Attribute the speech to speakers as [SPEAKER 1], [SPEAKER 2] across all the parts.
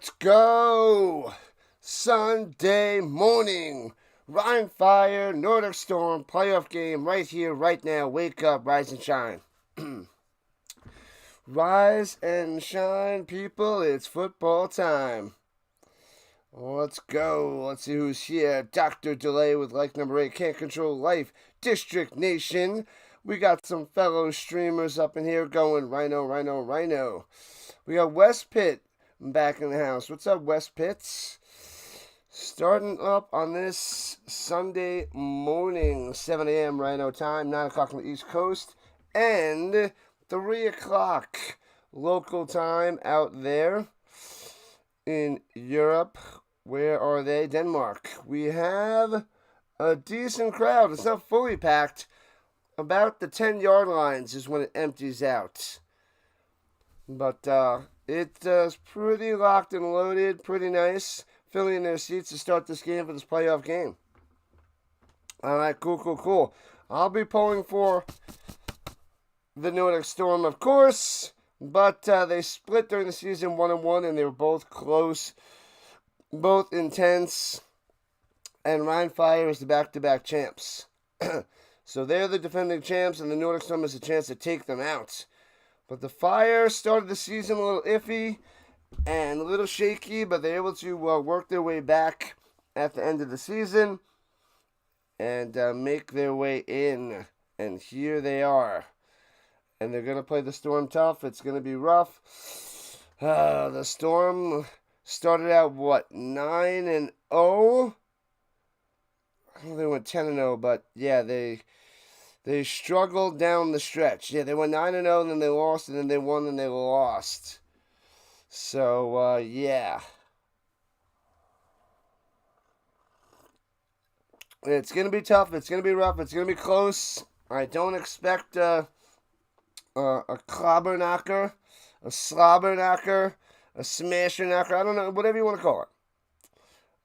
[SPEAKER 1] Let's go! Sunday morning. Rhein Fire, Nordic Storm, playoff game right here, right now. Wake up, rise and shine. Rise and shine, people. It's football time. Let's go. Let's see who's here. Dr. Delay with like number 8. Can't Control Life. District Nation. We got some fellow streamers up in here going. Rhino. We got West Pitt back in the house. What's up, West Pitts? Starting up on this Sunday morning, 7 a.m. Rhino time, 9 o'clock on the East Coast, and 3 o'clock local time out there in Europe. Where are they? Denmark. We have a decent crowd. It's not fully packed. About the 10-yard lines is when it empties out. But it's pretty locked and loaded, pretty nice. Filling in their seats to start this game for this playoff game. All right, cool. I'll be pulling for the Nordic Storm, of course, but they split during the season 1-1, and they were both close, both intense, and Rhein Fire is the back-to-back champs. So they're the defending champs, and the Nordic Storm has a chance to take them out. But the Fire started the season a little iffy and a little shaky, but they're able to work their way back at the end of the season and make their way in. And here they are. And they're going to play the Storm tough. It's going to be rough. The Storm started out, 9-0? I think they went 10-0, but yeah, they struggled down the stretch. Yeah, they went 9-0, and then they lost, and then they won, and they lost. So, yeah. It's going to be tough. It's going to be rough. It's going to be close. I don't expect a clobber knocker, a slobber knocker, a smasher knocker. I don't know, whatever you want to call it.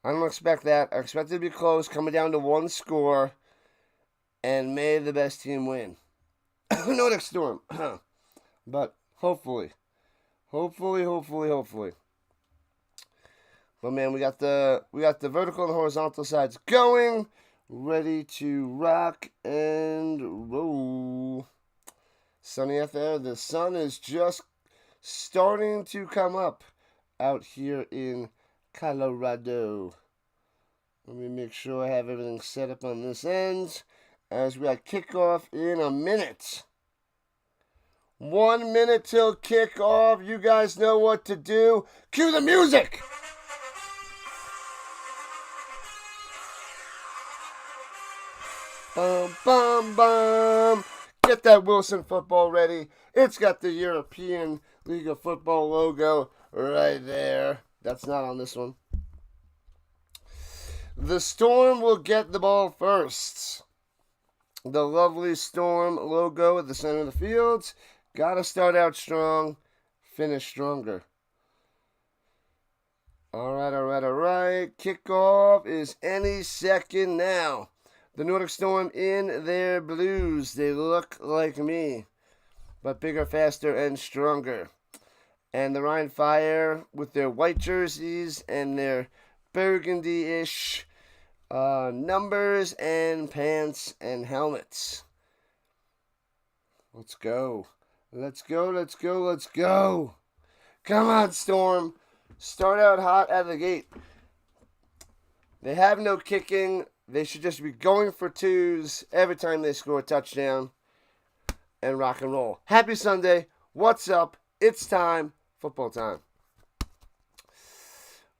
[SPEAKER 1] I don't expect that. I expect it to be close, coming down to one score, and may the best team win. Nordic Storm. But hopefully. But man, we got the vertical and horizontal sides going, ready to rock and roll. Sunny out there. The sun is just starting to come up out here in Colorado. Let me make sure I have everything set up on this end as we got kickoff in a minute. 1 minute till kickoff. You guys know what to do. Cue the music. Bum. Get that Wilson football ready. It's got the European League of Football logo right there. That's not on this one. The Storm will get the ball first. The lovely Storm logo at the center of the field. Gotta start out strong, finish stronger. All right. Kickoff is any second now. The Nordic Storm in their blues. They look like me, but bigger, faster, and stronger. And the Rhein Fire with their white jerseys and their burgundy-ish numbers and pants and helmets. Let's go. Come on, Storm. Start out hot out of the gate. They have no kicking. They should just be going for twos every time they score a touchdown and rock and roll. Happy Sunday. What's up? It's time. Football time.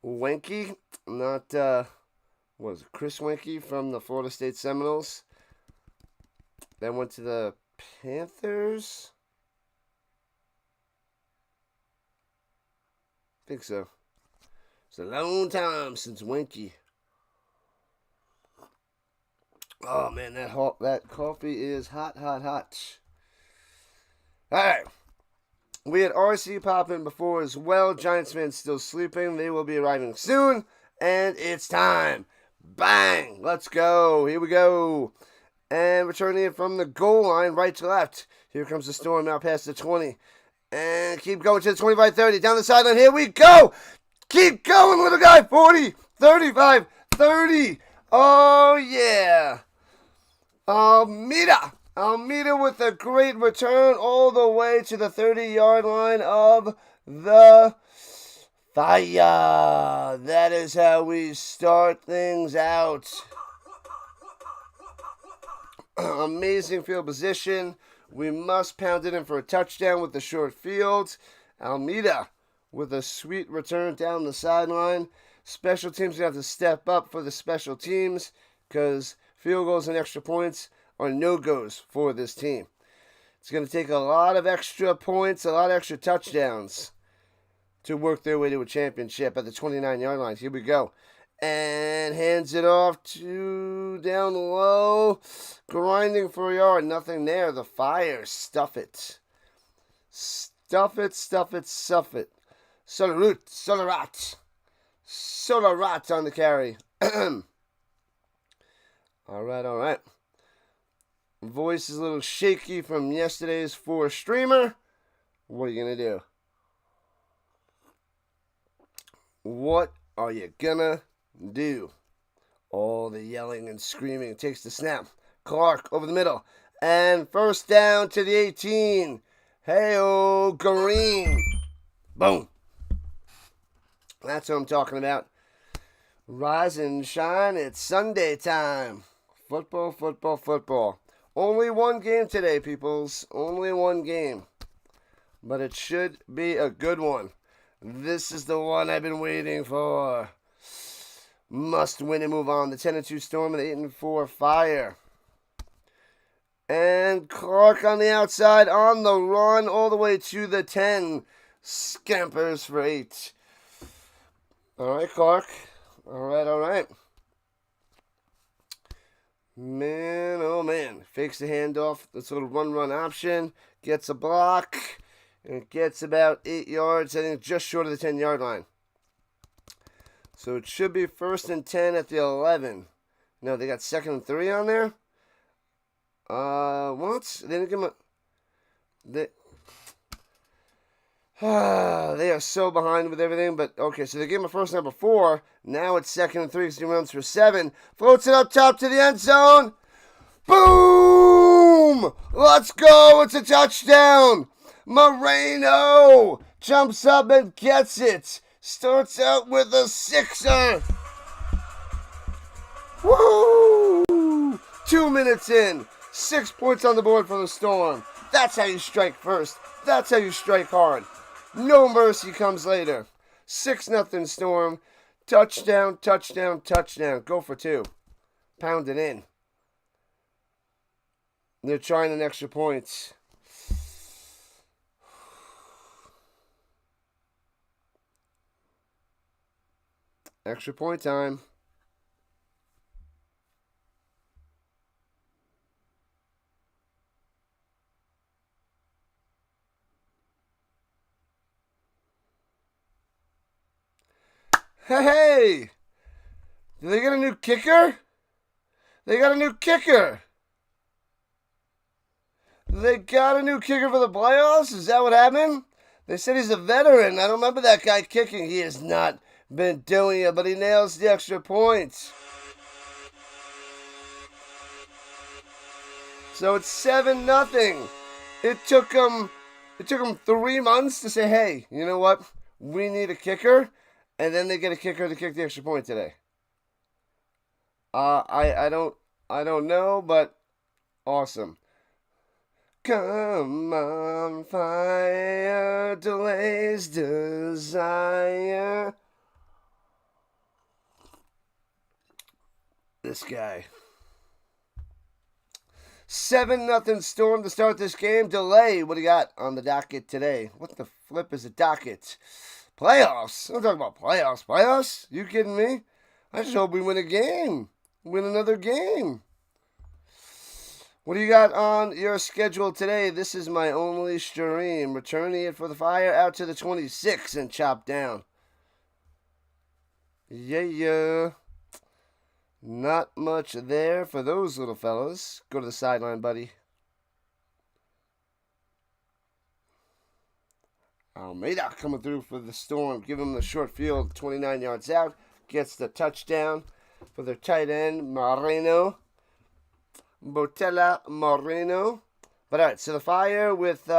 [SPEAKER 1] Wenke, not, was it Chris Wenke from the Florida State Seminoles? Then went to the Panthers. I think so. It's a long time since Wenke. Oh man, that coffee is hot. All right. We had RC popping before as well. Giants fans still sleeping. They will be arriving soon. And it's time. Bang. Let's go. Here we go. And returning it from the goal line, right to left. Here comes the Storm now past the 20. And keep going to the 25-30. Down the sideline. Here we go. Keep going, little guy. 40, 35, 30. Oh, yeah. Almeida with a great return all the way to the 30-yard line of the Fire. That is how we start things out. Amazing field position. We must pound it in for a touchdown with the short field. Almeida with a sweet return down the sideline. Special teams are going to have to step up for the special teams because field goals and extra points are no-goes for this team. It's going to take a lot of extra points, a lot of extra touchdowns to work their way to a championship at the 29-yard line. Here we go. And hands it off to down low. Grinding for a yard. Nothing there. The Fire. Stuff it. Stuff it, stuff it, stuff it. Solarat on the carry. All right. Voice is a little shaky from yesterday's 4 streamer. What are you going to do? What are you gonna do? All the yelling and screaming. Takes the snap. Clark over the middle. And first down to the 18. Hey-oh, Green. Boom. That's what I'm talking about. Rise and shine. It's Sunday time. Football, football, football. Only one game today, peoples. Only one game. But it should be a good one. This is the one I've been waiting for. Must win and move on. The 10-2 Storm and the 8-4 Fire. And Clark on the outside on the run all the way to the 10. Scampers for 8. All right, Clark. All right. Man, oh man. Fakes the handoff. This little run option. Gets a block. And it gets about 8 yards, I think just short of the 10-yard line. So it should be 1st and 10 at the 11. No, they got 2nd and 3 on there? What? They didn't give him they are so behind with everything, but okay, so they gave him a first number 4. Now it's 2nd and 3 because he runs for 7. Floats it up top to the end zone. Boom! Let's go! It's a touchdown! Moreno jumps up and gets it. Starts out with a 6er. Woo! 2 minutes in. 6 points on the board for the Storm. That's how you strike first. That's how you strike hard. No mercy comes later. 6-0 Storm. Touchdown, touchdown, touchdown. Go for 2. Pound it in. They're trying an extra point. Extra point time. Hey! Did they get a new kicker? They got a new kicker. They got a new kicker for the playoffs? Is that what happened? They said he's a veteran. I don't remember that guy kicking. He has not been doing it, but he nails the extra points. So it's 7-0. It took them 3 months to say, hey, you know what? We need a kicker. And then they get a kicker to kick the extra point today. I don't know, but awesome. Come on, fire, delays desire. This guy. 7-0 Storm to start this game. Delay. What do you got on the docket today? What the flip is a docket? Playoffs? I'm talking about playoffs. Playoffs? You kidding me? I just hope we win a game. Win another game. What do you got on your schedule today? This is my only stream. Returning it for the Fire out to the 26 and chop down. Yeah. Not much there for those little fellas. Go to the sideline, buddy. Almeida coming through for the Storm. Give him the short field, 29 yards out. Gets the touchdown for their tight end, Moreno. Botella Moreno. But all right, so the Fire with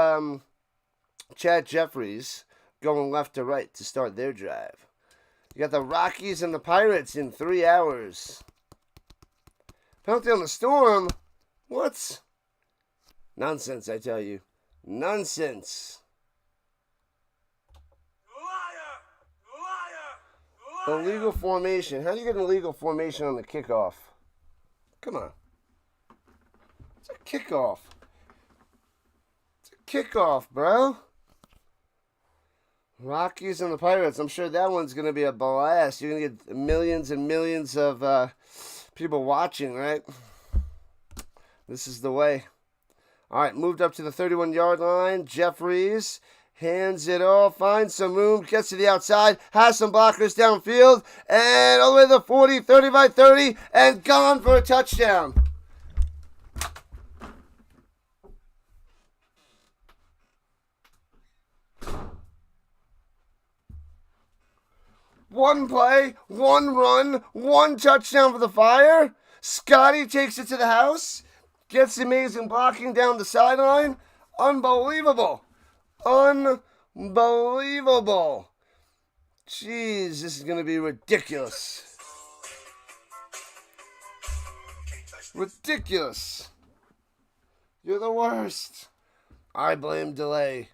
[SPEAKER 1] Chad Jeffries going left to right to start their drive. You got the Rockies and the Pirates in 3 hours. Penalty on the Storm? What? Nonsense, I tell you. Nonsense. Illegal formation. How do you get an illegal formation on the kickoff? Come on. It's a kickoff. It's a kickoff, bro. Rockies and the Pirates. I'm sure that one's going to be a blast. You're going to get millions and millions of people watching, right? This is the way. All right, moved up to the 31-yard line. Jeffries hands it off, finds some room, gets to the outside, has some blockers downfield, and all the way to the 40, 35, 30, and gone for a touchdown. One play, one run, one touchdown for the Fire. Scotty takes it to the house, gets amazing blocking down the sideline. Unbelievable. Unbelievable. Jeez, this is going to be ridiculous. Ridiculous. You're the worst. I blame delay.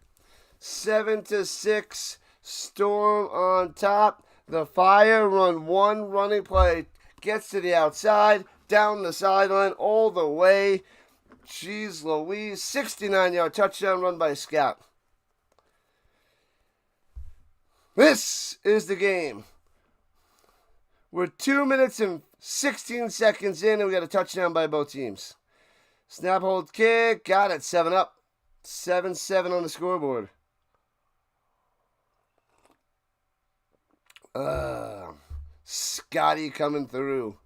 [SPEAKER 1] 7-6, Storm on top. The Fire run one running play. Gets to the outside, down the sideline, all the way. Jeez Louise. 69-yard touchdown run by Scout. This is the game. We're 2 minutes and 16 seconds in, and we got a touchdown by both teams. Snap, hold, kick. Got it. 7 up. 7-7 on the scoreboard. Scotty coming through.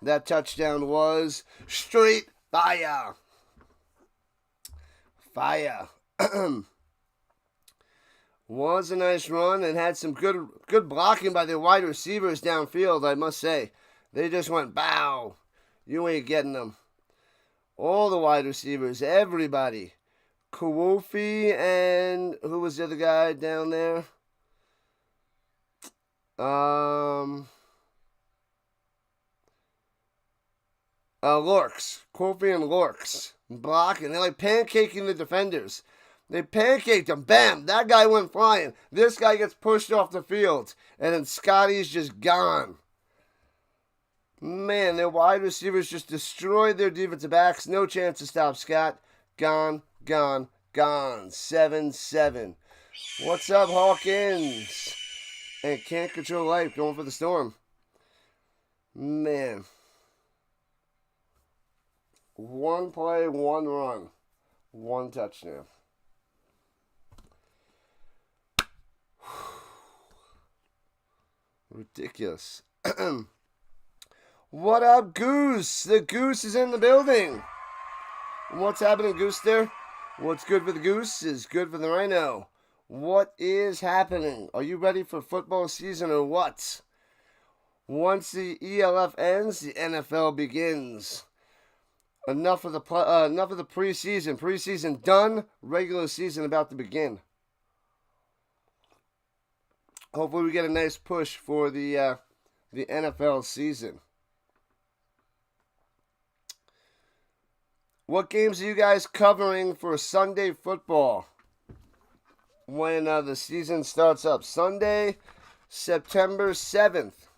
[SPEAKER 1] That touchdown was straight fire. Fire. Was a nice run and had some good blocking by the wide receivers downfield, I must say. They just went, bow. You ain't getting them. All the wide receivers, everybody. Kawofi and who was the other guy down there? Lorks. Kofi and Lorks. Blocking. They're like pancaking the defenders. They pancaked him. Bam! That guy went flying. This guy gets pushed off the field. And then Scotty's just gone. Man, their wide receivers just destroyed their defensive backs. No chance to stop Scott. Gone, gone, gone. 7-7. What's up, Hawkins? And can't control life. Going for the Storm. Man. One play, one run. One touchdown. Ridiculous. What up, Goose? The Goose is in the building. What's happening, Goose there? What's good for the Goose is good for the Rhino. What is happening? Are you ready for football season or what? Once the ELF ends, the NFL begins. Enough of the preseason. Preseason done. Regular season about to begin. Hopefully we get a nice push for the NFL season. What games are you guys covering for Sunday football when the season starts up? Sunday, September 7th.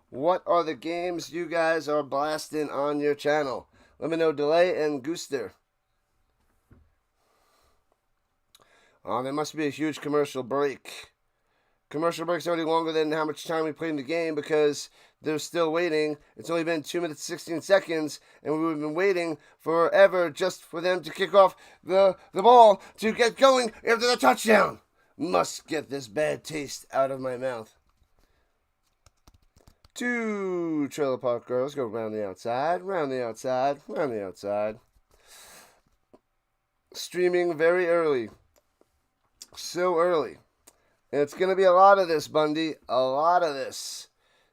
[SPEAKER 1] What are the games you guys are blasting on your channel? Let me know, Delay and Gooster. Oh, there must be a huge commercial break. Commercial break's already longer than how much time we played in the game because they're still waiting. It's only been 2 minutes, 16 seconds, and we've been waiting forever just for them to kick off the ball to get going after the touchdown. Must get this bad taste out of my mouth. 2 Trailer Park Girls go round the outside, round the outside, round the outside. Streaming very early. So early. It's going to be a lot of this, Bundy. A lot of this.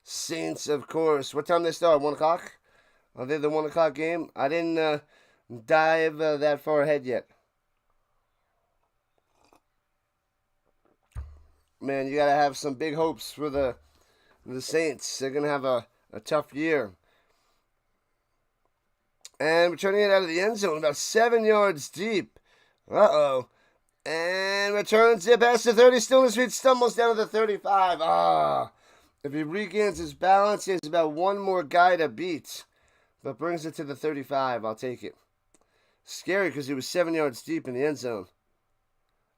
[SPEAKER 1] Saints, of course. What time they start? 1 o'clock? Are they the 1 o'clock game? I didn't dive that far ahead yet. Man, you got to have some big hopes for the Saints. They're going to have a tough year. And returning it out of the end zone, about 7 yards deep. Uh-oh. And returns it past the 30, still in his feet, stumbles down to the 35. If he regains his balance, he has about one more guy to beat. But brings it to the 35. I'll take it. Scary because he was 7 yards deep in the end zone.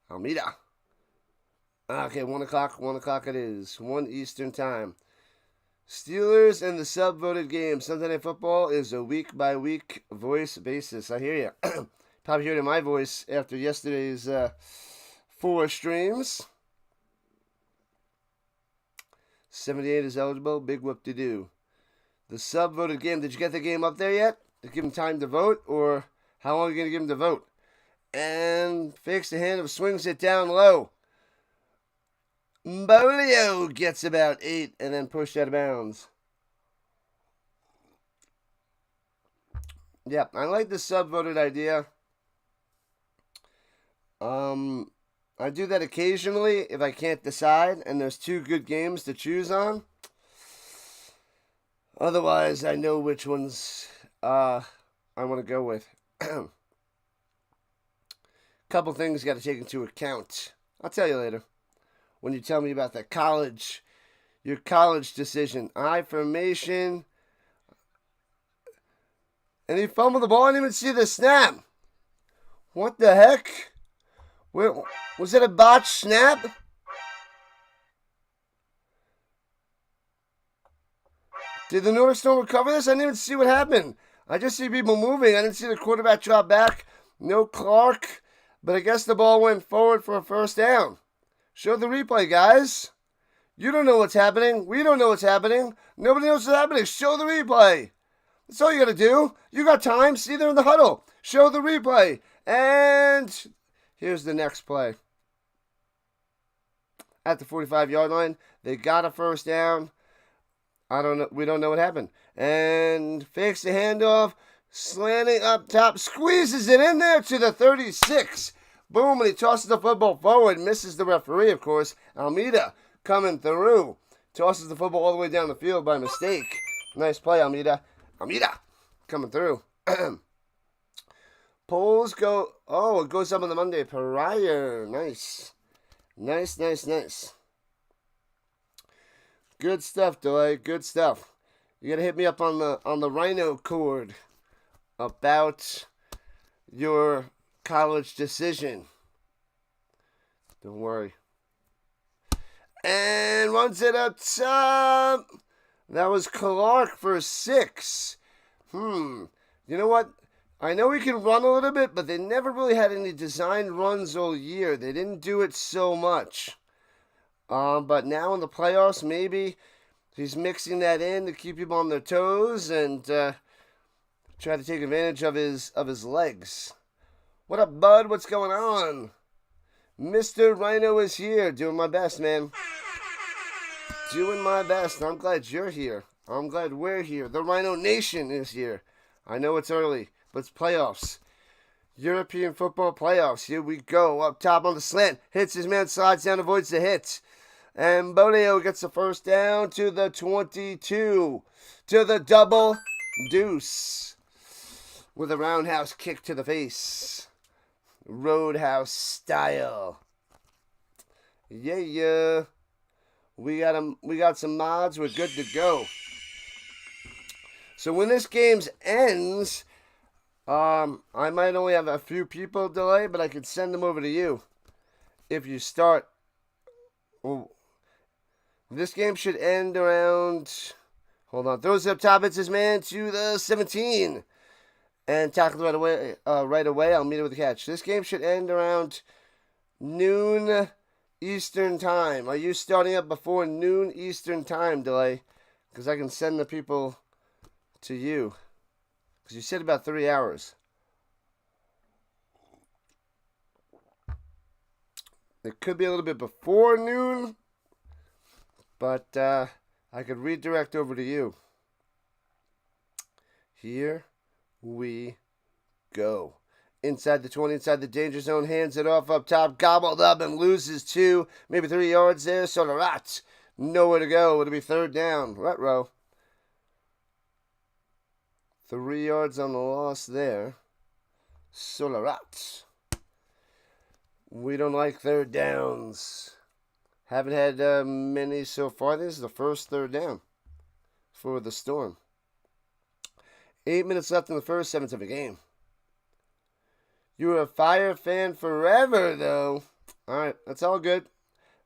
[SPEAKER 1] Almeida. Okay, 1 o'clock. 1 o'clock it is. 1 Eastern time. Steelers and the sub-voted game. Sunday Night Football is a week-by-week voice basis. I hear you. Probably heard in my voice after yesterday's 4 streams. 78 is eligible. Big whoop-de-doo. The sub-voted game. Did you get the game up there yet? Did you give him time to vote? Or how long are you going to give him to vote? And fakes the handoff, swings it down low. Bolio gets about 8 and then pushed out of bounds. Yeah, I like the sub-voted idea. I do that occasionally if I can't decide and there's 2 good games to choose on. Otherwise, I know which ones I want to go with. Couple things you got to take into account. I'll tell you later when you tell me about that your college decision. I formation. And he fumbled the ball. I didn't even see the snap. What the heck? Was it a botched snap? Did the Nordic Storm recover this? I didn't even see what happened. I just see people moving. I didn't see the quarterback drop back. No Clark. But I guess the ball went forward for a first down. Show the replay, guys. You don't know what's happening. We don't know what's happening. Nobody knows what's happening. Show the replay. That's all you got to do. You got time. See, they're in the huddle. Show the replay. And here's the next play. At the 45-yard line, they got a first down. I don't know. We don't know what happened. And fakes the handoff. Slanting up top. Squeezes it in there to the 36. Boom. And he tosses the football forward. Misses the referee, of course. Almeida coming through. Tosses the football all the way down the field by mistake. Nice play, Almeida. Almeida coming through. Polls go. Oh, it goes up on the Monday prior. Nice. Nice. Good stuff, Delay. Good stuff. You gotta hit me up on the Rhino cord about your college decision. Don't worry. And runs it up top. That was Clark for 6. You know what? I know he can run a little bit, but they never really had any designed runs all year. They didn't do it so much. But now in the playoffs, maybe he's mixing that in to keep people on their toes and try to take advantage of his legs. What up, bud? What's going on? Mr. Rhino is here. Doing my best, man. Doing my best. I'm glad you're here. I'm glad we're here. The Rhino Nation is here. I know it's early, but it's playoffs. European football playoffs. Here we go. Up top on the slant. Hits his man, slides down, avoids the hit. And Bolio gets the first down to the 22. To the double deuce. With a roundhouse kick to the face. Roadhouse style. Yeah. We got some mods. We're good to go. So when this game ends, I might only have a few people delay, but I could send them over to you. If you start, this game should end around. Hold on, throws it up top, hits his man to the 17, and tackled right away. I'll meet it with a catch. This game should end around noon Eastern time. Are you starting up before noon Eastern time, delay? Because I can send the people to you. Because you said about 3 hours. It could be a little bit before noon, but I could redirect over to you. Here we go. Inside the 20, inside the danger zone, hands it off up top, gobbled up and loses 2, maybe 3 yards there. Solarat, nowhere to go. It'll be third down. Retro. 3 yards on the loss there. Solarat. We don't like third downs. Haven't had many so far. This is the first third down for the Storm. 8 minutes left in the first, 7-7 game. You were a Fire fan forever, though. All right, that's all good.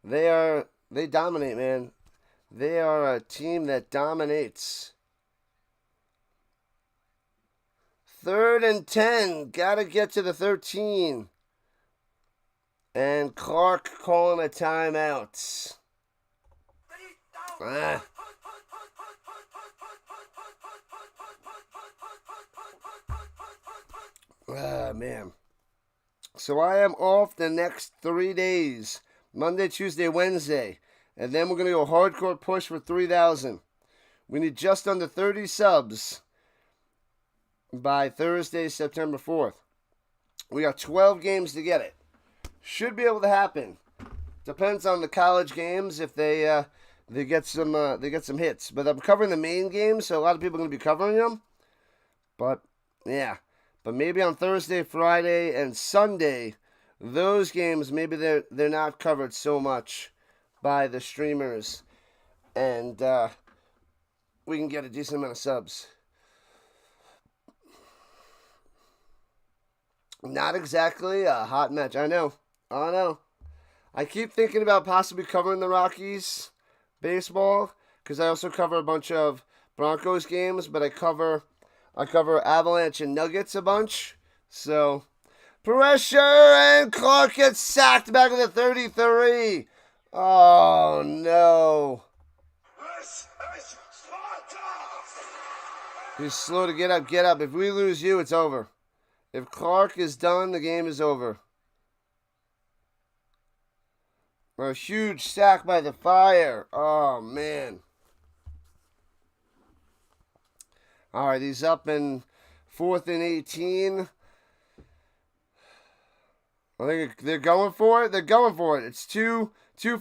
[SPEAKER 1] They dominate, man. They are a team that dominates. 3rd and 10. Gotta get to the 13. And Clark calling a timeout. Ah, man. So I am off the next 3 days. Monday, Tuesday, Wednesday. And then we're going to go hardcore push for 3,000. We need just under 30 subs by Thursday, September 4th. We got 12 games to get it. Should be able to happen. Depends on the college games if they get some hits. But I'm covering the main games, so a lot of people are going to be covering them. But yeah, but maybe on Thursday, Friday, and Sunday, those games maybe they're not covered so much by the streamers, and we can get a decent amount of subs. Not exactly a hot match. I know. I keep thinking about possibly covering the Rockies baseball because I also cover a bunch of Broncos games, but I cover Avalanche and Nuggets a bunch. So pressure, and Clark gets sacked back at the 33. Oh no! He's slow to get up. Get up. If we lose you, it's over. If Clark is done, the game is over. A huge sack by the Fire. Oh, man. All right, he's up in 4th and 18. I think they're going for it. They're going for it. It's too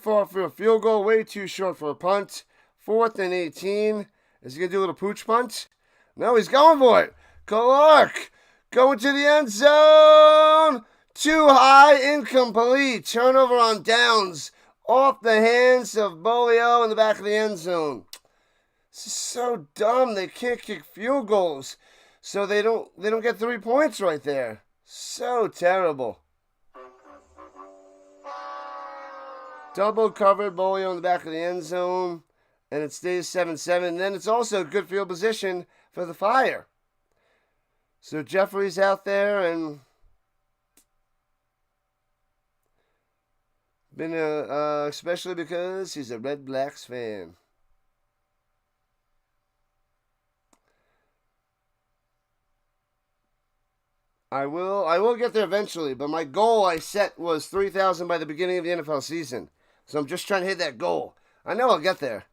[SPEAKER 1] far for a field goal, way too short for a punt. 4th and 18. Is he going to do a little pooch punt? No, he's going for it. Clark going to the end zone. Too high, incomplete. Turnover on downs. Off the hands of Bolio in the back of the end zone. This is so dumb. They can't kick field goals. So they don't get 3 points right there. So terrible. Double covered, Bolio in the back of the end zone. And it stays 7-7. And then it's also good field position for the Fire. So Jeffrey's out there and been especially because he's a Red Blacks fan. I will get there eventually, but my goal I set was 3,000 by the beginning of the NFL season. So I'm just trying to hit that goal. I know I'll get there.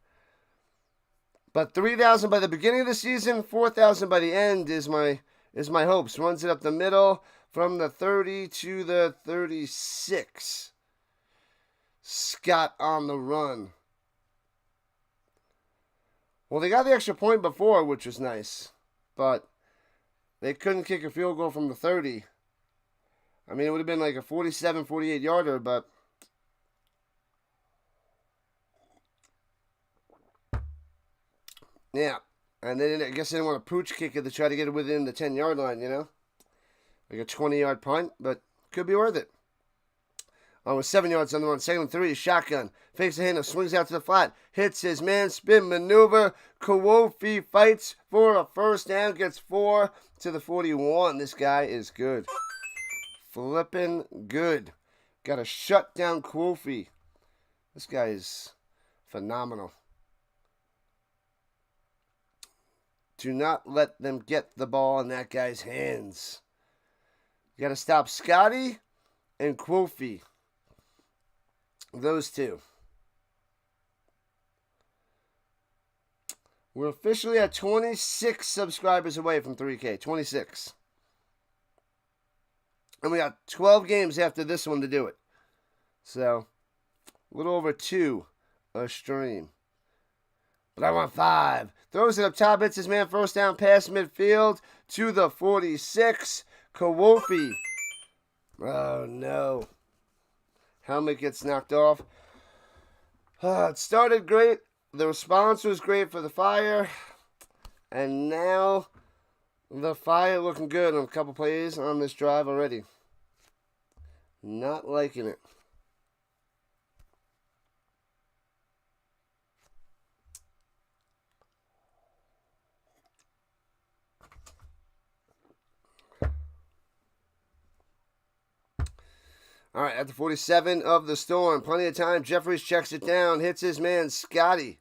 [SPEAKER 1] But 3,000 by the beginning of the season, 4,000 by the end is my hopes. Runs it up the middle from the 30 to the 36. Scott on the run. Well, they got the extra point before, which was nice. But they couldn't kick a field goal from the 30. I mean, it would have been like a 47, 48-yarder, but yeah. And I guess they didn't want to pooch kick it to try to get it within the 10-yard line, you know? Like a 20-yard punt, but could be worth it. With 7 yards on the run, 2nd and 3, shotgun. Fakes the handoff, swings out to the flat. Hits his man, spin maneuver. Kwofi fights for a first down, gets 4 to the 41. This guy is good. Flippin' good. Got to shut down Kwofi. This guy is phenomenal. Do not let them get the ball in that guy's hands. You got to stop Scotty and Kwofi. Those two. We're officially at 26 subscribers away from 3K. 26. And we got 12 games after this one to do it. So, a little over 2 a stream. But I want 5. Throws it up top, hits his man, first down, pass midfield to the 46. Kawofi. Oh, no. Helmet gets knocked off. It started great. The response was great for the Fire. And now the Fire looking good on a couple plays on this drive already. Not liking it. All right, at the 47 of the Storm, plenty of time. Jeffries checks it down, hits his man Scotty,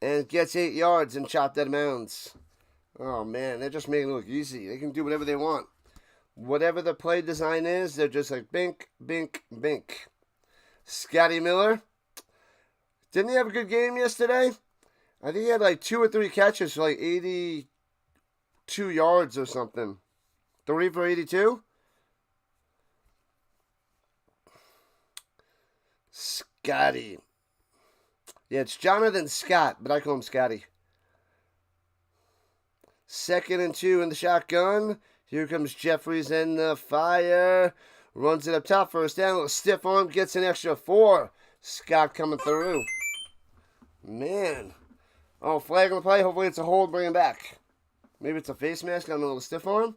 [SPEAKER 1] and gets 8 yards and chopped out of bounds. Oh, man, they're just making it look easy. They can do whatever they want. Whatever the play design is, they're just like bink, bink, bink. Scotty Miller. Didn't he have a good game yesterday? I think he had like 2 or 3 catches for like 82 yards or something. 3 for 82? Scotty. Yeah, it's Jonathan Scott, but I call him Scotty. 2nd and 2 in the shotgun. Here comes Jeffries and the Fire. Runs it up top, first down. A little stiff arm, gets an extra 4. Scott coming through. Man. Oh, flag on the play. Hopefully it's a hold, bring him back. Maybe it's a face mask on a little stiff arm.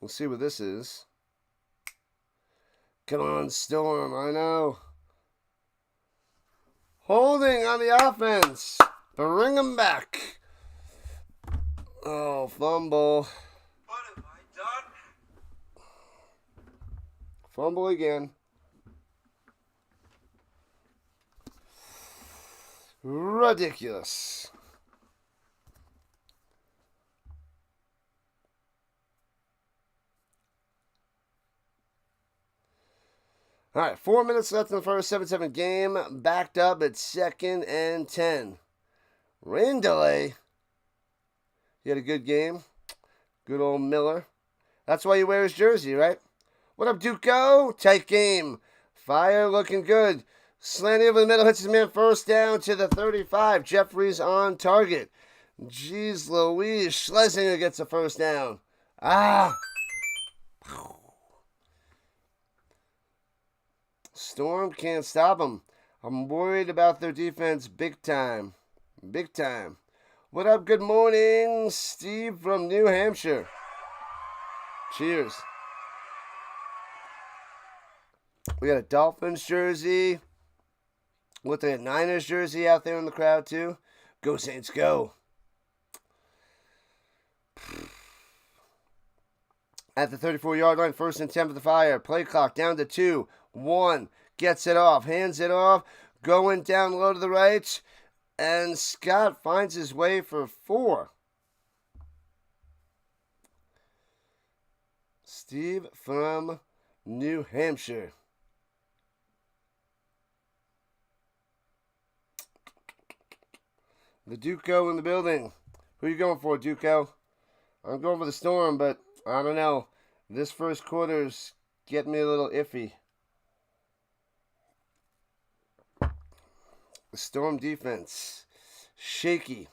[SPEAKER 1] We'll see what this is. Come on, Storm. I know. Holding on the offense. Bring him back. Oh, fumble.
[SPEAKER 2] What have I done?
[SPEAKER 1] Fumble again. Ridiculous. All right, 4 minutes left in the first 7-7 game. Backed up at 2nd and 10. Rain delay. He had a good game. Good old Miller. That's why you wear his jersey, right? What up, Duco? Tight game. Fire looking good. Slanting over the middle, hits his man first down to the 35. Jeffries on target. Jeez Louise. Schlesinger gets a first down. Storm can't stop him. I'm worried about their defense big time. Big time. What up? Good morning, Steve from New Hampshire. Cheers. We got a Dolphins jersey. Looked like a Niners jersey out there in the crowd, too. Go Saints, go. At the 34-yard line, 1st and 10 for the Fire. Play clock down to 2. 1. Gets it off. Hands it off. Going down low to the right. And Scott finds his way for 4. Steve from New Hampshire. The Duco in the building. Who are you going for, Duco? I'm going for the Storm, but I don't know. This first quarter's getting me a little iffy. The Storm defense. Shaky.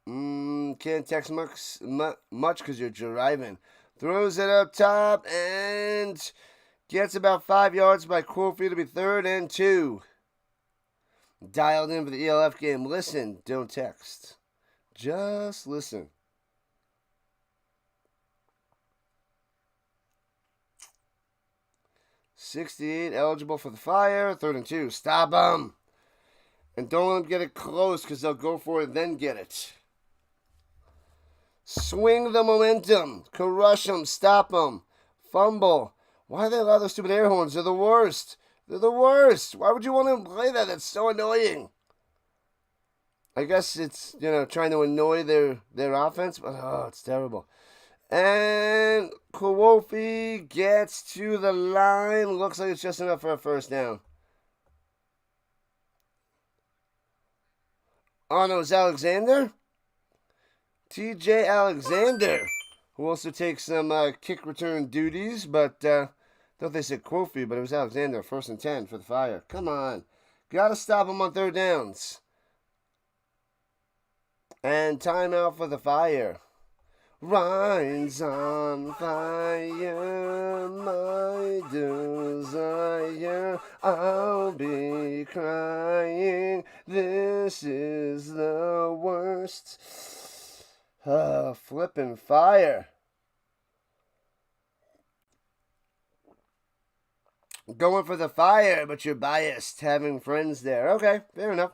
[SPEAKER 1] Can't text much because you're driving. Throws it up top and gets about 5 yards by Quofi to be 3rd and 2. Dialed in for the ELF game. Listen, don't text. Just listen. .68 eligible for the Fire. 3rd and 2. Stop them. And don't let them get it close because they'll go for it then get it. Swing the momentum. Crush them. Stop them. Fumble. Why do they allow those stupid air horns? They're the worst. They're the worst. Why would you want to play that? That's so annoying. I guess it's, trying to annoy their offense, but it's terrible. And Kwofi gets to the line. Looks like it's just enough for a first down. Oh no, it's Alexander? TJ Alexander, who also takes some kick return duties, but thought they said Kwofi, but it was Alexander, 1st and 10 for the Fire. Come on. Gotta stop him on third downs. And timeout for the Fire. Rhein's on fire, my desire, I'll be crying, this is the worst. Flippin' Fire. Going for the Fire, but you're biased, having friends there. Okay, fair enough.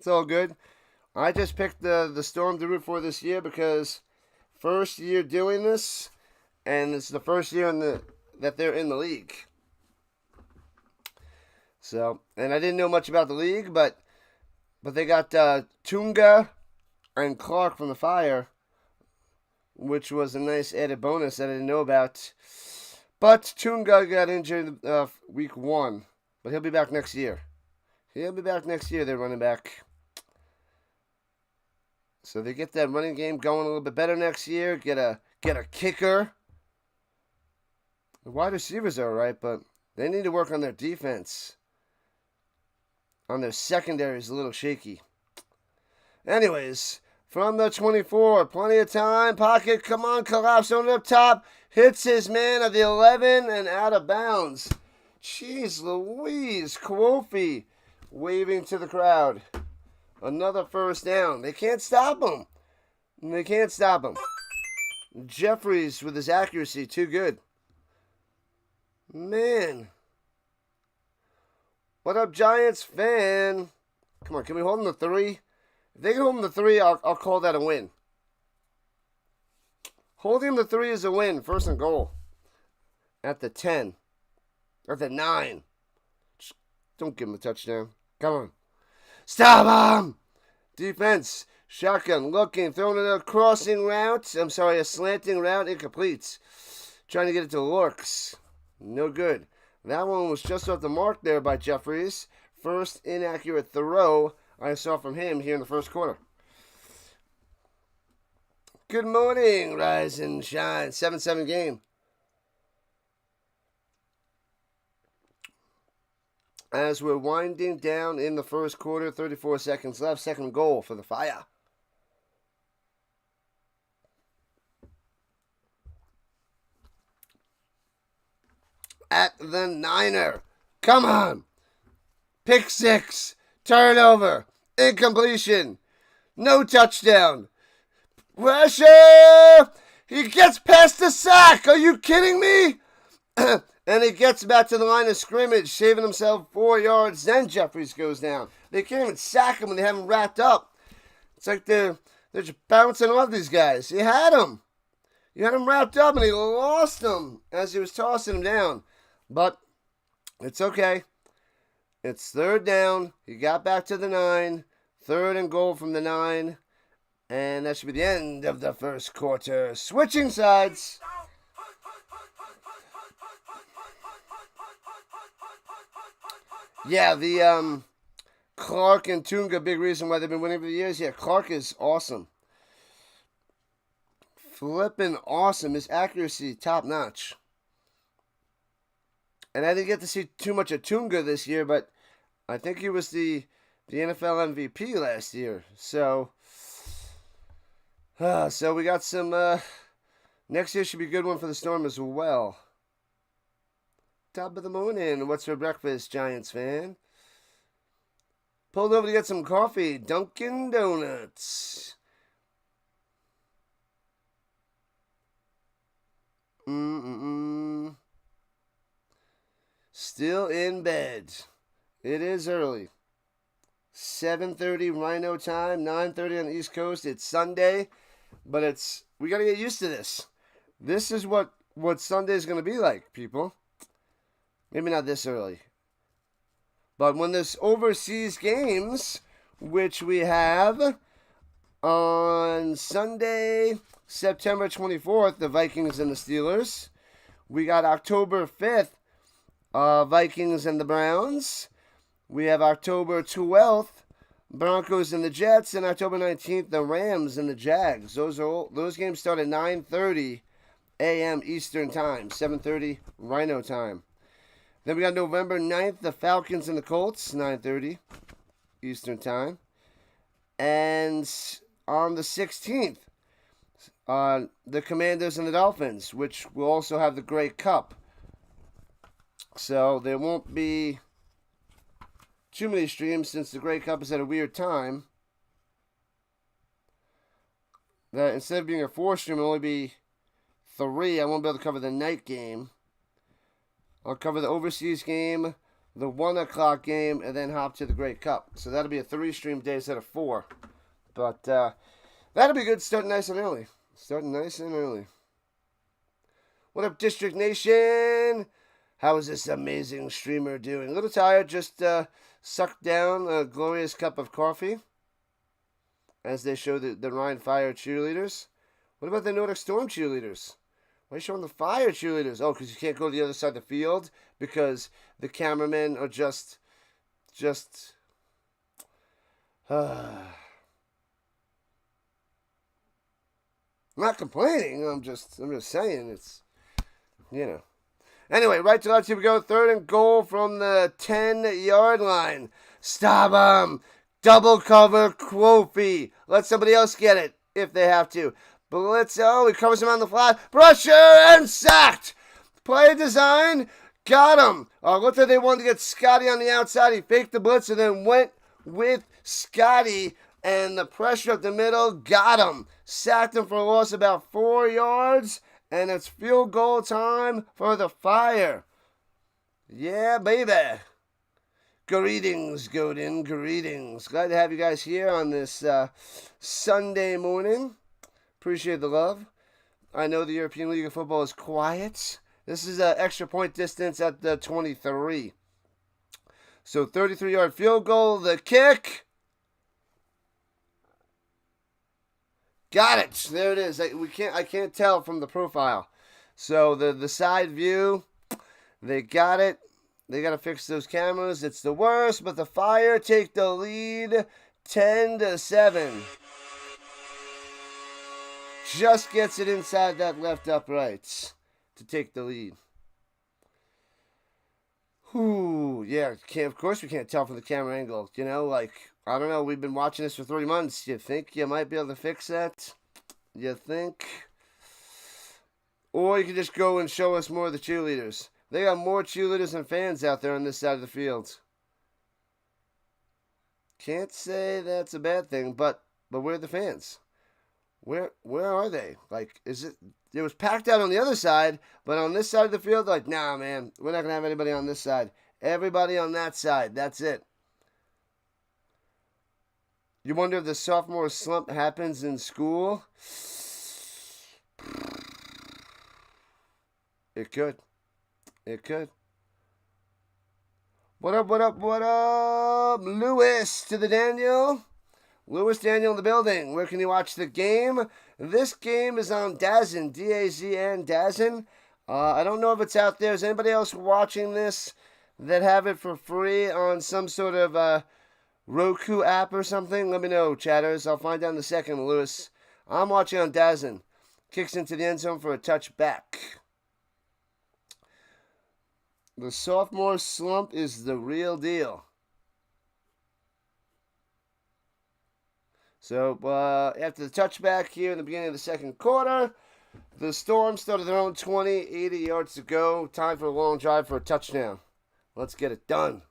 [SPEAKER 1] It's all good. I just picked the Storm to root for this year because first year doing this, and it's the first year that they're in the league. So, and I didn't know much about the league, but they got Tunga and Clark from the Fire, which was a nice added bonus that I didn't know about. But Tunga got injured week 1, but he'll be back next year. They're running back. So they get that running game going a little bit better next year. Get a kicker. The wide receivers are alright, but they need to work on their defense. On their secondary is a little shaky. Anyways, from the 24, plenty of time. Pocket, come on, collapse on up top. Hits his man at the 11 and out of bounds. Jeez Louise, Kwofi waving to the crowd. Another first down. They can't stop him. Jeffries with his accuracy, too good. Man. What up, Giants fan? Come on, can we hold him to 3? If they can hold him to 3, I'll call that a win. Holding him to 3 is a win. 1st and goal. At the 10. At the 9. Just don't give him a touchdown. Come on. Stop him! Defense. Shotgun. Looking. Throwing it a crossing route. A slanting route. Incomplete. Trying to get it to Lorks. No good. That one was just off the mark there by Jeffries. First inaccurate throw I saw from him here in the first quarter. Good morning, Rise and Shine. 7-7 game. As we're winding down in the first quarter, 34 seconds left. Second goal for the Fire. At the Niner. Come on. Pick 6. Turnover. Incompletion. No touchdown. Pressure. He gets past the sack. Are you kidding me? And he gets back to the line of scrimmage, saving himself 4 yards. Then Jeffries goes down. They can't even sack him when they have him wrapped up. It's like they're just bouncing off these guys. You had him. You had him wrapped up, and he lost him as he was tossing him down. But it's okay. It's 3rd down. He got back to the 9. 3rd and goal from the 9. And that should be the end of the first quarter. Switching sides. Yeah, the Clark and Tunga, big reason why they've been winning for the years. Yeah, Clark is awesome. Flippin' awesome. His accuracy, top notch. And I didn't get to see too much of Tunga this year, but I think he was the NFL MVP last year. So we got some, next year should be a good one for the Storm as well. Top of the morning. What's for breakfast, Giants fan? Pulled over to get some coffee. Dunkin' Donuts. Still in bed. It is early. 7:30 Rhino time, 9:30 on the East Coast. It's Sunday, but we got to get used to this. This is what Sunday is going to be like, people. Maybe not this early. But when there's overseas games, which we have on Sunday, September 24th, the Vikings and the Steelers. We got October 5th, Vikings and the Browns. We have October 12th, Broncos and the Jets, and October 19th, the Rams and the Jags. Those games start at 9:30 a.m. Eastern Time, 7:30 Rhino Time. Then we got November 9th, the Falcons and the Colts, 9:30 Eastern Time. And on the 16th, the Commanders and the Dolphins, which will also have the Grey Cup. So there won't be too many streams since the Grey Cup is at a weird time. That instead of being a 4-stream, it'll only be 3. I won't be able to cover the night game. I'll cover the overseas game, the 1 o'clock game, and then hop to the Grey Cup. So that'll be a 3-stream day instead of 4. But that'll be good, starting nice and early. What up, District Nation? How is this amazing streamer doing? A little tired, just sucked down a glorious cup of coffee as they show the Rhein Fire cheerleaders. What about the Nordic Storm cheerleaders? Why are you showing the Fire cheerleaders? Oh, because you can't go to the other side of the field because the cameramen are just I'm not complaining. I'm just saying it's, Anyway, right to left, here we go. 3rd and goal from the 10-yard line. Stop him. Double cover, Quofi. Let somebody else get it if they have to. Blitz, he covers him on the flat. Pressure and sacked. Play design, got him. Looked like they wanted to get Scotty on the outside. He faked the blitz and then went with Scotty. And the pressure up the middle got him. Sacked him for a loss about 4 yards. And it's field goal time for the Fire. Yeah, baby. Greetings, Godin. Greetings. Glad to have you guys here on this Sunday morning. Appreciate the love. I know the European League of Football is quiet. This is an extra point distance at the 23. So 33-yard field goal. The kick. Got it. There it is. I can't tell from the profile. So the side view, they got it. They got to fix those cameras. It's the worst, but the Fire take the lead 10-7. Just gets it inside that left upright to take the lead. Ooh, yeah. Of course we can't tell from the camera angle. I don't know. We've been watching this for 3 months. You think you might be able to fix that? You think? Or you can just go and show us more of the cheerleaders. They got more cheerleaders and fans out there on this side of the field. Can't say that's a bad thing, but where are the fans? Where are they? It was packed out on the other side, but on this side of the field, nah, man, we're not going to have anybody on this side. Everybody on that side. That's it. You wonder if the sophomore slump happens in school? It could. What up? Lewis to the Daniel. Lewis Daniel in the building. Where can you watch the game? This game is on DAZN. D-A-Z-N, DAZN. I don't know if it's out there. Is anybody else watching this that have it for free on some sort of Roku app or something? Let me know, chatters. I'll find out in a second, Lewis. I'm watching on DAZN. Kicks into the end zone for a touchback. The sophomore slump is the real deal. So, after the touchback here in the beginning of the second quarter, the Storm started their own 20, 80 yards to go. Time for a long drive for a touchdown. Let's get it done.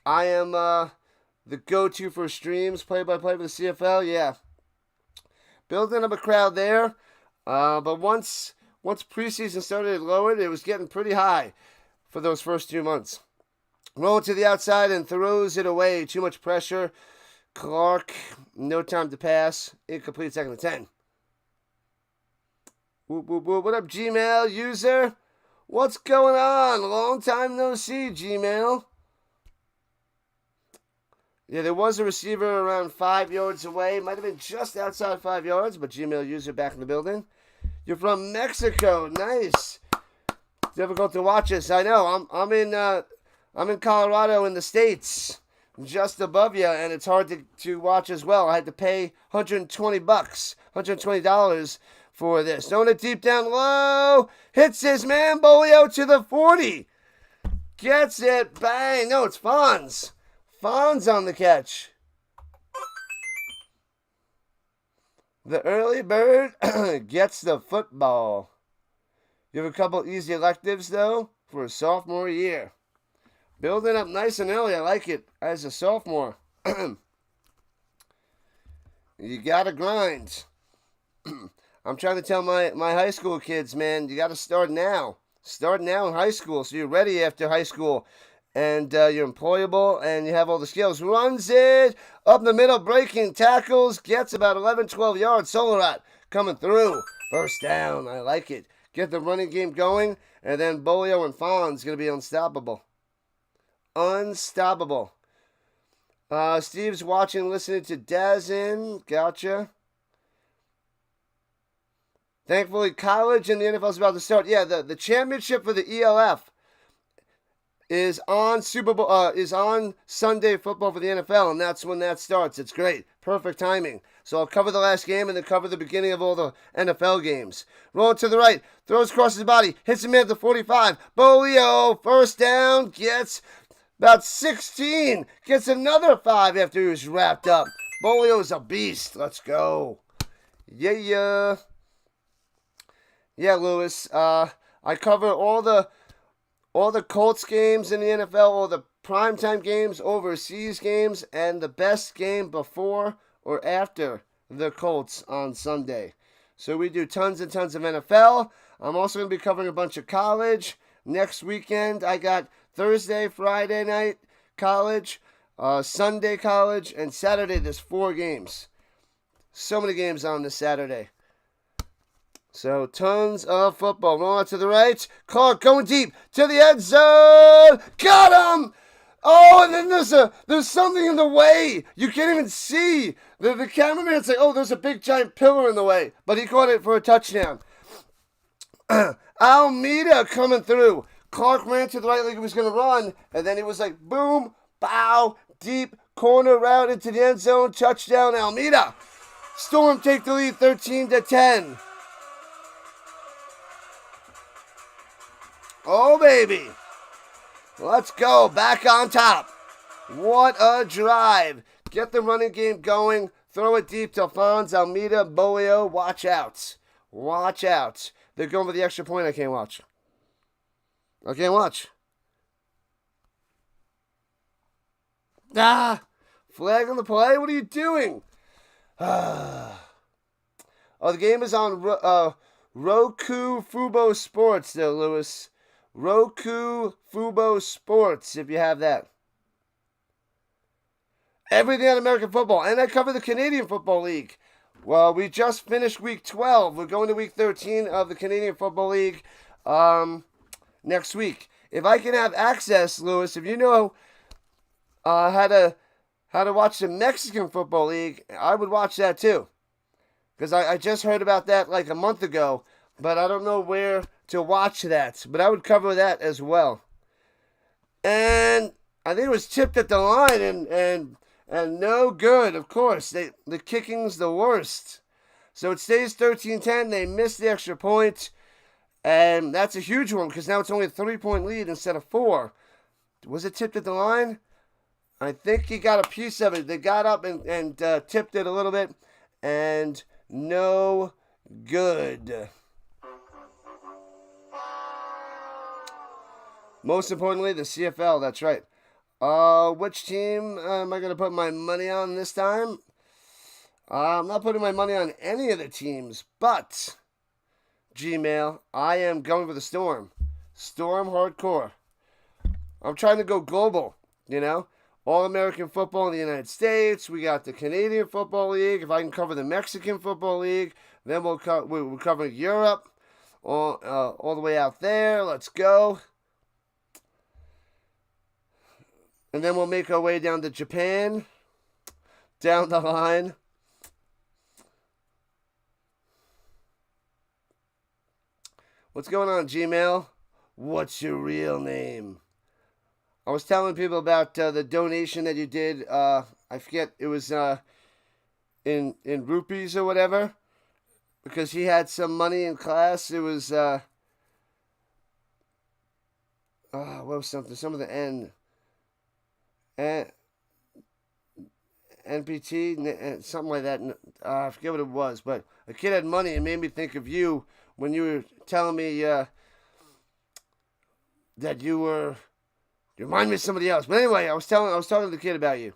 [SPEAKER 1] I am the go-to for streams, play-by-play for the CFL. Yeah. Building up a crowd there. But once preseason started, it lowered. It was getting pretty high for those first 2 months. Roll to the outside and throws it away. Too much pressure. Clark, no time to pass. Incomplete, 2nd and 10. What up, Gmail user? What's going on? Long time no see, Gmail. Yeah, there was a receiver around 5 yards away. Might have been just outside 5 yards, but Gmail user back in the building. You're from Mexico. Nice. Difficult to watch us. I know. I'm in Colorado in the States, just above you, and it's hard to watch as well. I had to pay $120 for this. Throwing it deep down low. Hits his man Bolio to the 40. Gets it. Bang. No, it's Fonz. Fonz on the catch. The early bird gets the football. You have a couple easy electives, though, for a sophomore year. Building up nice and early. I like it as a sophomore. You got to grind. I'm trying to tell my high school kids, man, you got to start now. Start now in high school so you're ready after high school. And you're employable and you have all the skills. Runs it up the middle, breaking tackles, gets about 11, 12 yards. Solorat coming through. First down. I like it. Get the running game going, and then Bolio and Fonz going to be unstoppable. Unstoppable. Steve's watching, listening to Dazin. Gotcha. Thankfully, college and the NFL is about to start. Yeah, the championship for the ELF is on is on Sunday football for the NFL, and that's when that starts. It's great. Perfect timing. So I'll cover the last game and then cover the beginning of all the NFL games. Rolling to the right. Throws across his body. Hits him at the 45. Bolio, first down, gets about 16. Gets another 5 after he was wrapped up. Bolio's a beast. Let's go. Yeah. Yeah, Lewis. I cover all the Colts games in the NFL, all the primetime games, overseas games, and the best game before or after the Colts on Sunday. So we do tons and tons of NFL. I'm also going to be covering a bunch of college. Next weekend, I got Thursday, Friday night college, Sunday college, and Saturday there's 4 games. So many games on this Saturday. So tons of football. Rolling out to the right. Clark going deep to the end zone. Got him! Oh, and then there's something in the way. You can't even see. The cameraman's like, oh, there's a big giant pillar in the way. But he caught it for a touchdown. Almeida coming through. Clark ran to the right like he was going to run. And then he was like, boom, bow, deep, corner route into the end zone. Touchdown, Almeida. Storm take the lead 13-10. Oh, baby. Let's go. Back on top. What a drive. Get the running game going. Throw it deep to Fonz, Almeida, Bolio. Watch out. Watch out. They're going for the extra point. I can't watch. I can't watch. Flag on the play? What are you doing? Oh, the game is on Roku Fubo Sports there, Lewis. Roku Fubo Sports, if you have that. Everything on American football. And I cover the Canadian Football League. Well, we just finished week 12. We're going to week 13 of the Canadian Football League next week. If I can have access, Lewis, if you know how to watch the Mexican Football League, I would watch that too. Because I just heard about that like a month ago, but I don't know where to watch that. But I would cover that as well. And I think it was tipped at the line and no good, of course. The kicking's the worst. So it stays 13-10. They missed the extra point. And that's a huge one because now it's only a 3-point lead instead of 4. Was it tipped at the line? I think he got a piece of it. They got up and tipped it a little bit. And no good. Most importantly, the CFL. That's right. Which team am I going to put my money on this time? I'm not putting my money on any of the teams, but Gmail, I am going for the Storm. Storm hardcore. I'm trying to go global, you know. All-American football in the United States. We got the Canadian Football League. If I can cover the Mexican Football League, then we're covering Europe. all the way out there. Let's go. And then we'll make our way down to Japan. Down the line. What's going on, Gmail? What's your real name? I was telling people about the donation that you did. I forget, it was in rupees or whatever. Because he had some money in class. It was, what was something? Some of the NPT, something like that. I forget what it was. But a kid had money and made me think of you when you were telling me that you remind me of somebody else. But anyway, I was talking to the kid about you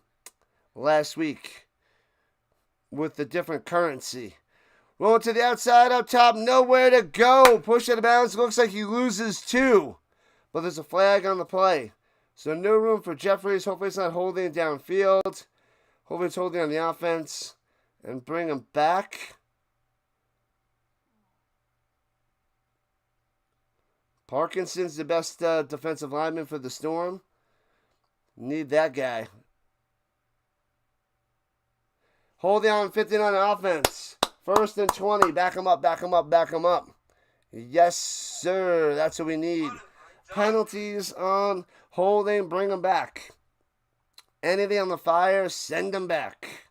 [SPEAKER 1] last week with the different currency. Rolling to the outside, up top, nowhere to go. Push out of bounds. Looks like he loses 2. But there's a flag on the play. So no room for Jeffries. Hopefully it's not holding downfield. Hopefully it's holding on the offense. And bring him back. Parkinson's the best defensive lineman for the Storm. Need that guy. Holding on 59 on offense. 1st and 20. Back him up, back him up, back him up. Yes, sir. That's what we need. Penalties on holding. Bring them back. Anything on the fire, send them back.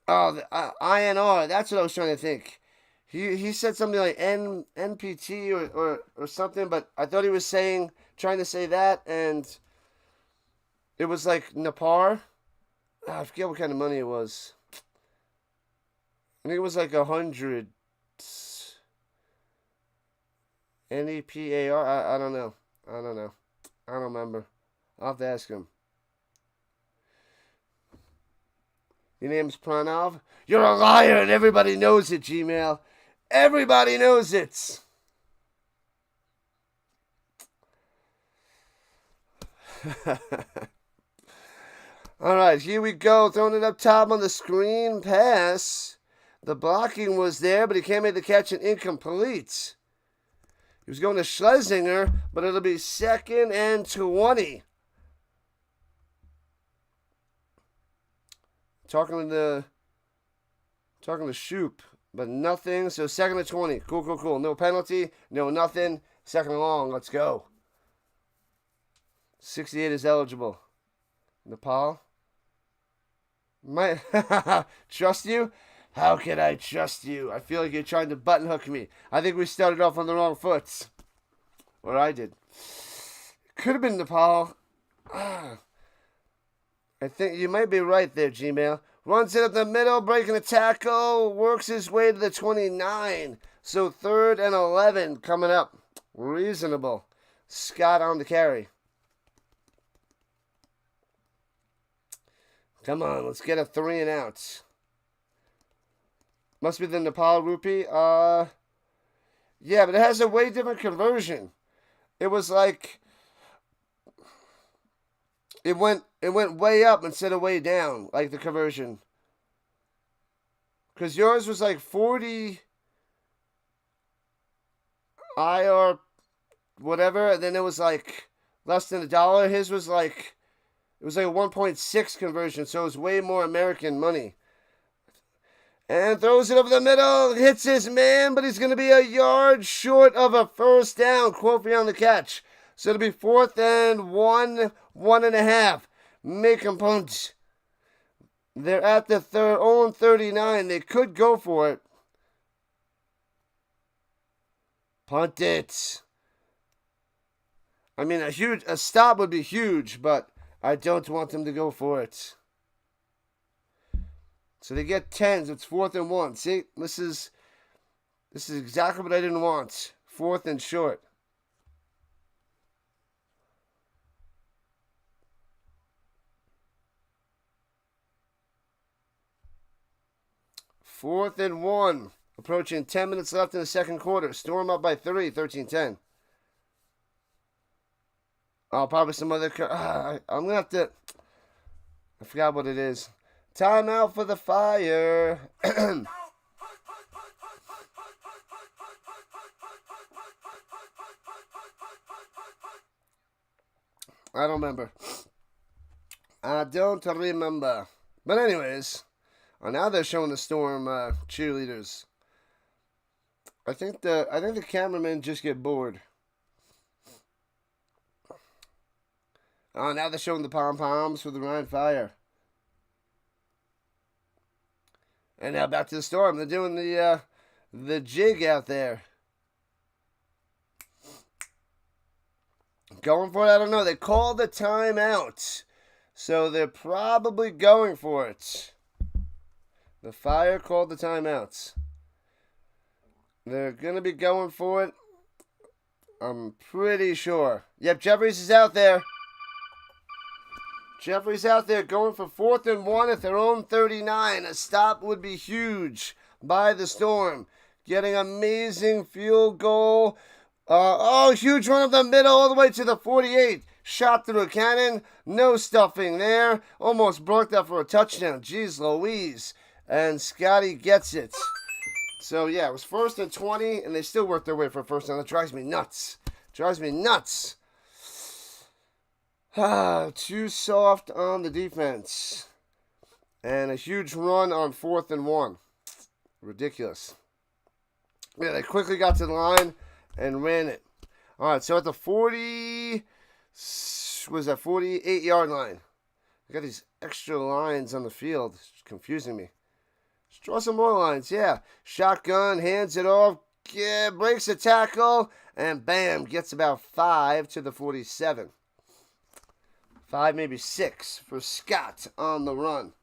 [SPEAKER 1] Oh, the INR. That's what I was trying to think. He said something like NPT or something, but I thought he was trying to say that, and it was like Nepar. I forget what kind of money it was. I think it was like 100. NEPAR? I don't know. I don't remember. I'll have to ask him. Your name's Pranav? You're a liar and everybody knows it, Gmail. Everybody knows it. All right, here we go. Throwing it up top on the screen. Pass. The blocking was there, but he can't make the catch and incomplete. He was going to Schlesinger, but it'll be 2nd and 20. Talking to Shoop, but nothing. So 2nd and 20. Cool. No penalty, no nothing. 2nd and long. Let's go. 68 is eligible. Nepal. Might trust you? How can I trust you? I feel like you're trying to button hook me. I think we started off on the wrong foot. Or I did. Could have been Nepal. I think you might be right there, Gmail. Runs it up the middle, breaking a tackle. Works his way to the 29. So 3rd and 11 coming up. Reasonable. Scott on the carry. Come on, let's get a 3 and out. Must be the Nepal rupee. Yeah, but it has a way different conversion. It was like it went way up instead of way down, like the conversion. Because yours was like 40 IR whatever, and then it was like less than $1. His was like it was like a 1.6 conversion, so it was way more American money. And throws it over the middle, hits his man, but he's going to be a yard short of a 1st down. Quote beyond the catch. So it'll be 4th and 1.5. Make him punt. They're at the 39. They could go for it. Punt it. I mean, a stop would be huge, but I don't want them to go for it. So they get 10s. It's 4th and 1. See, this is exactly what I didn't want. 4th and short. Fourth and 1. Approaching 10 minutes left in the 2nd quarter. Storm up by 3, 13-10. Oh, probably some other... I'm going to have to... I forgot what it is. Timeout for the Fire. I don't remember. I don't remember. But anyways, now they're showing the Storm cheerleaders. I think the cameramen just get bored. Now they're showing the pom-poms for the Rhein Fire. And now back to the Storm. They're doing the jig out there. Going for it? I don't know. They called the timeout. So they're probably going for it. The Fire called the timeouts. They're going to be going for it. I'm pretty sure. Yep, Jeffries is out there. Jeffries out there going for 4th and 1 at their own 39. A stop would be huge by the Storm. Getting amazing field goal. Huge run up the middle all the way to the 48. Shot through a cannon. No stuffing there. Almost broke that for a touchdown. Jeez Louise. And Scotty gets it. So, yeah, it was 1st and 20, and they still worked their way for a first down. That drives me nuts. Drives me nuts. Too soft on the defense. And a huge run on 4th and 1. Ridiculous. Yeah, they quickly got to the line and ran it. All right, so at the 48-yard line. They got these extra lines on the field. It's confusing me. Let's draw some more lines, yeah. Shotgun, hands it off, breaks a tackle, and bam, gets about 5 to the 47. 5, maybe 6 for Scott on the run.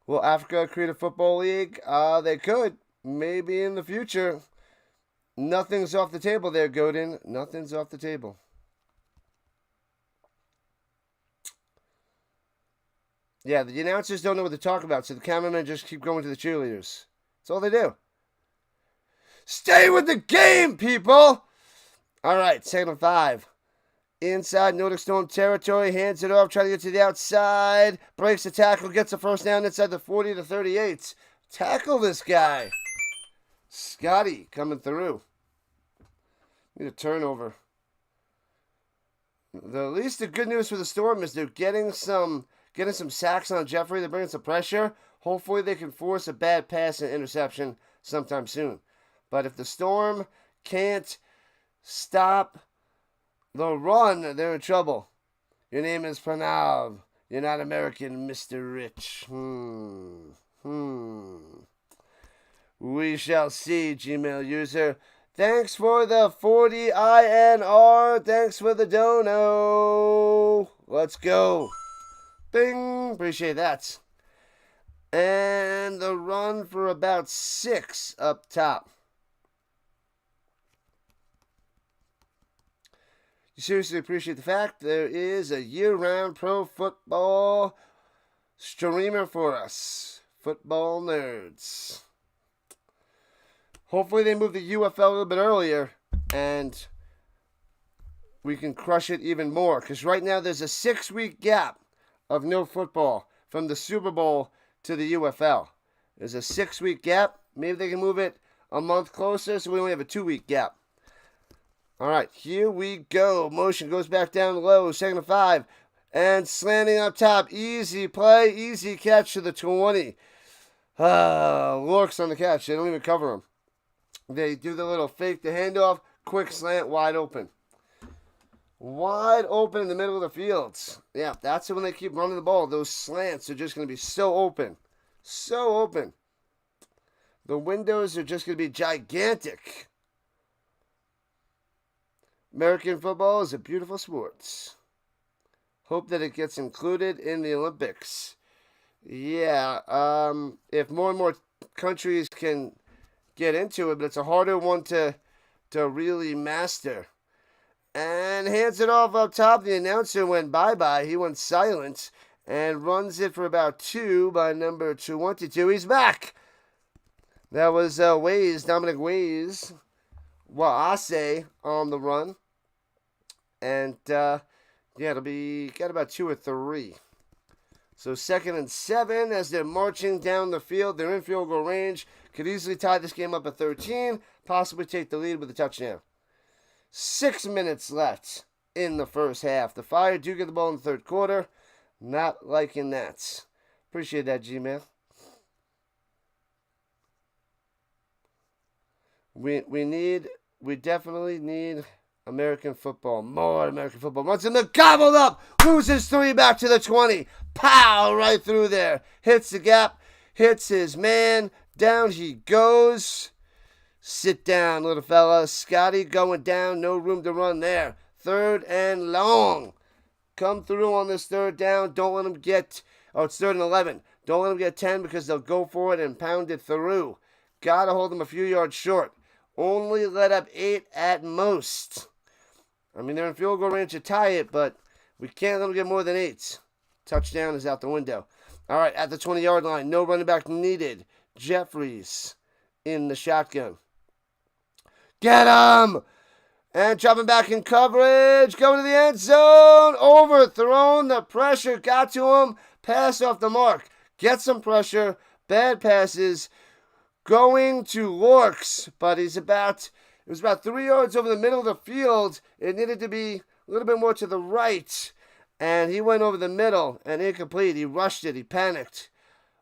[SPEAKER 1] Will Africa create a football league? They could. Maybe in the future. Nothing's off the table there, Godin. Nothing's off the table. Yeah, the announcers don't know what to talk about, so the cameramen just keep going to the cheerleaders. That's all they do. Stay with the game, people! All right, 2nd and 5. Inside Nordic Storm territory, hands it off, trying to get to the outside. Breaks the tackle, gets a first down inside the 40 to 38. Tackle this guy. Scotty coming through. Need a turnover. At least the good news for the Storm is they're getting some sacks on Jeffrey. They're bringing some pressure. Hopefully they can force a bad pass and interception sometime soon. But if the Storm can't stop the run, they're in trouble. Your name is Pranav. You're not American, Mr. Rich. We shall see, Gmail user. Thanks for the 40 INR. Thanks for the dono. Let's go. Bing. Appreciate that. And the run for about 6 up top. You seriously appreciate the fact there is a year-round pro football streamer for us. Football nerds. Hopefully they move the UFL a little bit earlier and we can crush it even more. Because right now there's a 6-week gap of no football from the Super Bowl to the UFL. There's a 6-week gap. Maybe they can move it a month closer so we only have a 2-week gap. All right, here we go. Motion goes back down low. 2nd and 5. And slanting up top. Easy play. Easy catch to the 20. Lorks on the catch. They don't even cover him. They do the little fake the handoff. Quick slant. Wide open. Wide open in the middle of the field. Yeah, that's when they keep running the ball. Those slants are just going to be so open. So open. The windows are just going to be gigantic. American football is a beautiful sport. Hope that it gets included in the Olympics. Yeah, if more and more countries can get into it, but it's a harder one to really master. And hands it off up top. The announcer went bye-bye. He went silent and runs it for about 2 by number 22. He's back. That was Dominic Waze. Waase on the run. And, it'll be, got about 2 or 3. So 2nd and 7 as they're marching down the field. They're in field goal range. Could easily tie this game up at 13. Possibly take the lead with a touchdown. 6 minutes left in the first half. The Fire do get the ball in the third quarter. Not liking that. Appreciate that, G-Man. We definitely need American football. More American football. Runs in the gobbled up. Loses 3 back to the 20. Pow! Right through there. Hits the gap. Hits his man. Down he goes. Sit down, little fella. Scotty going down. No room to run there. 3rd and long. Come through on this 3rd down. Don't let them get... Oh, it's 3rd and 11. Don't let them get 10 because they'll go for it and pound it through. Got to hold them a few yards short. Only let up 8 at most. I mean, they're in field goal range to tie it, but we can't let them get more than 8. Touchdown is out the window. All right, at the 20-yard line, no running back needed. Jeffries in the shotgun. Get him! And dropping back in coverage. Going to the end zone. Overthrown. The pressure got to him. Pass off the mark. Get some pressure. Bad passes. Going to Lorks. But it was about 3 yards over the middle of the field. It needed to be a little bit more to the right. And he went over the middle and incomplete. He rushed it. He panicked.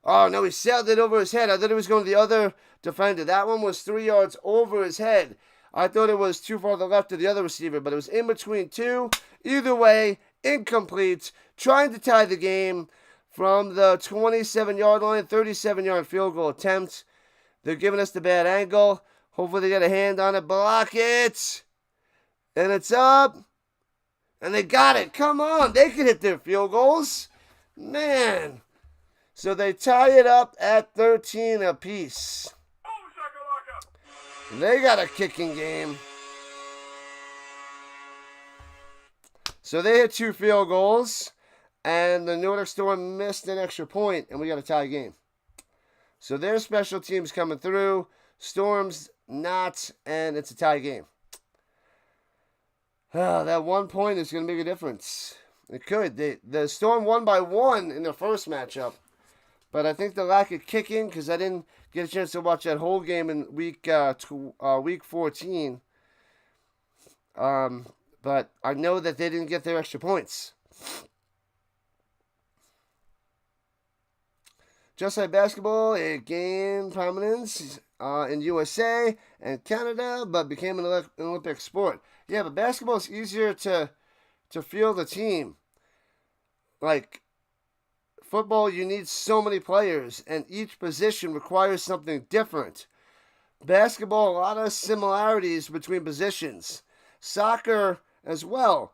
[SPEAKER 1] Oh, no, he sailed it over his head. I thought it was going to the other defender. That one was 3 yards over his head. I thought it was too far to the left of the other receiver, but it was in between 2. Either way, incomplete. Trying to tie the game from the 27-yard line, 37-yard field goal attempt. They're giving us the bad angle. Hopefully they get a hand on it. Block it. And it's up. And they got it. Come on. They can hit their field goals. Man. So they tie it up at 13 apiece. They got a kicking game. So they hit 2 field goals. And the Nordic Storm missed an extra point. And we got a tie game. So their special teams coming through. Storm's not. And it's a tie game. That 1 point is going to make a difference. It could. The Storm won by 1 in their first matchup. But I think the lack of kicking, because I didn't get a chance to watch that whole game in week 14. But I know that they didn't get their extra points. Just like basketball, it gained prominence in USA and Canada, but became an Olympic sport. Yeah, but basketball is easier to field a team. Like football, you need so many players, and each position requires something different. Basketball, a lot of similarities between positions. Soccer as well.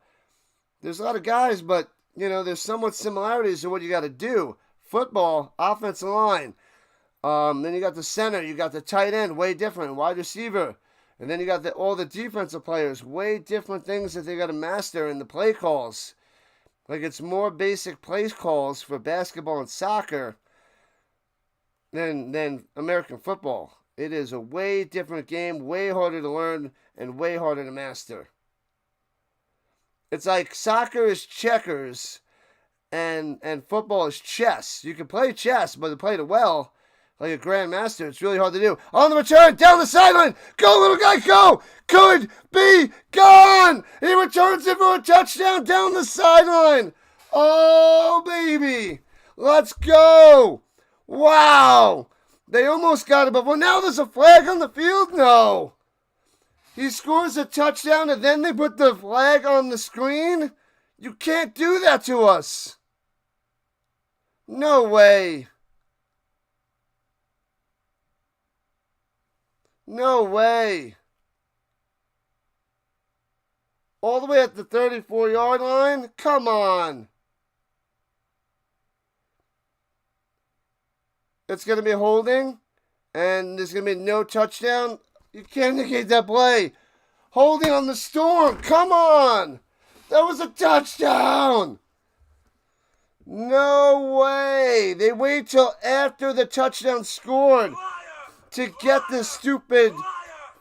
[SPEAKER 1] There's a lot of guys, but, there's somewhat similarities to what you got to do. Football, offensive line. Then you got the center. You got the tight end, way different. Wide receiver. And then you got all the defensive players, way different things that they got to master in the play calls. Like, it's more basic play calls for basketball and soccer than American football. It is a way different game, way harder to learn, and way harder to master. It's like soccer is checkers, and football is chess. You can play chess, but to play it well, like a grandmaster, it's really hard to do. On the return, down the sideline. Go, little guy, go. Could be gone. He returns it for a touchdown down the sideline. Oh, baby. Let's go. Wow. They almost got it, but now there's a flag on the field? No. He scores a touchdown, and then they put the flag on the screen? You can't do that to us. No way. No way. All the way at the 34-yard line? Come on. It's going to be holding, and there's going to be no touchdown. You can't negate that play. Holding on the Storm. Come on. That was a touchdown. No way. They wait till after the touchdown scored to get this stupid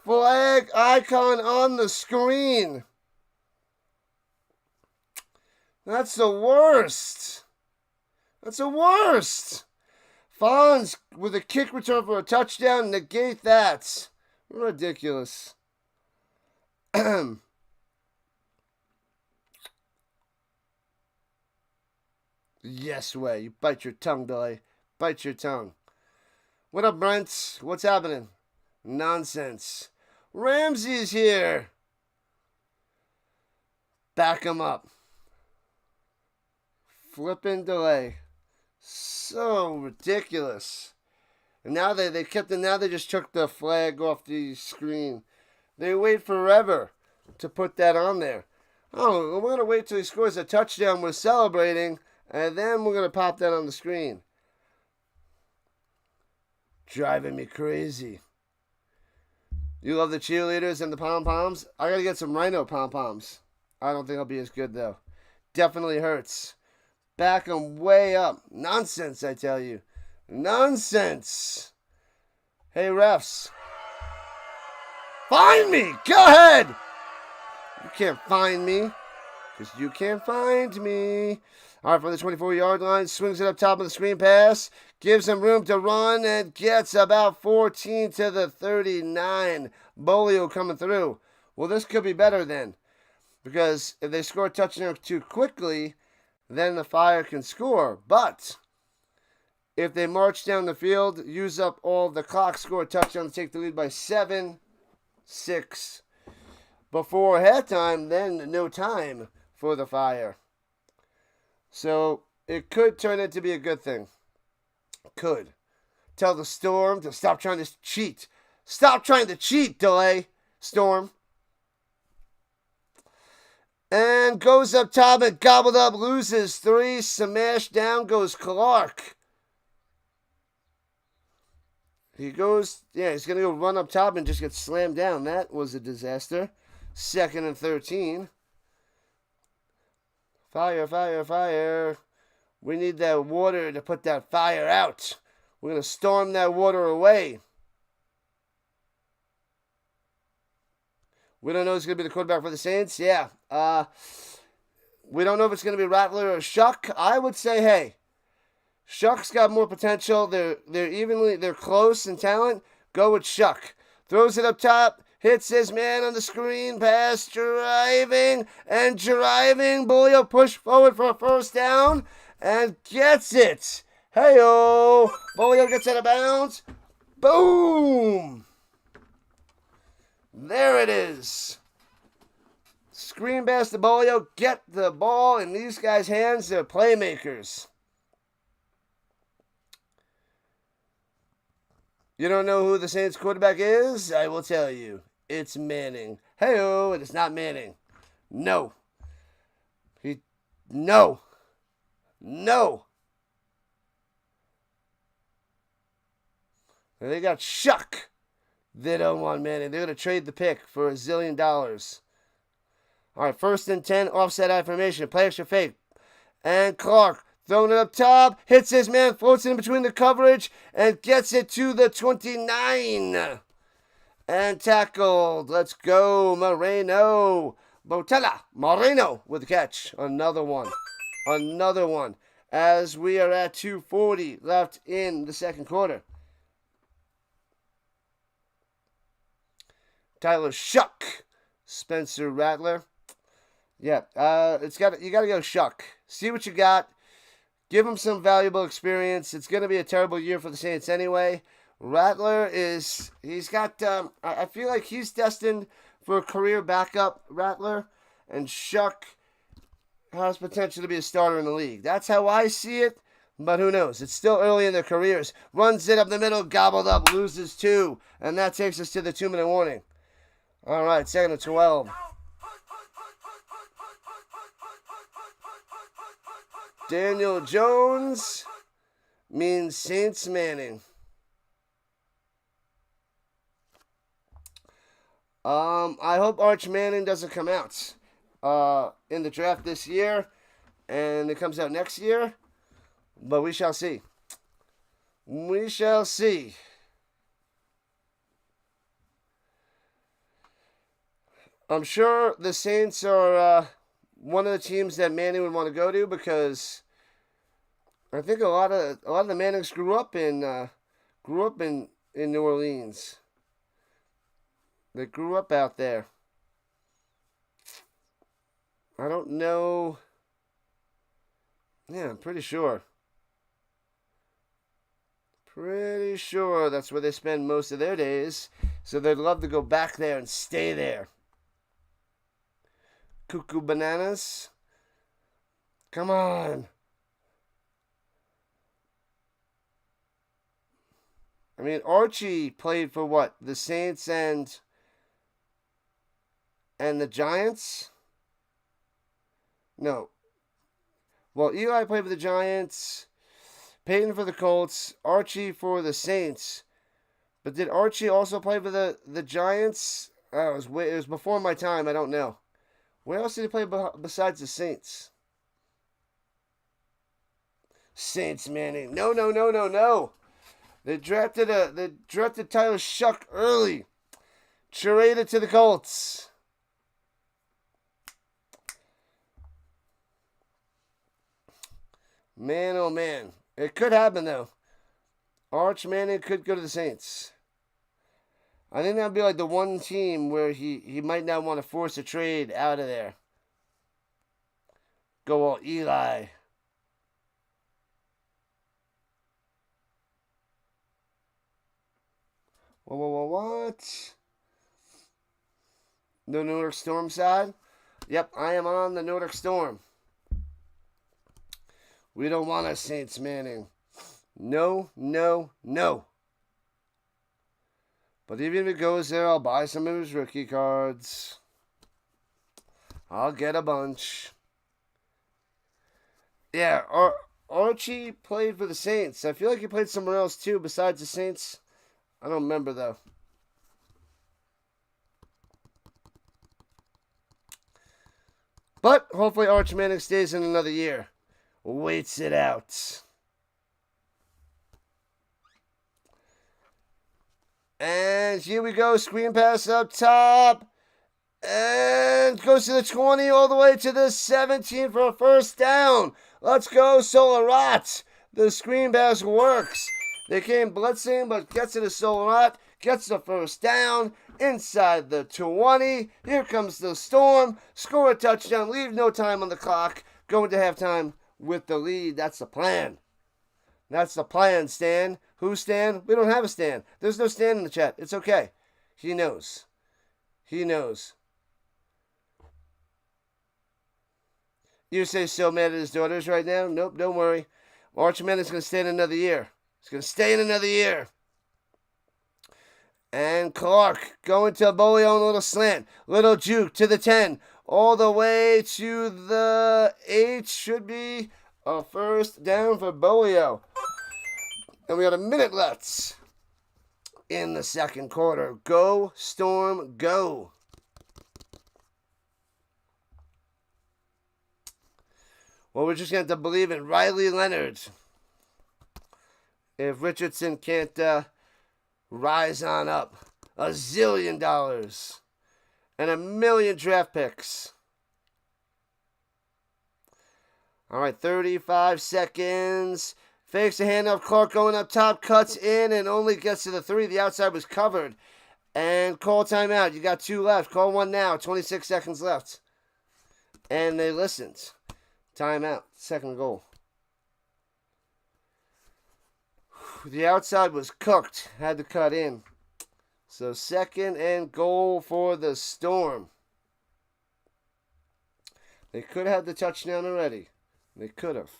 [SPEAKER 1] flag icon on the screen. That's the worst. That's the worst. Fonz with a kick return for a touchdown. Negate that. Ridiculous. Yes way. You bite your tongue, Delay. Bite your tongue. What up, Brent? What's happening? Nonsense. Ramsey's here. Back him up. Flipping Delay. So ridiculous. And now they kept it. Now they just took the flag off the screen. They wait forever to put that on there. Oh, we're going to wait till he scores a touchdown. We're celebrating. And then we're going to pop that on the screen. Driving me crazy. You love the cheerleaders and the pom-poms? I got to get some Rhino pom-poms. I don't think I'll be as good, though. Definitely hurts. Back them way up. Nonsense, I tell you. Nonsense. Hey, refs. Find me. Go ahead. You can't find me. Because you can't find me. All right, for the 24-yard line. Swings it up top of the screen pass. Gives him room to run and gets about 14 to the 39. Bolio coming through. Well, this could be better then. Because if they score a touchdown too quickly, then the Fire can score. But if they march down the field, use up all the clock, score a touchdown to take the lead by 7-6 before halftime, then no time for the Fire. So it could turn out to be a good thing. Could. Tell the Storm to stop trying to cheat. Stop trying to cheat, Delay, Storm. And goes up top and gobbled up, loses 3. Smash down goes Clark. He's going to go run up top and just get slammed down. That was a disaster. 2nd and 13. Fire, fire, fire. We need that water to put that fire out. We're going to storm that water away. We don't know who's going to be the quarterback for the Saints. Yeah. We don't know if it's going to be Rattler or Shuck. I would say, hey, Shuck's got more potential. They're close in talent. Go with Shuck. Throws it up top. Hits his man on the screen. Pass driving. Bolio push forward for a first down. And gets it. Hey-oh. Bolio gets out of bounds. Boom. There it is. Screen pass to Bolio. Get the ball in these guys' hands. They're playmakers. You don't know who the Saints quarterback is? I will tell you. It's Manning. Hey-oh, it is not Manning. No. No. And they got Shuck. They don't want Manning. They're going to trade the pick for $1 zillion. All right, 1st and 10, offset I formation. Play extra fake. And Clark throwing it up top. Hits his man, floats it in between the coverage, and gets it to the 29. And tackled. Let's go, Moreno. Moreno with the catch. Another one. As we are at 2:40 left in the second quarter. Tyler Shuck. Spencer Rattler. Yeah, you got to go Shuck. See what you got. Give him some valuable experience. It's going to be a terrible year for the Saints anyway. Rattler he's got, I feel like he's destined for a career backup, Rattler. And Shuck has potential to be a starter in the league. That's how I see it, but who knows? It's still early in their careers. Runs it up the middle, gobbled up, loses 2. And that takes us to the 2-minute warning. All right, 2nd and 12. Daniel Jones means Saints Manning. I hope Arch Manning doesn't come out in the draft this year, and it comes out next year, but we shall see. We shall see. I'm sure the Saints are one of the teams that Manning would want to go to because I think a lot of the Mannings grew up in New Orleans. They grew up out there. I don't know Yeah, I'm pretty sure. Pretty sure that's where they spend most of their days. So they'd love to go back there and stay there. Cuckoo bananas. Come on. I mean, Archie played for what? The Saints and the Giants? No. Well, Eli played for the Giants, Peyton for the Colts, Archie for the Saints. But did Archie also play for the Giants? It was before my time. I don't know. Where else did he play besides the Saints? Saints, Manning. No, no, no, no, no. They drafted Tyler Shuck early. Traded to the Colts. Man, oh man. It could happen, though. Arch Manning could go to the Saints. I think that would be like the one team where he might not want to force a trade out of there. Go all Eli. What? The Nordic Storm side? Yep, I am on the Nordic Storm. We don't want a Saints Manning. No, no, no. But even if it goes there, I'll buy some of his rookie cards. I'll get a bunch. Yeah, Archie played for the Saints. I feel like he played somewhere else too besides the Saints. I don't remember though. But hopefully Arch Manning stays in another year. Waits it out. And here we go. Screen pass up top. And goes to the 20 all the way to the 17 for a first down. Let's go, Solarat. The screen pass works. They came blitzing, but gets to the Solarat. Gets the first down. Inside the 20. Here comes the Storm. Score a touchdown. Leave no time on the clock. Going to halftime with the lead. That's the plan. That's the plan, Stan. Who's Stan? We don't have a Stan. There's no Stan in the chat. It's okay. He knows. He knows. You say so mad at his daughters right now? Nope, don't worry. Archman is going to stay in another year. He's going to stay in another year. And Clark going to Bolio on a little slant. Little juke to the 10. All the way to the 8. Should be a first down for Bolio. And we got a minute left in the second quarter. Go, Storm, go. Well, we're just going to have to believe in Riley Leonard. If Richardson can't rise on up. $1 zillion. And 1 million draft picks. All right, 35 seconds. Fakes the handoff. Clark going up top. Cuts in and only gets to the 3. The outside was covered. And call timeout. You got 2 left. Call one now. 26 seconds left. And they listened. Timeout. Second goal. The outside was cooked. Had to cut in. So second and goal for the Storm. They could have had the touchdown already. They could have.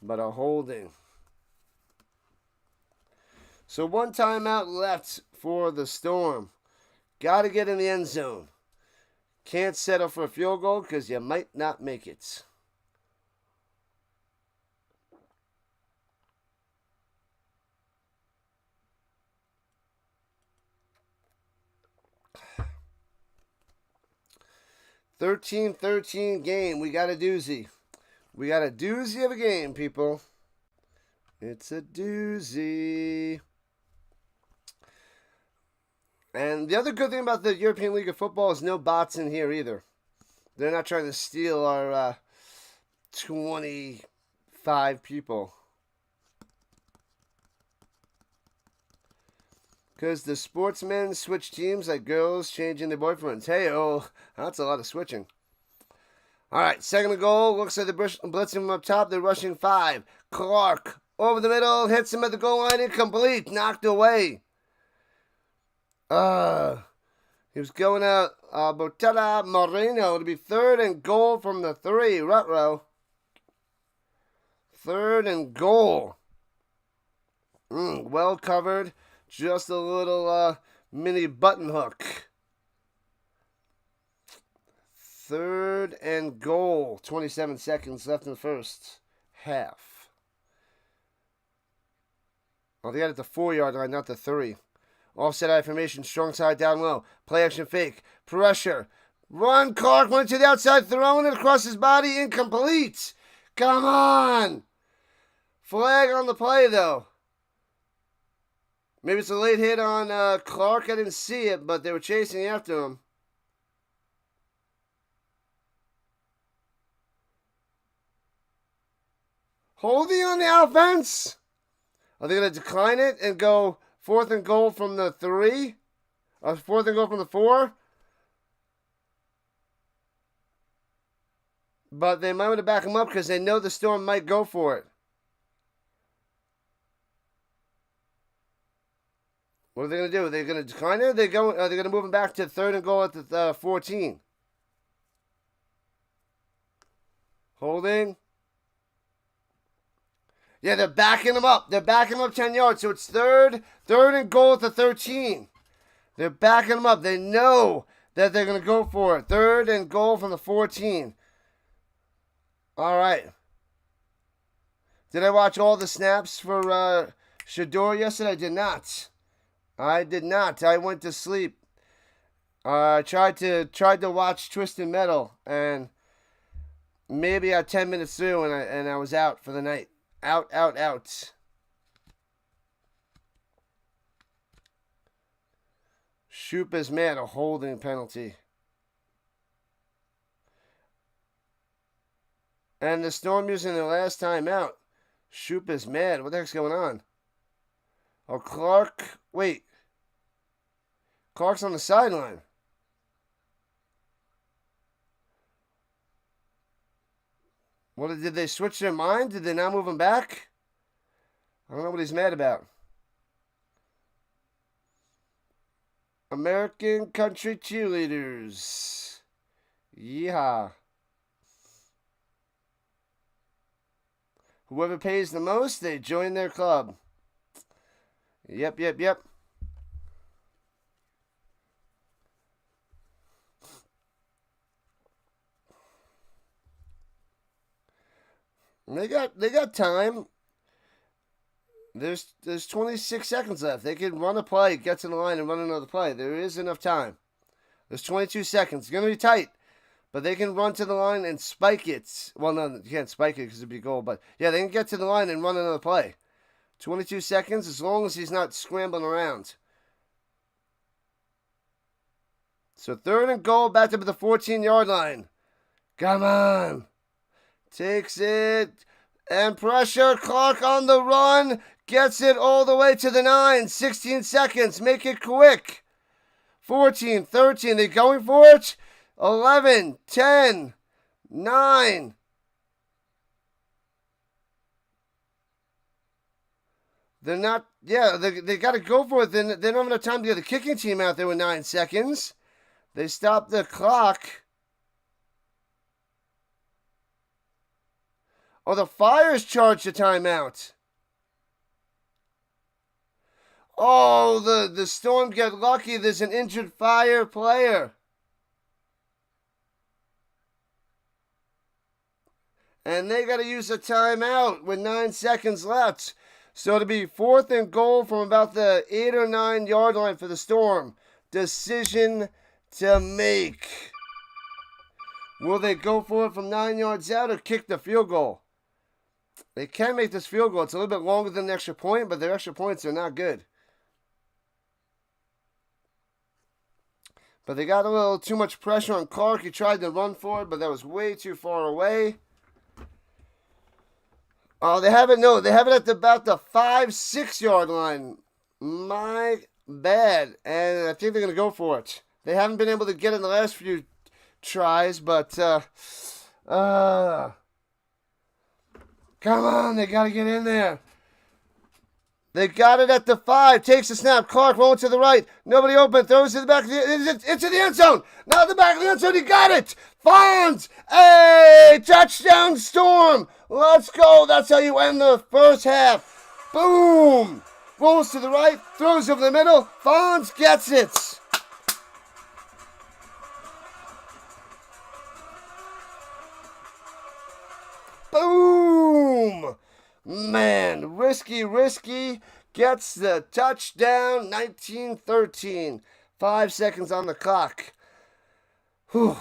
[SPEAKER 1] But a holding. So one timeout left for the Storm. Got to get in the end zone. Can't settle for a field goal because you might not make it. $13-13 game. We got a doozy. We got a doozy of a game, people. It's a doozy. And the other good thing about the European League of Football is no bots in here either. They're not trying to steal our 25 people. Because the sportsmen switch teams like girls changing their boyfriends. Hey, oh, that's a lot of switching. All right, second and goal. Looks like they're blitzing him up top. They're rushing 5. Clark over the middle, hits him at the goal line, incomplete, knocked away. He was going out, Botella Moreno to be third and goal from the 3. Rutrow. Third and goal. Well covered. Just a little mini button hook. Third and goal. 27 seconds left in the first half. Oh, they got it at the 4-yard line, not the 3. Offset I formation, strong side down low. Play action fake. Pressure. Run, Clark went to the outside, throwing it across his body. Incomplete. Come on. Flag on the play, though. Maybe it's a late hit on Clark. I didn't see it, but they were chasing after him. Holding on the offense. Are they going to decline it and go 4th and goal from the 3? Or 4th and goal from the 4? But they might want to back him up because they know the Storm might go for it. What are they going to do? Are they going to decline it? Are they going to move him back to 3rd and goal at the 14? Holding. Yeah, they're backing him up. They're backing him up 10 yards. So it's third and goal at the 13. They're backing him up. They know that they're going to go for it. 3rd and goal from the 14. All right. Did I watch all the snaps for Shador yesterday? I did not. I went to sleep. I tried to watch Twisted Metal, and maybe I 10 minutes through, and I was out for the night. Out. Shoop is mad, a holding penalty. And the Storm using their last time out. Shoop is mad. What the heck's going on? Oh, Clark. Wait. Clark's on the sideline. What, did they switch their mind? Did they not move him back? I don't know what he's mad about. American Country Cheerleaders. Yeehaw. Whoever pays the most, they join their club. Yep. They got time. There's 26 seconds left. They can run a play, get to the line, and run another play. There is enough time. There's 22 seconds. It's going to be tight, but they can run to the line and spike it. Well, no, you can't spike it because it'd be a goal, but yeah, they can get to the line and run another play. 22 seconds, as long as he's not scrambling around. So 3rd and goal, back up at the 14-yard line. Come on. Takes it, and pressure, Clark on the run, gets it all the way to the 9, 16 seconds, make it quick. 14, 13, they going for it? 11, 10, 9. They're not, they got to go for it. They don't have enough time to get the kicking team out there with 9 seconds. They stopped the clock. Oh, the Fire's charged a timeout. Oh, the Storm get lucky. There's an injured Fire player. And they got to use a timeout with 9 seconds left. So it'll be 4th and goal from about the 8 or 9 yard line for the Storm. Decision to make. Will they go for it from 9 yards out or kick the field goal? They can make this field goal. It's a little bit longer than the extra point, but their extra points are not good. But they got a little too much pressure on Clark. He tried to run for it, but that was way too far away. Oh, they have it at about the 5-6 yard line. My bad. And I think they're going to go for it. They haven't been able to get it in the last few tries, but Come on, they got to get in there. They got it at the 5. Takes the snap. Clark rolling to the right. Nobody open. Throws it to the back of into the end zone. Now the back of the end zone. He got it. Fonz. Hey, touchdown Storm. Let's go. That's how you end the first half. Boom. Rolls to the right. Throws over the middle. Fonz gets it. Boom. Man, risky gets the touchdown. 19-13. 5 seconds on the clock. Whew.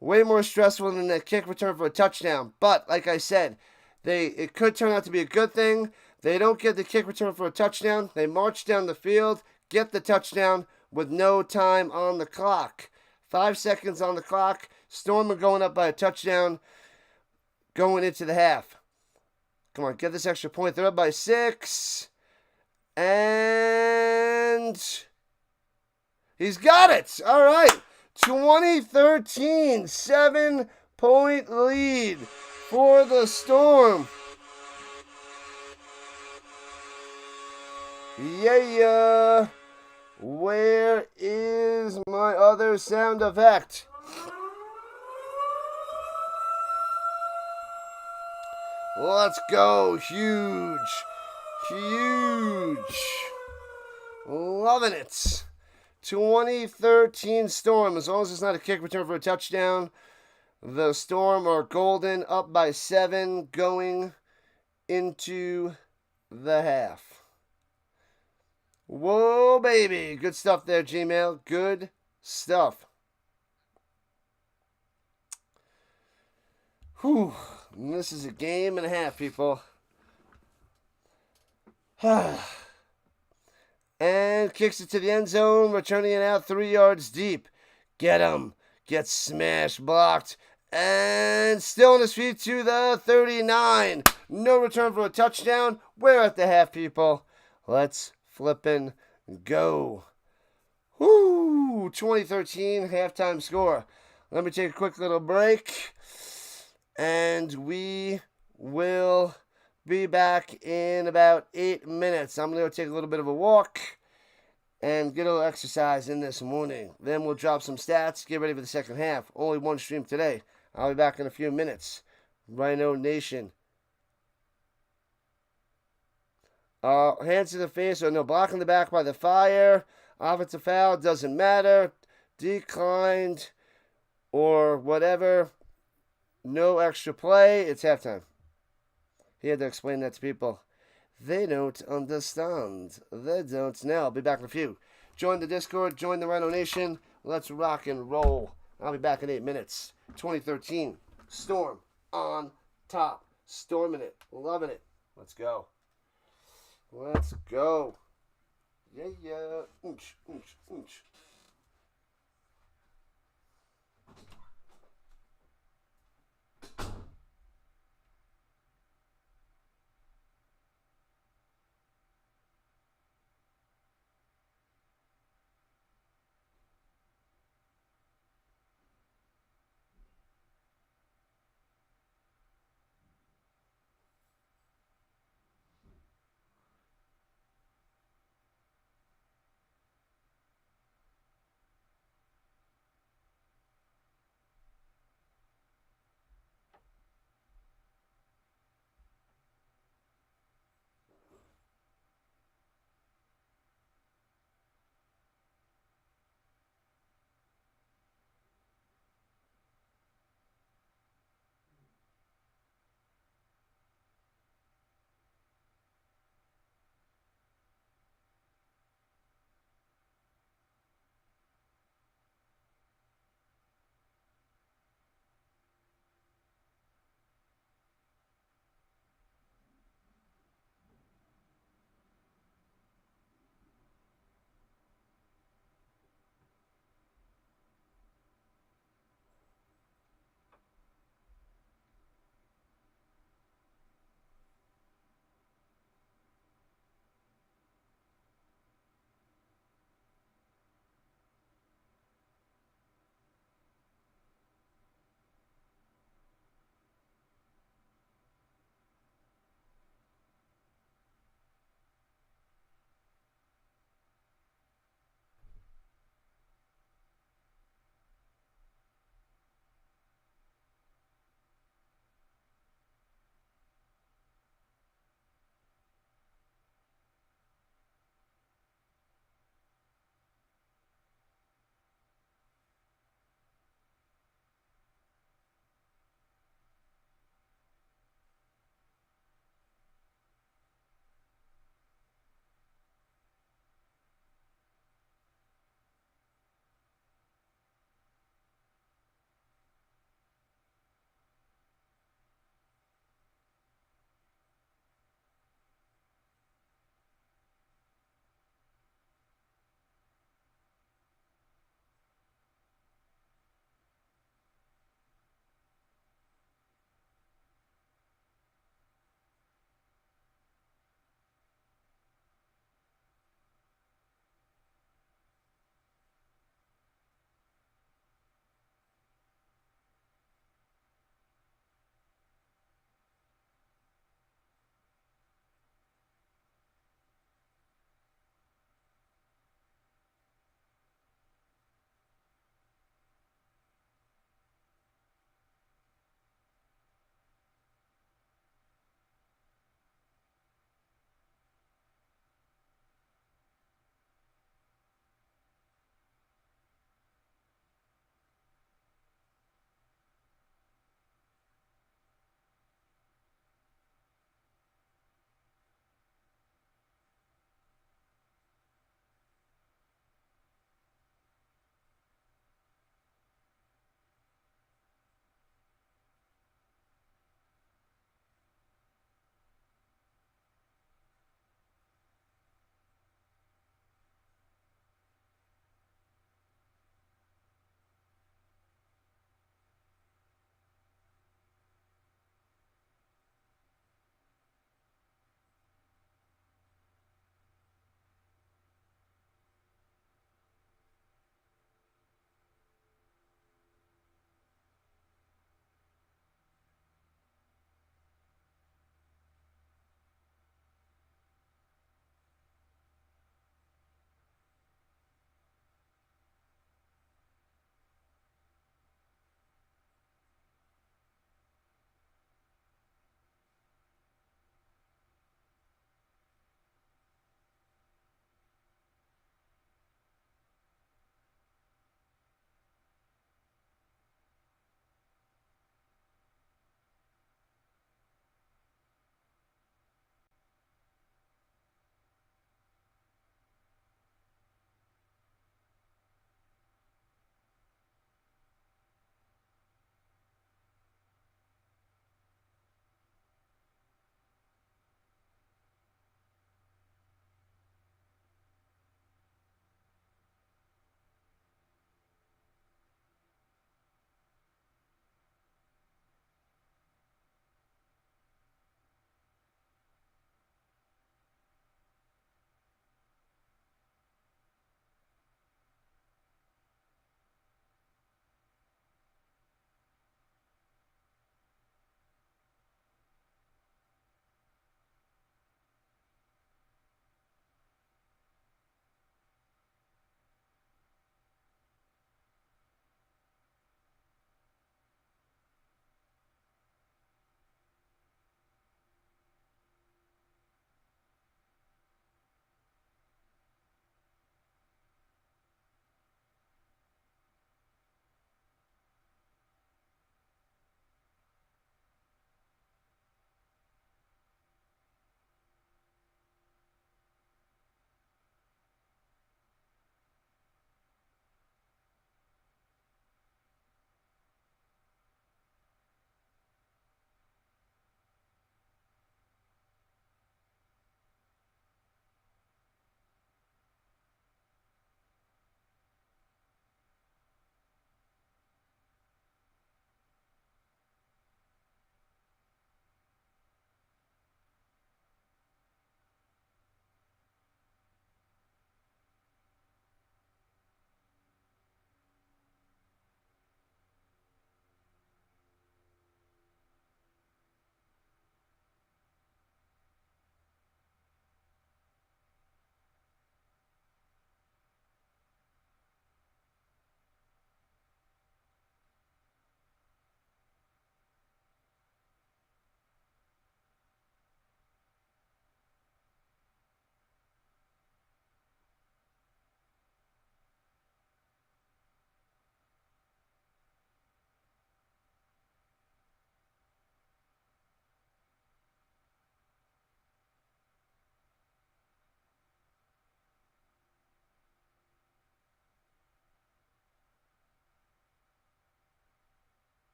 [SPEAKER 1] Way more stressful than the kick return for a touchdown. But like I said, it could turn out to be a good thing. They don't get the kick return for a touchdown. They march down the field, get the touchdown with no time on the clock. 5 seconds on the clock. Storm are going up by a touchdown going into the half. Come on, get this extra point. They're up by 6. And he's got it. All right. 2013, 7-point lead for the Storm. Yeah. Where is my other sound effect? Let's go. Huge. Loving it. 2013 Storm. As long as it's not a kick return for a touchdown, the Storm are golden, up by 7 going into the half. Whoa, baby. Good stuff there, Gmail. Good stuff. Whew. This is a game and a half, people. And kicks it to the end zone, returning it out 3 yards deep. Get him. Gets smashed, blocked, and still on his feet to the 39. No return for a touchdown. We're at the half, people. Let's flippin' go. Whoo! 2013 halftime score. Let me take a quick little break. And we will be back in about 8 minutes. I'm going to take a little bit of a walk and get a little exercise in this morning. Then we'll drop some stats, get ready for the second half. Only one stream today. I'll be back in a few minutes. Rhino Nation. Hands to the face or no, blocking the back by the Fire. Offensive foul, doesn't matter. Declined or whatever. No extra play. It's halftime. He had to explain that to people. They don't understand. They don't know. I'll be back in a few. Join the Discord. Join the Rhino Nation. Let's rock and roll. I'll be back in 8 minutes. 2013. Storm on top. Storming it. Loving it. Let's go. Let's go. Yeah. Oonch.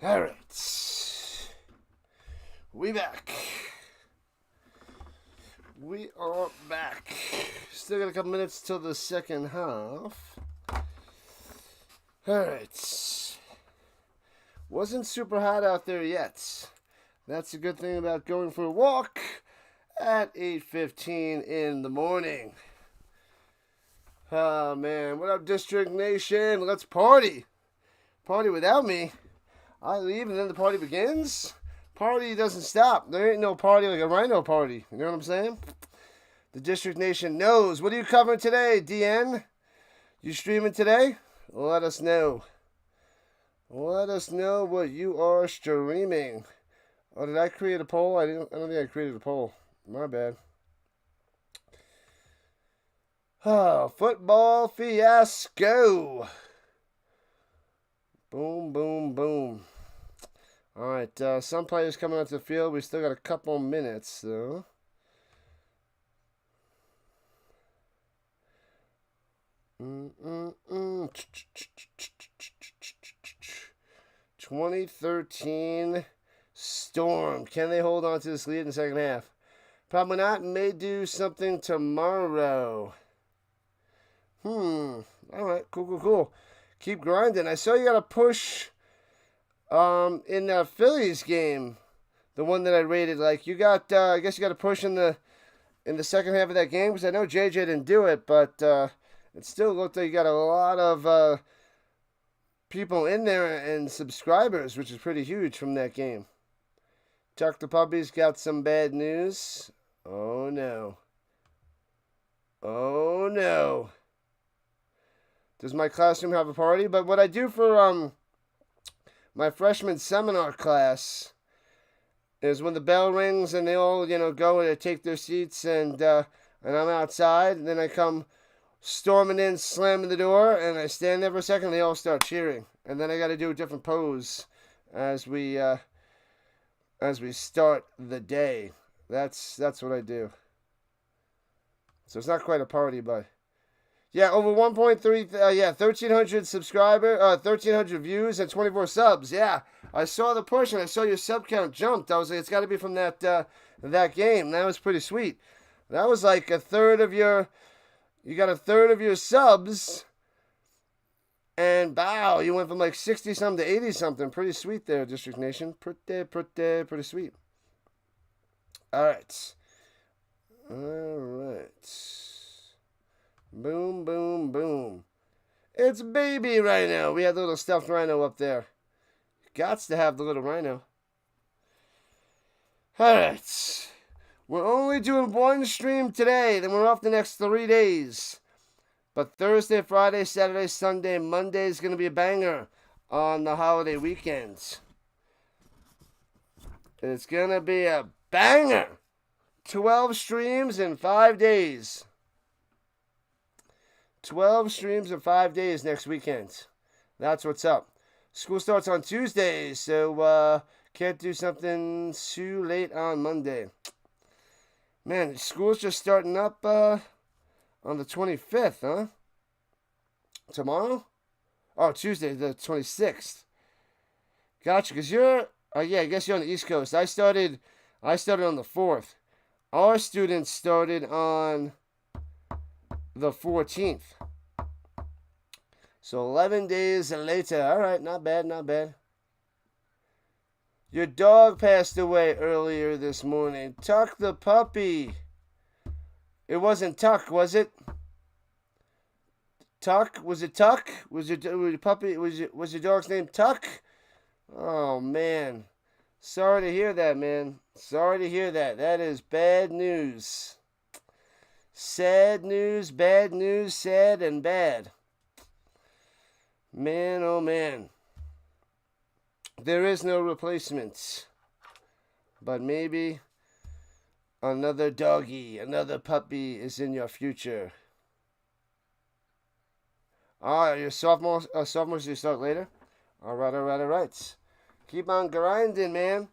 [SPEAKER 1] All right. We back. We are back. Still got a couple minutes till the second half. All right. Wasn't super hot out there yet. That's a good thing about going for a walk at 8:15 in the morning. Oh, man. What up, District Nation? Let's party. Party without me. I leave and then the party begins. Party doesn't stop. There ain't no party like a Rhino party. You know what I'm saying? The District Nation knows. What are you covering today, DN? You streaming today? Let us know. Let us know what you are streaming. Oh, did I create a poll? I don't think I created a poll. My bad. Oh, football fiasco. Boom, boom, boom. All right, some players coming onto the field. We still got a couple minutes, though. Mm-mm-mm. 2013 Storm. Can they hold on to this lead in the second half? Probably not. May do something tomorrow. All right. Cool. Keep grinding. I saw you got a push in that Phillies game. The one that I rated. Like, you got, I guess you got a push in the second half of that game. Because I know JJ didn't do it. But it still looked like you got a lot of people in there and subscribers, which is pretty huge from that game. Tuck the Puppy's got some bad news. Oh, no. Oh, no. Does my classroom have a party? But what I do for my freshman seminar class is when the bell rings and they all, go and take their seats and I'm outside, and then I come storming in, slamming the door, and I stand there for a second, and they all start cheering. And then I got to do a different pose as we start the day. That's what I do. So it's not quite a party, but yeah, over 1.3, 1,300 views and 24 subs. Yeah, I saw the push and I saw your sub count jumped. I was like, it's got to be from that game. That was pretty sweet. That was like a third of your. You got a third of your subs, and wow, you went from like 60-something to 80-something. Pretty sweet there, District Nation. Pretty sweet. All right. Boom, boom, boom. It's baby Rhino. We had the little stuffed rhino up there. Gots to have the little rhino. All right. We're only doing one stream today, then we're off the next 3 days. But Thursday, Friday, Saturday, Sunday, Monday is going to be a banger on the holiday weekends. It's going to be a banger. 12 streams in 5 days. 12 streams in 5 days next weekend. That's what's up. School starts on Tuesday, so can't do something too late on Monday. Man, school's just starting up on the 25th, huh? Tomorrow? Oh, Tuesday, the 26th. Gotcha, because you're... I guess you're on the East Coast. I started on the 4th. Our students started on the 14th. So 11 days later. All right, not bad. Your dog passed away earlier this morning. Tuck the puppy. It wasn't Tuck, was it? Tuck? Was it Tuck? Was your puppy? Was your dog's name Tuck? Oh man, sorry to hear that, man. Sorry to hear that. That is bad news. Sad news, bad news, sad and bad. Man, oh man. There is no replacement. But maybe another doggy, another puppy is in your future. Your sophomores you start later? All right. Keep on grinding, man.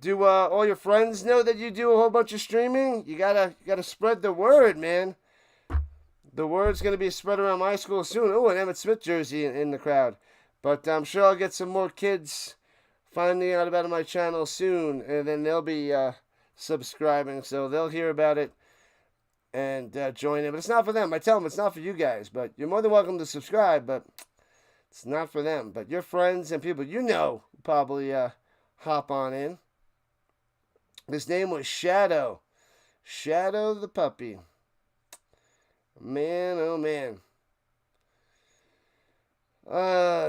[SPEAKER 1] Do all your friends know that you do a whole bunch of streaming? You gotta spread the word, man. The word's gonna be spread around my school soon. Oh, an Emmett Smith jersey in the crowd. But I'm sure I'll get some more kids finding out about my channel soon, and then they'll be subscribing, so they'll hear about it and join in. But it's not for them. I tell them it's not for you guys, but you're more than welcome to subscribe, but it's not for them. But your friends and people you know probably hop on in. His name was Shadow. Shadow the puppy. Man, oh man.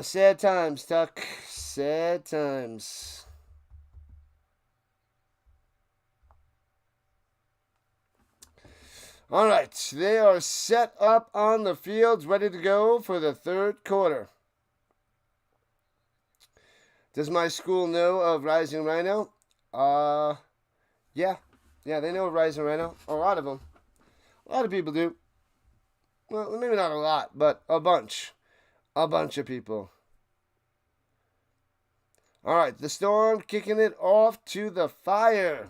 [SPEAKER 1] Sad times, Tuck. Sad times. All right, they are set up on the fields, ready to go for the third quarter. Does my school know of Rising Rhino? Yeah, they know of Rising Rhino. A lot of them. A lot of people do. Well, maybe not a lot, but a bunch. A bunch of people. All right, the Storm kicking it off to the Fire.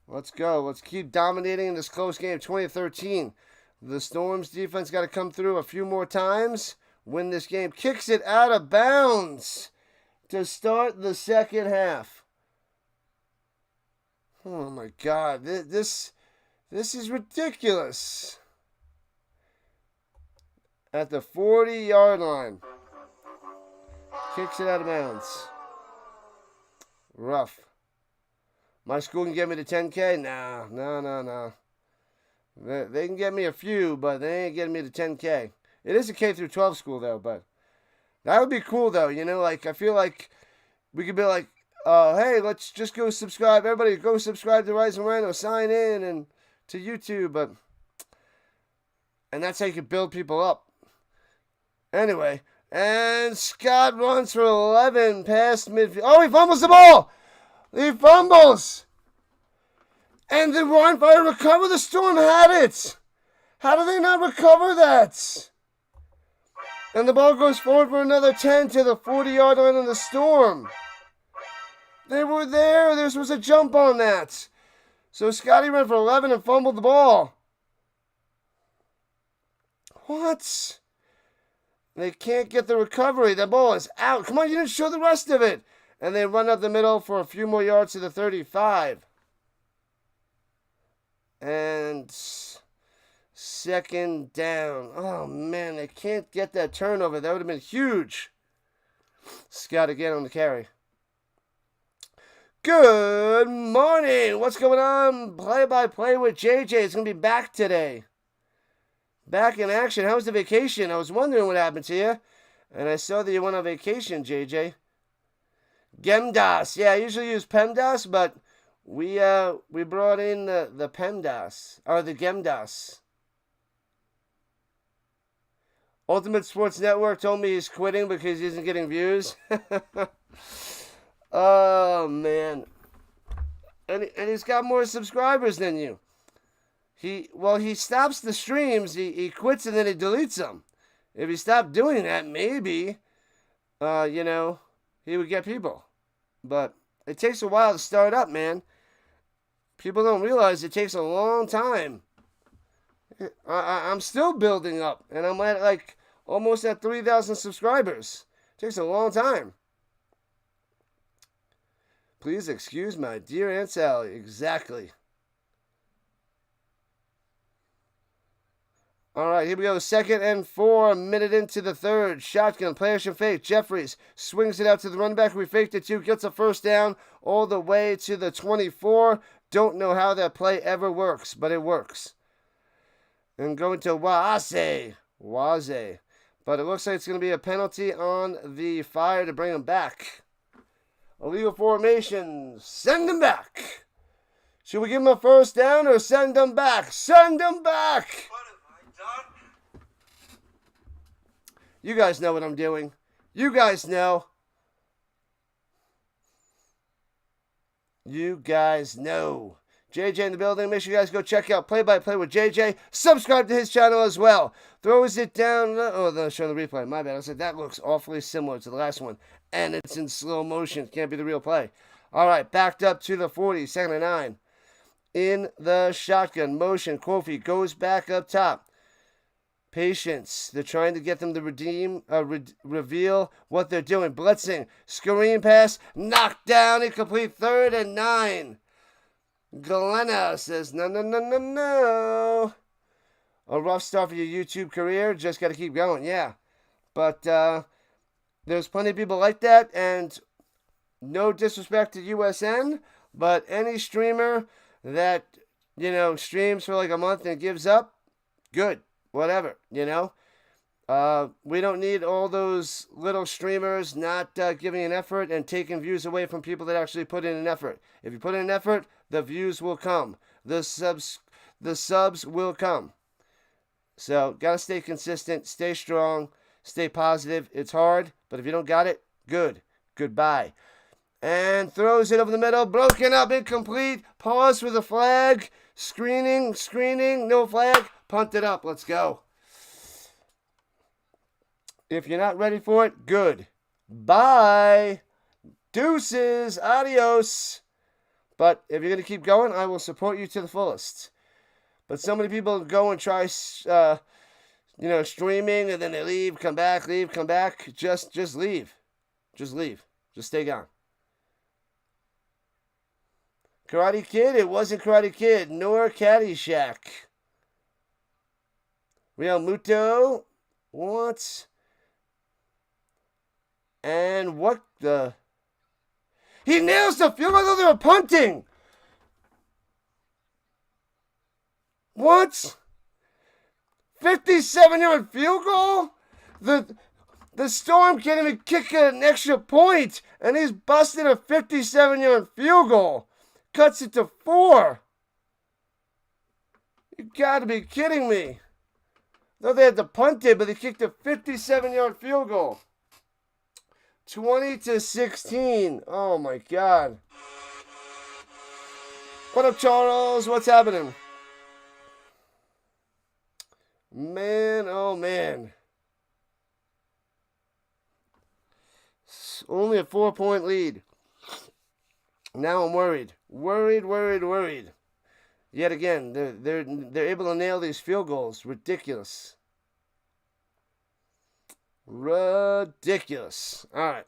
[SPEAKER 1] Let's go. Let's keep dominating in this close game, 2013. The Storm's defense got to come through a few more times. Win this game. Kicks it out of bounds to start the second half. Oh, my God. This is ridiculous. At the 40-yard line. Kicks it out of bounds. Rough. My school can get me to 10K? No. They can get me a few, but they ain't getting me to 10K. It is a K through 12 school, though, but that would be cool, though. You know, like, I feel like we could be like, hey, let's just go subscribe. Everybody go subscribe to Rising Rhino. Sign in and to YouTube. And that's how you can build people up. Anyway, and Scott runs for 11 past midfield. Oh, he fumbles the ball. He fumbles. And the Rhein Fire recover. The Storm had it. How do they not recover that? And the ball goes forward for another 10 to the 40-yard line of the Storm. They were there. There was a jump on that. So Scotty ran for 11 and fumbled the ball. What? They can't get the recovery. The ball is out. Come on, you didn't show the rest of it. And they run up the middle for a few more yards to the 35. And second down. Oh, man, they can't get that turnover. That would have been huge. Scott again on the carry. Good morning. What's going on? Play-by-play with JJ. It's going to be back today. Back in action. How was the vacation? I was wondering what happened to you. And I saw that you went on vacation, JJ. Gemdas. Yeah, I usually use PEMDAS, but we brought in the PEMDAS. Or the Gemdas. Ultimate Sports Network told me he's quitting because he isn't getting views. Oh, man. And he's got more subscribers than you. He stops the streams, he quits and then he deletes them. If he stopped doing that, maybe, he would get people. But it takes a while to start up, man. People don't realize it takes a long time. I'm still building up, and I'm at almost at 3,000 subscribers. It takes a long time. Please excuse my dear Aunt Sally. Exactly. All right, here we go. 2nd and 4, a minute into the third. Shotgun, play action fake. Jeffries swings it out to the running back. We faked it too. Gets a first down all the way to the 24. Don't know how that play ever works, but it works. And going to Waze. But it looks like it's going to be a penalty on the Fire to bring him back. Illegal formation. Send him back. Should we give him a first down or send him back? Send him back.
[SPEAKER 2] Done.
[SPEAKER 1] You guys know what I'm doing. You guys know. JJ in the building. Make sure you guys go check out Play-by-Play with JJ. Subscribe to his channel as well. Throws it down. Oh, they're showing the replay. My bad. I said that looks awfully similar to the last one. And it's in slow motion. Can't be the real play. All right. Backed up to the 40. 2nd and 9. In the shotgun motion. Kofi goes back up top. Patience. They're trying to get them to reveal what they're doing. Blitzing. Screen pass. Knocked down. Incomplete. 3rd and 9. Glenna says, no, no, no, no, no. A rough start for your YouTube career. Just got to keep going. Yeah. But there's plenty of people like that. And no disrespect to USN, but any streamer that, streams for like a month and gives up, good. Whatever, we don't need all those little streamers not giving an effort and taking views away from people that actually put in an effort. If you put in an effort, the views will come. The subs will come. So, gotta stay consistent, stay strong, stay positive. It's hard, but if you don't got it, good. Goodbye. And throws it over the middle, broken up, incomplete. Pause for the flag. Screening, no flag. Punt it up. Let's go. If you're not ready for it, good. Bye. Deuces. Adios. But if you're going to keep going, I will support you to the fullest. But so many people go and try, streaming, and then they leave, come back, leave, come back. Just leave. Just leave. Just stay gone. Karate Kid? It wasn't Karate Kid, nor Caddyshack. Real Muto. What? And what the? He nails the field goal. They were punting. What? 57-yard field goal? The Storm can't even kick an extra point, and he's busted a 57-yard field goal. Cuts it to 4. You gotta be kidding me. Though they had to punt it, but they kicked a 57-yard field goal. 20-16. Oh my God. What up, Charles? What's happening? Man, oh man. It's only a 4-point lead. Now I'm worried. Worried. Yet again, they're able to nail these field goals. Ridiculous. All right.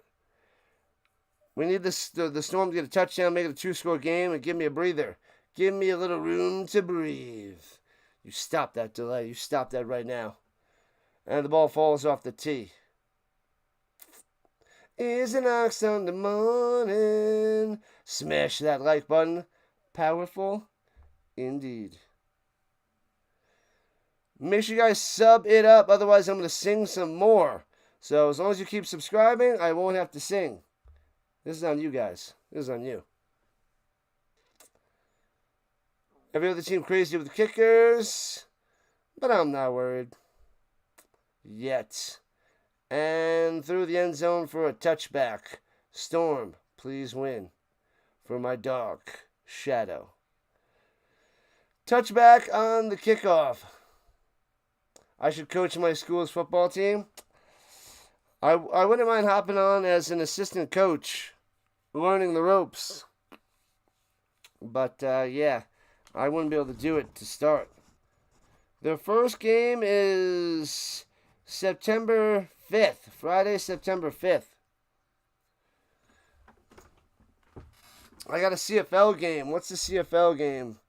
[SPEAKER 1] We need the Storm to get a touchdown, make it a 2-score game, and give me a breather. Give me a little room to breathe. You stop that delay. You stop that right now. And the ball falls off the tee. Is an ox on the morning. Smash that like button. Powerful indeed. Make sure you guys sub it up. Otherwise, I'm going to sing some more. So as long as you keep subscribing, I won't have to sing. This is on you guys. This is on you. Every other team crazy with the kickers. But I'm not worried. Yet. And through the end zone for a touchback. Storm, please win. For my dog, Shadow. Touchback on the kickoff. I should coach my school's football team. I wouldn't mind hopping on as an assistant coach, learning the ropes. But, yeah, I wouldn't be able to do it to start. Their first game is September 5th, Friday, September 5th. I got a CFL game. What's the CFL game?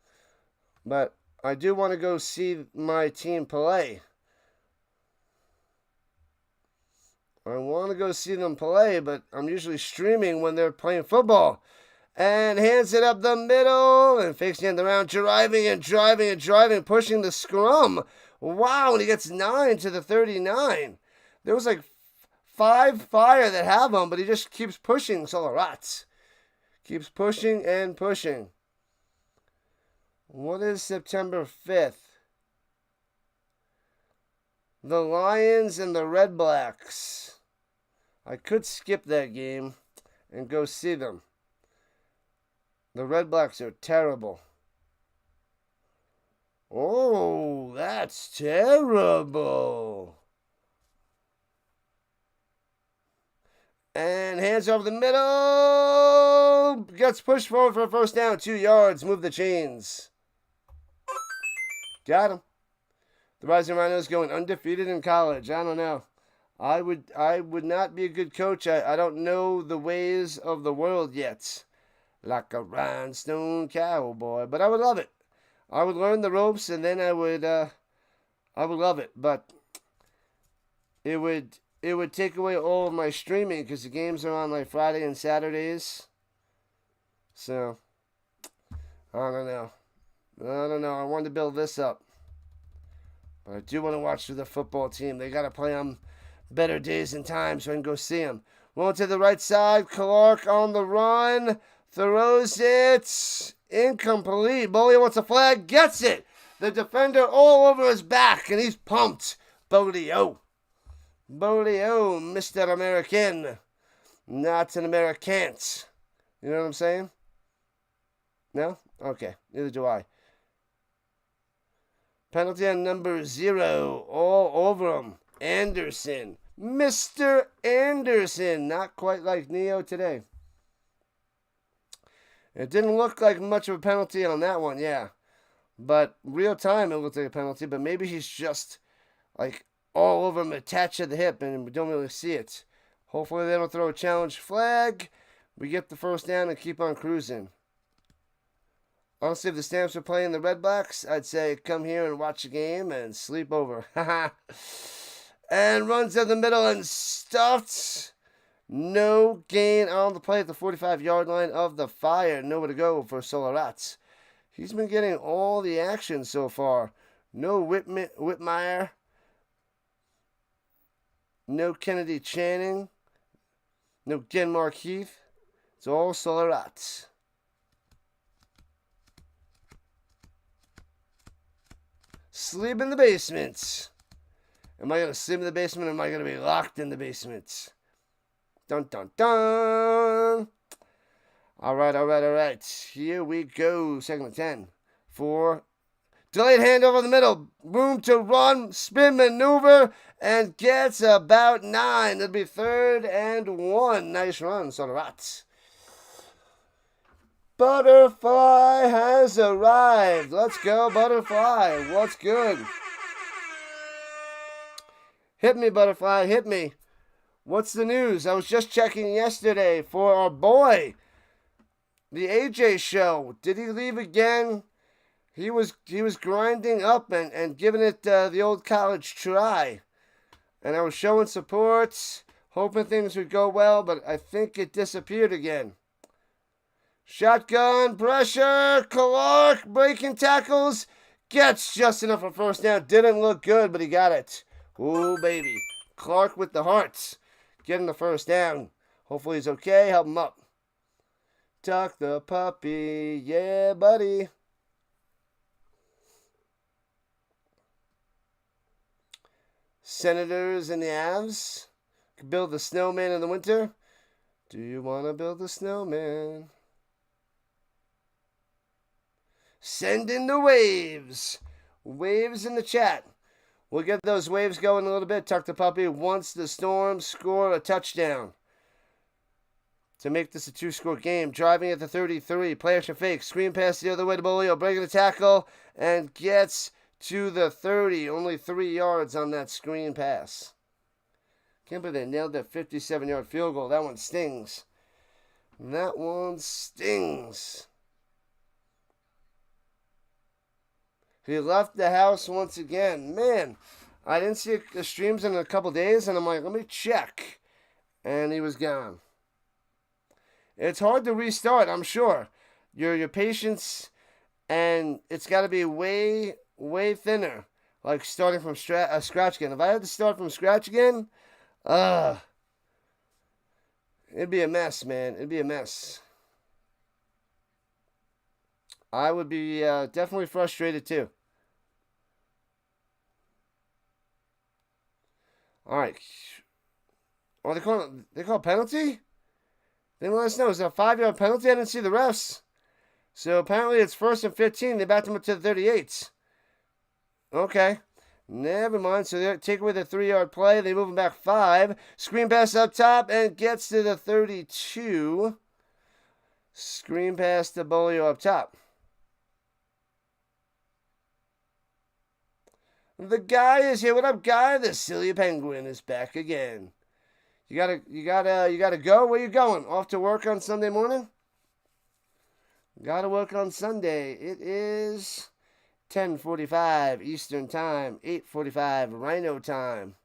[SPEAKER 1] But I do want to go see my team play. I want to go see them play, but I'm usually streaming when they're playing football. And hands it up the middle and fakes the end around, driving, pushing the scrum. Wow, and he gets 9 to the 39. There was like 5 Fire that have him, but he just keeps pushing. So the rats. Keeps pushing and pushing. What is September 5th? The Lions and the Red Blacks. I could skip that game and go see them. The Red Blacks are terrible. Oh, that's terrible. And hands over the middle. Gets pushed forward for a first down. 2 yards. Move the chains. Got him. The Rising Rhinos going undefeated in college. I don't know. I would not be a good coach. I don't know the ways of the world yet. Like a rhinestone cowboy. But I would love it. I would learn the ropes and then I would love it. But it would take away all of my streaming because the games are on like Friday and Saturdays. So I don't know. I wanted to build this up. But I do want to watch the football team. They got to play on better days and times so I can go see them. Rolling to the right side. Clark on the run. Throws it. Incomplete. Bolio wants a flag. Gets it. The defender all over his back. And he's pumped. Bolio, Mr. American. Not an Americant. You know what I'm saying? No? Okay. Neither do I. Penalty on number 0. All over him. Anderson. Mr. Anderson. Not quite like Neo today. It didn't look like much of a penalty on that one, yeah. But real time it looked like a penalty. But maybe he's just like all over him, attached to the hip, and we don't really see it. Hopefully they don't throw a challenge flag. We get the first down and keep on cruising. Honestly, if the Stamps were playing the Red Blacks, I'd say come here and watch the game and sleep over. And runs in the middle and stuffed. No gain on the play at the 45-yard line of the Fire. Nowhere to go for Solarat. He's been getting all the action so far. No Whitmire. No Kennedy Channing. No Genmark Heath. It's all Solarat. Sleep in the basement. Am I going to sleep in the basement or am I going to be locked in the basement? Dun, dun, dun. All right. Here we go. Second and 10. 4. Delayed handover in the middle. Room to run. Spin maneuver. And gets about 9. It'll be 3rd and 1. Nice run, Solarat. Butterfly has arrived. Let's go, Butterfly. What's good? Hit me, Butterfly. Hit me. What's the news? I was just checking yesterday for our boy, the AJ show. Did he leave again? He was grinding up and giving it the old college try. And I was showing support, hoping things would go well, but I think it disappeared again. Shotgun, pressure, Clark, breaking tackles, gets just enough for first down. Didn't look good, but he got it. Ooh, baby. Clark with the hearts, getting the first down. Hopefully he's okay. Help him up. Tuck the puppy. Yeah, buddy. Senators and the Avs. Build the snowman in the winter. Do you want to build the snowman? Send in the waves. Waves in the chat. We'll get those waves going a little bit. Tuck the puppy wants the Storm score a touchdown to make this a 2-score game. Driving at the 33. Play action fake. Screen pass the other way to Bolio. Breaking the tackle and gets to the 30. Only 3 yards on that screen pass. Can't believe they nailed that 57-yard field goal. That one stings. That one stings. He left the house once again. Man, I didn't see the streams in a couple days, and I'm like, let me check. And he was gone. It's hard to restart, I'm sure. Your patience, and it's got to be way, way thinner. Like starting from scratch again. If I had to start from scratch again, it'd be a mess, man. It'd be a mess. I would be definitely frustrated too. All right. Oh, they call penalty? They let us know. Is it a 5-yard penalty? I didn't see the refs. So apparently it's 1st and 15. They backed him up to the 38. Okay. Never mind. So they take away the 3-yard play. They move him back 5. Screen pass up top and gets to the 32. Screen pass to Bolio up top. The guy is here. What up, guy? The silly penguin is back again. You gotta go? Where you going? Off to work on Sunday morning? Gotta work on Sunday. It is 10:45 Eastern Time, 8:45 Rhino Time.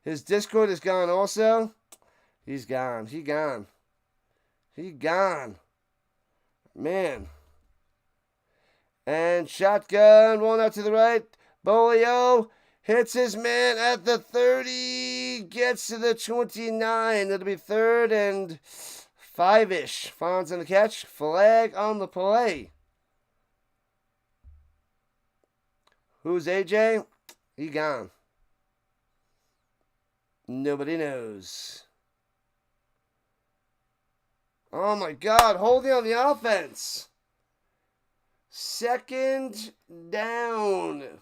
[SPEAKER 1] His Discord is gone also. He's gone. He gone. Man. And shotgun rolling out to the right. Bolio hits his man at the 30. Gets to the 29. It'll be 3rd and 5-ish. Fonz on the catch. Flag on the play. Who's AJ? He gone. Nobody knows. Oh my God, holding on the offense. 2nd down.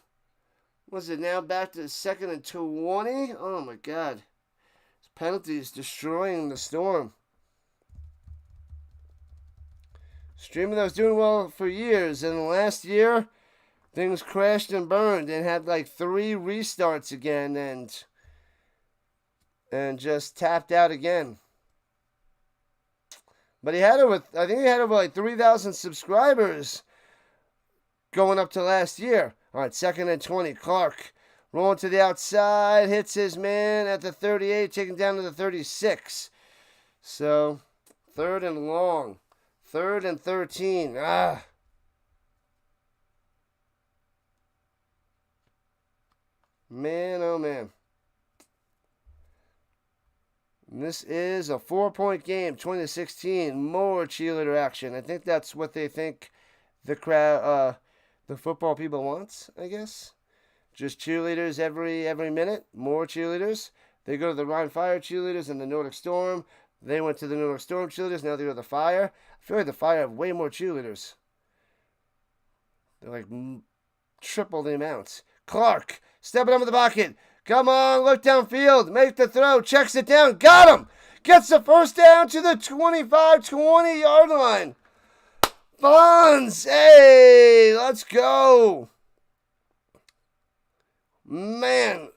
[SPEAKER 1] Was it now back to 2nd and 20? Oh my God. This penalty is destroying the Storm. Streamer that was doing well for years, and last year, things crashed and burned and had like 3 restarts again and just tapped out again. But I think he had over like 3,000 subscribers going up to last year. All right, 2nd and 20. Clark rolling to the outside, hits his man at the 38, taken down to the 36. So, 3rd and long. 3rd and 13. Man, oh man. This is a 4-point game, 20-16. More cheerleader action. I think that's what they think the crowd, the football people wants, I guess. Just cheerleaders every minute. More cheerleaders. They go to the Rhein Fire cheerleaders and the Nordic Storm. They went to the Nordic Storm cheerleaders. Now they go to the Fire. I feel like the Fire have way more cheerleaders. They're like triple the amounts. Clark, stepping up in the pocket. Come on, look downfield. Make the throw. Checks it down. Got him. Gets the 1st down to the 25-20 yard line. Fonz. Hey, let's go. Man.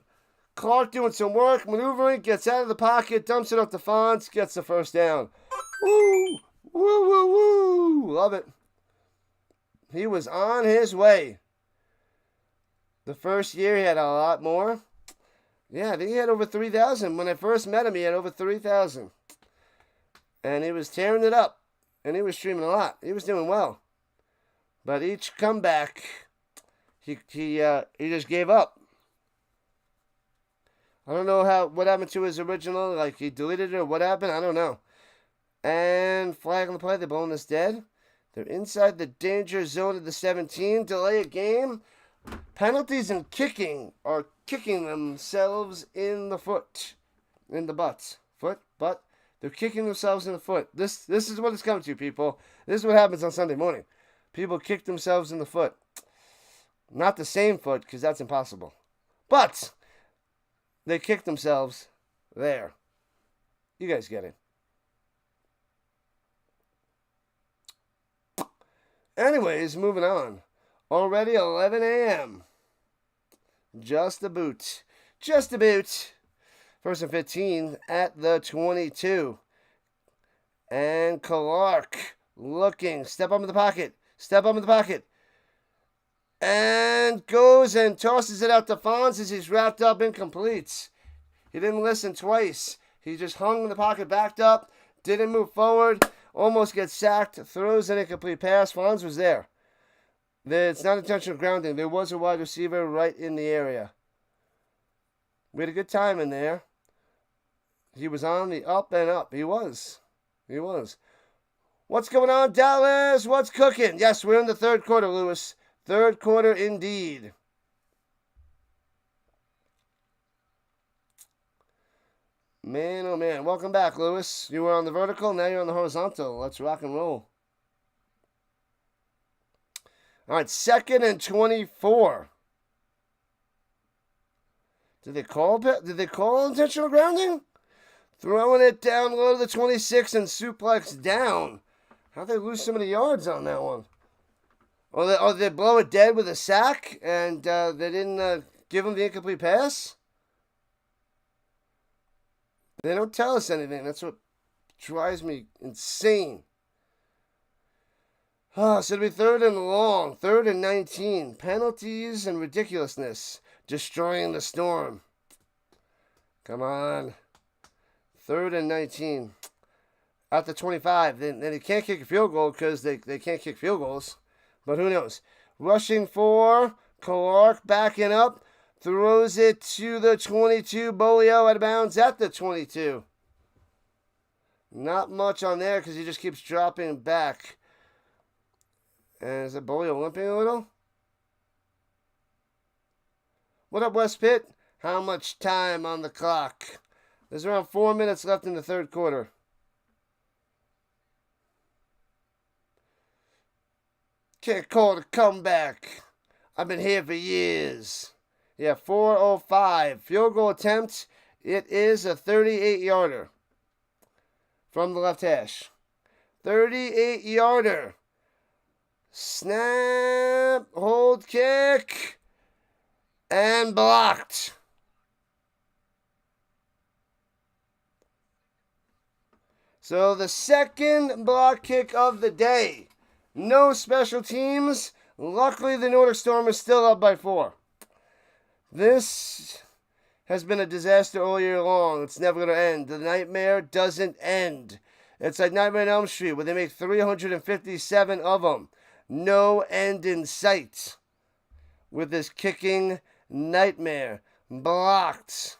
[SPEAKER 1] Clark doing some work, maneuvering, gets out of the pocket, dumps it off to Fonz, gets the 1st down. Woo. Woo, woo, woo. Love it. He was on his way. The first year he had a lot more. Yeah, I think he had over 3,000. When I first met him, he had over 3,000. And he was tearing it up. And he was streaming a lot. He was doing well. But each comeback, he just gave up. I don't know what happened to his original. Like, he deleted it or what happened. I don't know. And flag on the play. They're blowing this dead. They're inside the danger zone of the 17. Delay a game. Penalties and kicking are kicking themselves in the foot. In the butt. Butt. They're kicking themselves in the foot. This is what it's coming to, people. This is what happens on Sunday morning. People kick themselves in the foot. Not the same foot, because that's impossible. But they kick themselves there. You guys get it. Anyways, moving on. Already 11 a.m. Just a boot. 1st and 15 at the 22. And Clark looking. Step up in the pocket. And goes and tosses it out to Fonz as he's wrapped up, incomplete. He didn't listen twice. He just hung in the pocket, backed up, didn't move forward, almost gets sacked, throws an incomplete pass. Fonz was there. It's not intentional grounding. There was a wide receiver right in the area. We had a good time in there. He was on the up and up. He was. What's going on, Dallas? What's cooking? Yes, we're in the 3rd quarter, Lewis. 3rd quarter indeed. Man, oh man. Welcome back, Lewis. You were on the vertical, now you're on the horizontal. Let's rock and roll. All right, 2nd and 24. Did they call intentional grounding? Throwing it down low to the 26 and suplex down. How'd they lose so many yards on that one? Or they blow it dead with a sack and they didn't give him the incomplete pass? They don't tell us anything. That's what drives me insane. So it'll be 3rd and long. 3rd and 19. Penalties and ridiculousness. Destroying the Storm. Come on. 3rd and 19. Out to 25. Then he can't kick a field goal because they can't kick field goals. But who knows? Rushing for Clark. Backing up. Throws it to the 22. Bolio out of bounds at the 22. Not much on there because he just keeps dropping back. And is it Bolio limping a little? What up, West Pitt? How much time on the clock? There's around 4 minutes left in the 3rd quarter. Can't call it a comeback. I've been here for years. Yeah, 4:05. Field goal attempt. It is a 38-yarder from the left hash. 38-yarder. Snap. Hold kick. And blocked. So the second block kick of the day. No special teams. Luckily, the Nordic Storm is still up by 4. This has been a disaster all year long. It's never going to end. The nightmare doesn't end. It's like Nightmare on Elm Street where they make 357 of them. No end in sight with this kicking nightmare. Blocked.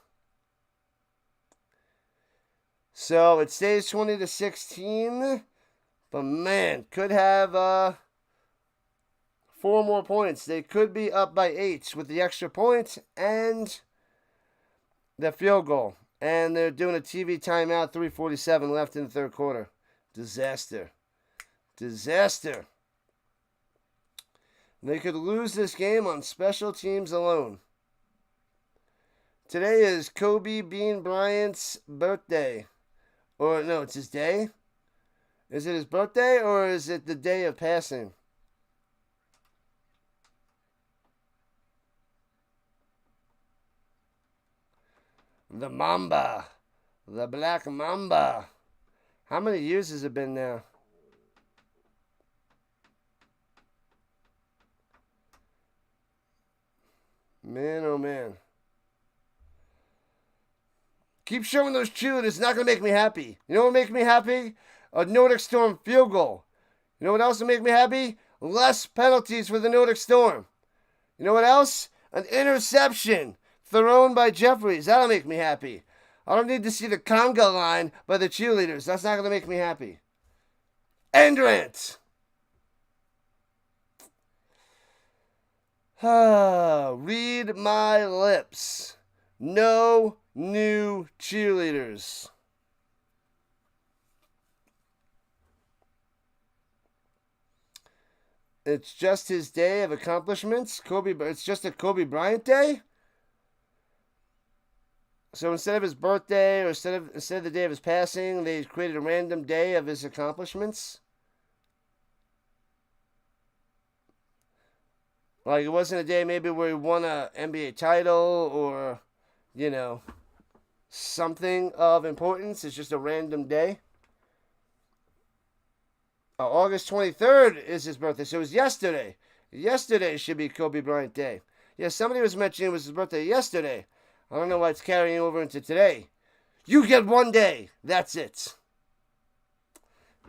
[SPEAKER 1] So it stays 20-16. But man, could have 4 more points. They could be up by 8 with the extra point and the field goal. And they're doing a TV timeout, 3:47 left in the 3rd quarter. Disaster. Disaster. They could lose this game on special teams alone. Today is Kobe Bean Bryant's birthday. Or no, it's his day. Is it his birthday or is it the day of passing? The Mamba. The Black Mamba. How many years has it been now? Man, oh man. Keep showing those cheerleaders. It's not going to make me happy. You know what will make me happy? A Nordic Storm field goal. You know what else will make me happy? Less penalties for the Nordic Storm. You know what else? An interception thrown by Jeffries. That'll make me happy. I don't need to see the conga line by the cheerleaders. That's not going to make me happy. End rant. Read my lips. No new cheerleaders. It's just his day of accomplishments. It's just a Kobe Bryant day. So instead of his birthday or instead of the day of his passing, they created a random day of his accomplishments. Like it wasn't a day maybe where he won a NBA title or, you know, something of importance. It's just a random day. August 23rd is his birthday, so it was yesterday. Yesterday should be Kobe Bryant Day. Yeah, somebody was mentioning it was his birthday yesterday. I don't know why it's carrying over into today. You get one day. That's it.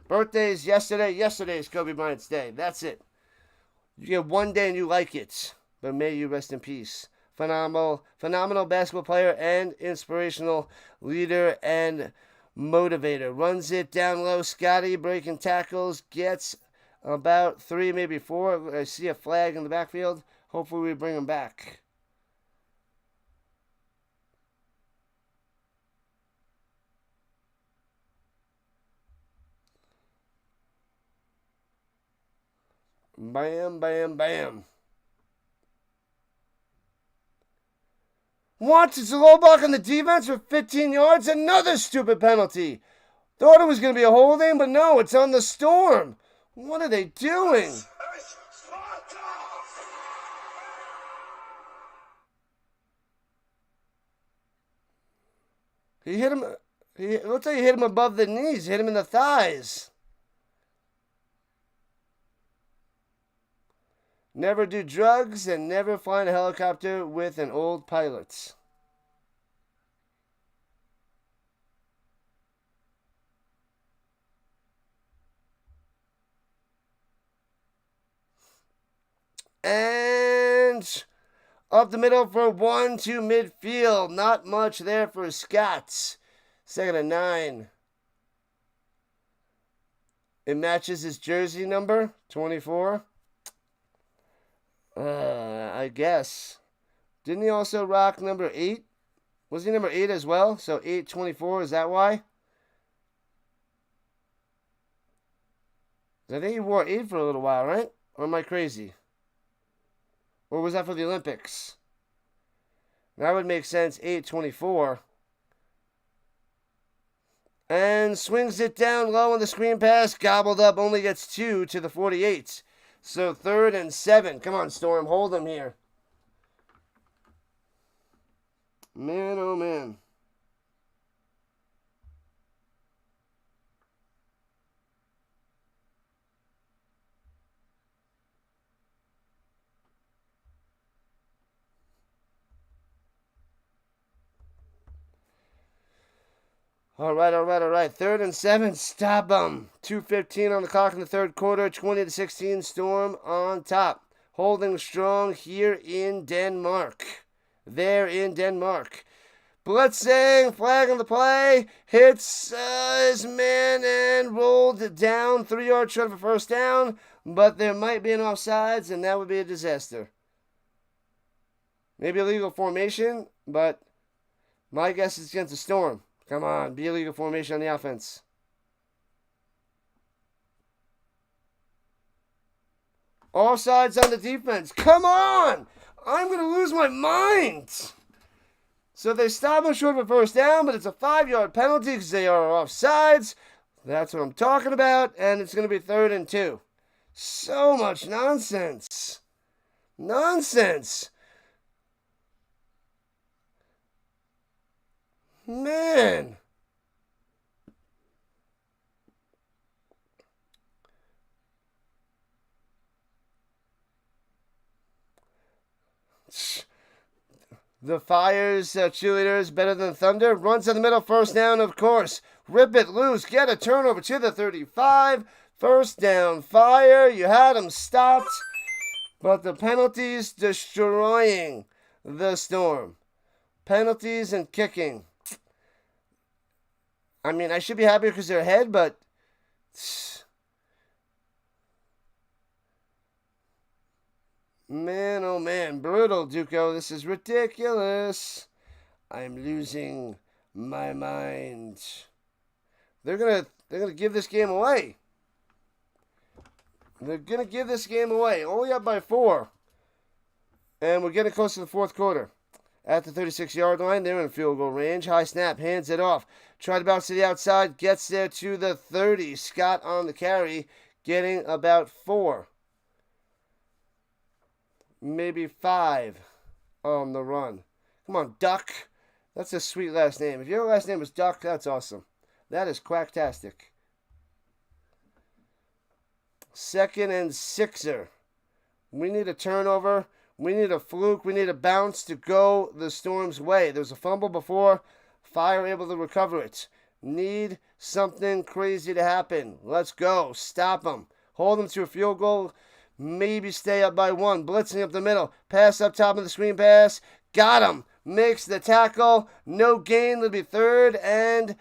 [SPEAKER 1] Birthday is yesterday. Yesterday is Kobe Bryant's day. That's it. You get one day and you like it. But may you rest in peace. Phenomenal basketball player and inspirational leader and motivator. Runs it down low. Scotty breaking tackles. Gets about 3, maybe 4. I see a flag in the backfield. Hopefully we bring him back. Bam, bam, bam. What? It's a low block on the defense for 15 yards? Another stupid penalty. Thought it was going to be a holding, but no, it's on the Storm. What are they doing? He hit him. It looks like he hit him above the knees. Hit him in the thighs. Never do drugs and never fly in a helicopter with an old pilot. And up the middle for 1 to midfield. Not much there for Scott. Second and 9. It matches his jersey number, 24. I guess. Didn't he also rock number 8? Was he number 8 as well? So 824, is that why? I think he wore 8 for a little while, right? Or am I crazy? Or was that for the Olympics? That would make sense, 824. And swings it down low on the screen pass. Gobbled up, only gets 2 to the 48. So 3rd and 7. Come on, Storm, hold him here. Man, oh man. All right. 3rd and 7. Stop them. 2:15 on the clock in the third quarter. 20-16. Storm on top. Holding strong here in Denmark. There in Denmark. Blitzing. Flag on the play. Hits his man and rolled down. 3 yards short of a first down. But there might be an offsides, and that would be a disaster. Maybe a legal formation, but my guess is against the Storm. Come on, be a legal formation on the offense. Offsides on the defense. Come on! I'm going to lose my mind. So they stop him short of a first down, but it's a 5-yard penalty because they are offsides. That's what I'm talking about, and it's going to be 3rd and 2. So much nonsense. Nonsense. Man. The Fire's cheerleaders better than Thunder. Runs in the middle, first down, of course. Rip it loose, get a turnover to the 35. First down, Fire. You had them stopped. But the penalties destroying the Storm. Penalties and kicking. I mean, I should be happy because they're ahead, but man, oh man, brutal, Duco. This is ridiculous. I'm losing my mind. They're gonna give this game away. They're gonna give this game away. Only up by 4, and we're getting close to the fourth quarter. At the 36-yard line, they're in field goal range. High snap, hands it off. Try to bounce to the outside, gets there to the 30. Scott on the carry, getting about 4. Maybe 5 on the run. Come on, Duck. That's a sweet last name. If your last name is Duck, that's awesome. That is quacktastic. 2nd and 6er. We need a turnover. We need a fluke. We need a bounce to go the Storm's way. There was a fumble before. Fire able to recover it. Need something crazy to happen. Let's go. Stop them. Hold them to a field goal. Maybe stay up by 1. Blitzing up the middle. Pass up top of the screen pass. Got him. Makes the tackle. No gain. It'll be 3rd and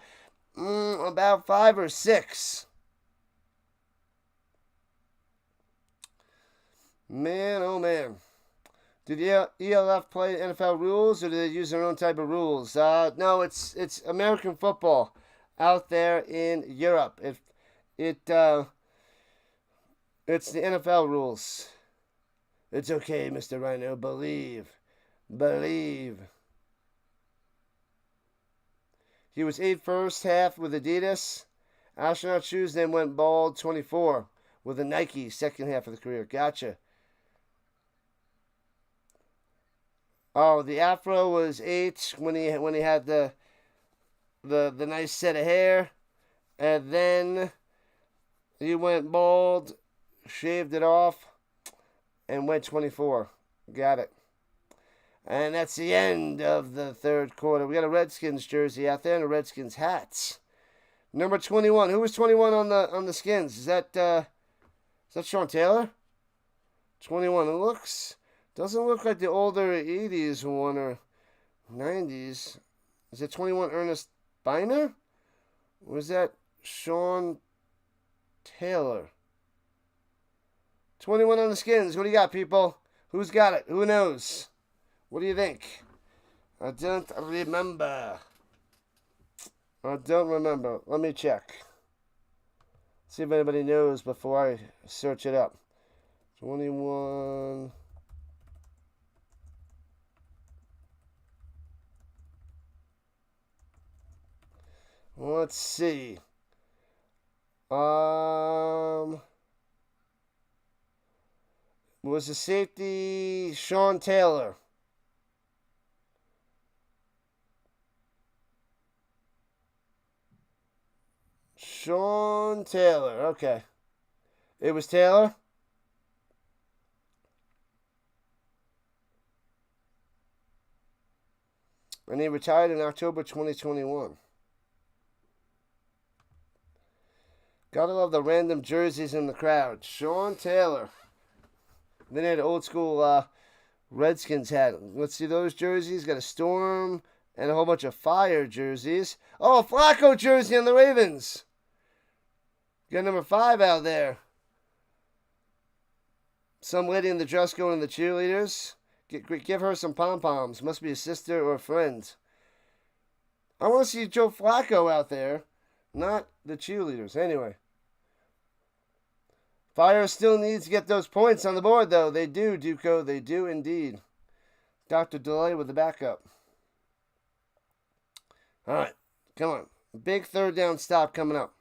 [SPEAKER 1] about 5 or 6. Man, oh man. Did the ELF play NFL rules, or do they use their own type of rules? No, it's American football out there in Europe. It's the NFL rules. It's okay, Mr. Rhino. Believe. He was 8 first half with Adidas astronaut shoes, then went bald 24 with a Nike second half of the career. Gotcha. Oh, the afro was 8 when he had the the nice set of hair, and then he went bald, shaved it off, and went 24. Got it. And that's the end of the third quarter. We got a Redskins jersey out there and a Redskins hats. Number 21. Who was 21 on the Skins? Is that Sean Taylor? 21. It doesn't look like the older 80s one or 90s. Is it 21 Ernest Biner? Or is that Sean Taylor? 21 on the Skins. What do you got, people? Who's got it? Who knows? What do you think? I don't remember. Let me check. See if anybody knows before I search it up. 21. Let's see. Was the safety Sean Taylor? Sean Taylor. Okay. It was Taylor? And he retired in October 2021. Gotta love the random jerseys in the crowd. Sean Taylor. Then they had an old school Redskins hat. Let's see those jerseys. Got a Storm and a whole bunch of Fire jerseys. Oh, a Flacco jersey on the Ravens. Got number 5 out there. Some lady in the dress going to the cheerleaders. Give her some pom-poms. Must be a sister or a friend. I want to see Joe Flacco out there. Not the cheerleaders. Anyway. Fire still needs to get those points on the board, though. They do, Duco. They do indeed. Dr. Delay with the backup. All right. Come on. Big third down stop coming up.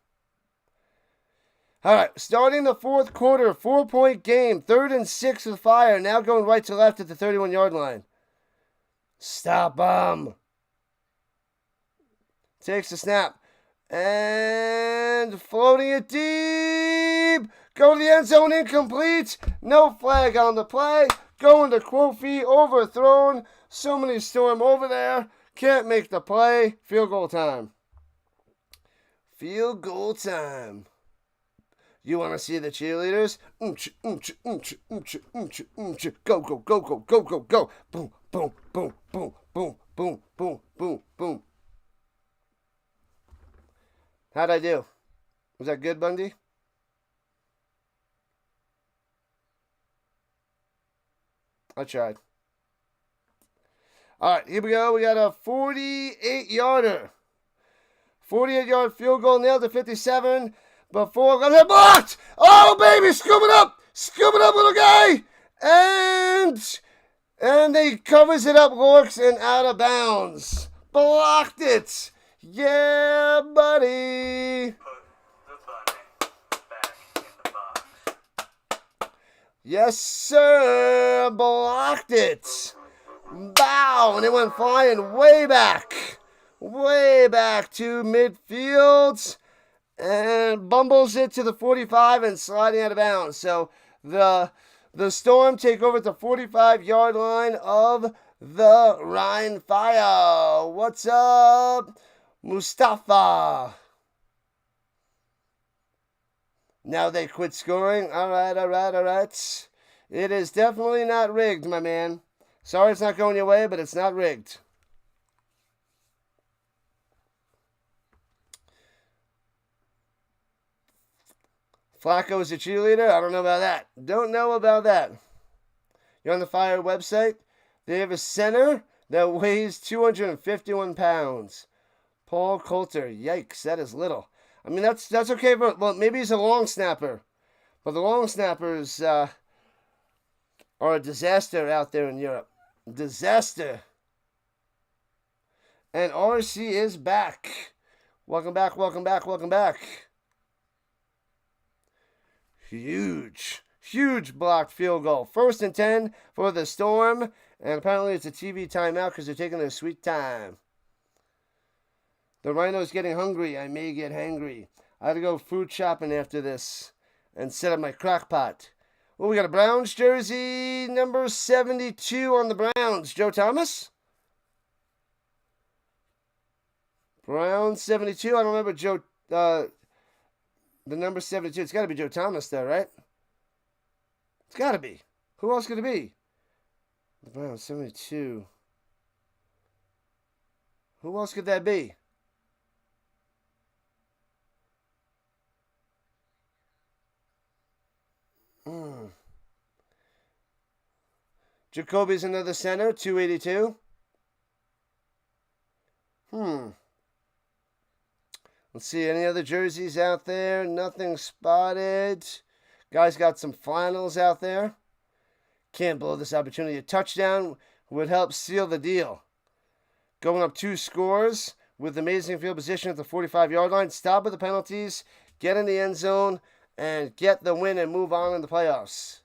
[SPEAKER 1] All right. Starting the fourth quarter. 4-point game. 3rd and 6 with Fire. Now going right to left at the 31-yard line. Stop him. Takes the snap. And floating it deep. Go to the end zone, incomplete. No flag on the play. Going to Quofi, overthrown. So many Storm over there. Can't make the play. Field goal time. Field goal time. You want to see the cheerleaders? Go, go, go, go, go, go, go. Boom, boom, boom, boom, boom, boom, boom, boom, boom. How'd I do? Was that good, Bundy? I tried. All right, here we go. We got a 48-yarder. 48-yard field goal, nailed to 57. Before got hit, blocked. Oh, baby, scoop it up. Scoop it up, little guy. And he covers it up, Lorks, and out of bounds. Blocked it. Yeah, buddy.
[SPEAKER 2] Put the bunny back in the box.
[SPEAKER 1] Yes, sir. Blocked it. Bow. And it went flying way back. Way back to midfield. And bumbles it to the 45 and sliding out of bounds. So the Storm take over at the 45-yard line of the Rhein Fire. What's up, Mustafa? Now they quit scoring. All right. It is definitely not rigged, my man. Sorry it's not going your way, but it's not rigged. Flacco is a cheerleader? I don't know about that. Don't know about that. You're on the Fire website. They have a center that weighs 251 pounds. Paul Coulter. Yikes, that is little. I mean, that's okay, but well, maybe he's a long snapper. But the long snappers are a disaster out there in Europe. Disaster. And RC is back. Welcome back. Huge blocked field goal. 1st and 10 for the Storm. And apparently it's a TV timeout because they're taking their sweet time. The rhino's getting hungry. I may get hangry. I gotta go food shopping after this and set up my crock pot. Well, we got a Browns jersey, number 72 on the Browns. Joe Thomas? Browns 72. I don't remember Joe, the number 72. It's got to be Joe Thomas, though, right? It's got to be. Who else could it be? The Browns 72. Who else could that be? Jacoby's another center, 282. Let's see, any other jerseys out there? Nothing spotted. Guys got some flannels out there. Can't blow this opportunity. A touchdown would help seal the deal. Going up 2 scores with amazing field position at the 45-yard line. Stop with the penalties. Get in the end zone and get the win and move on in the playoffs.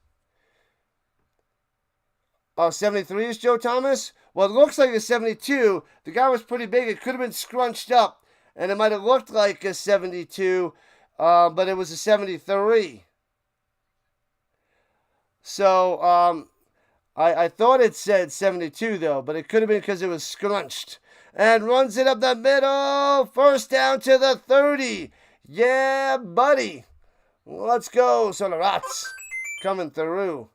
[SPEAKER 1] Oh, 73 is Joe Thomas? Well, it looks like a 72. The guy was pretty big. It could have been scrunched up, and it might have looked like a 72, but it was a 73. So, I thought it said 72, though, but it could have been because it was scrunched. And runs it up the middle. First down to the 30. Yeah, buddy. Let's go. So the Rats coming through.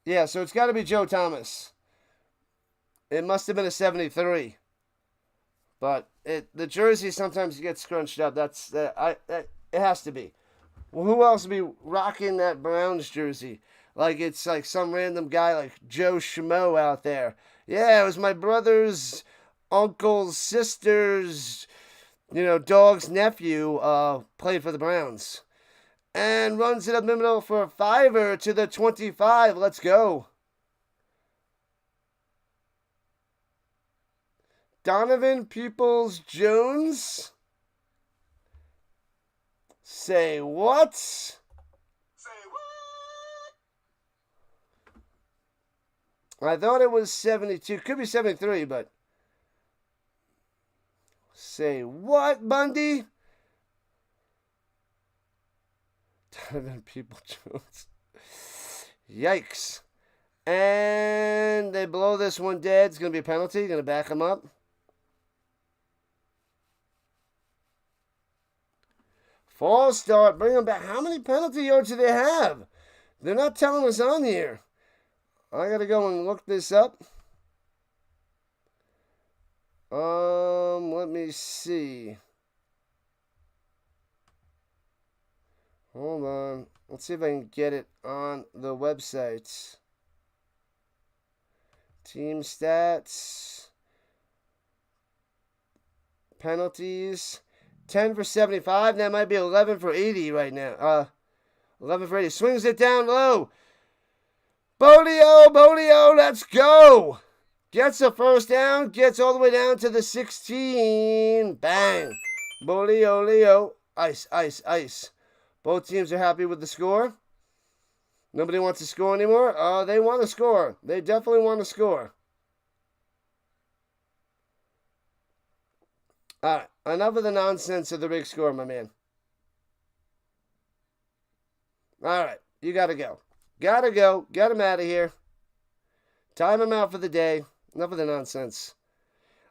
[SPEAKER 1] Yeah, so it's got to be Joe Thomas. It must have been a 73. But the jersey sometimes gets scrunched up. It has to be. Well, who else would be rocking that Browns jersey? Like it's like some random guy like Joe Schmo out there. Yeah, it was my brother's uncle's sister's, dog's nephew played for the Browns. And runs it up the middle for a fiver to the 25. Let's go. Donovan Peoples-Jones. Say what?
[SPEAKER 2] Say what?
[SPEAKER 1] I thought it was 72. Could be 73, but... Say what, Bundy? Donovan Peoples-Jones. Yikes. And they blow this one dead. It's going to be a penalty. Going to back him up. False start. Bring them back. How many penalty yards do they have? They're not telling us on here. I got to go and look this up. Let me see. Hold on. Let's see if I can get it on the website. Team stats. Penalties. 10 for 75. That might be 11 for 80 right now. 11 for 80. Swings it down low. Bodio, let's go. Gets a first down. Gets all the way down to the 16. Bang. Bodio. Ice. Both teams are happy with the score. Nobody wants to score anymore. They want to score. They definitely want to score. All right. Enough of the nonsense of the big score, my man. All right. You got to go. Got to go. Get him out of here. Time him out for the day. Enough of the nonsense.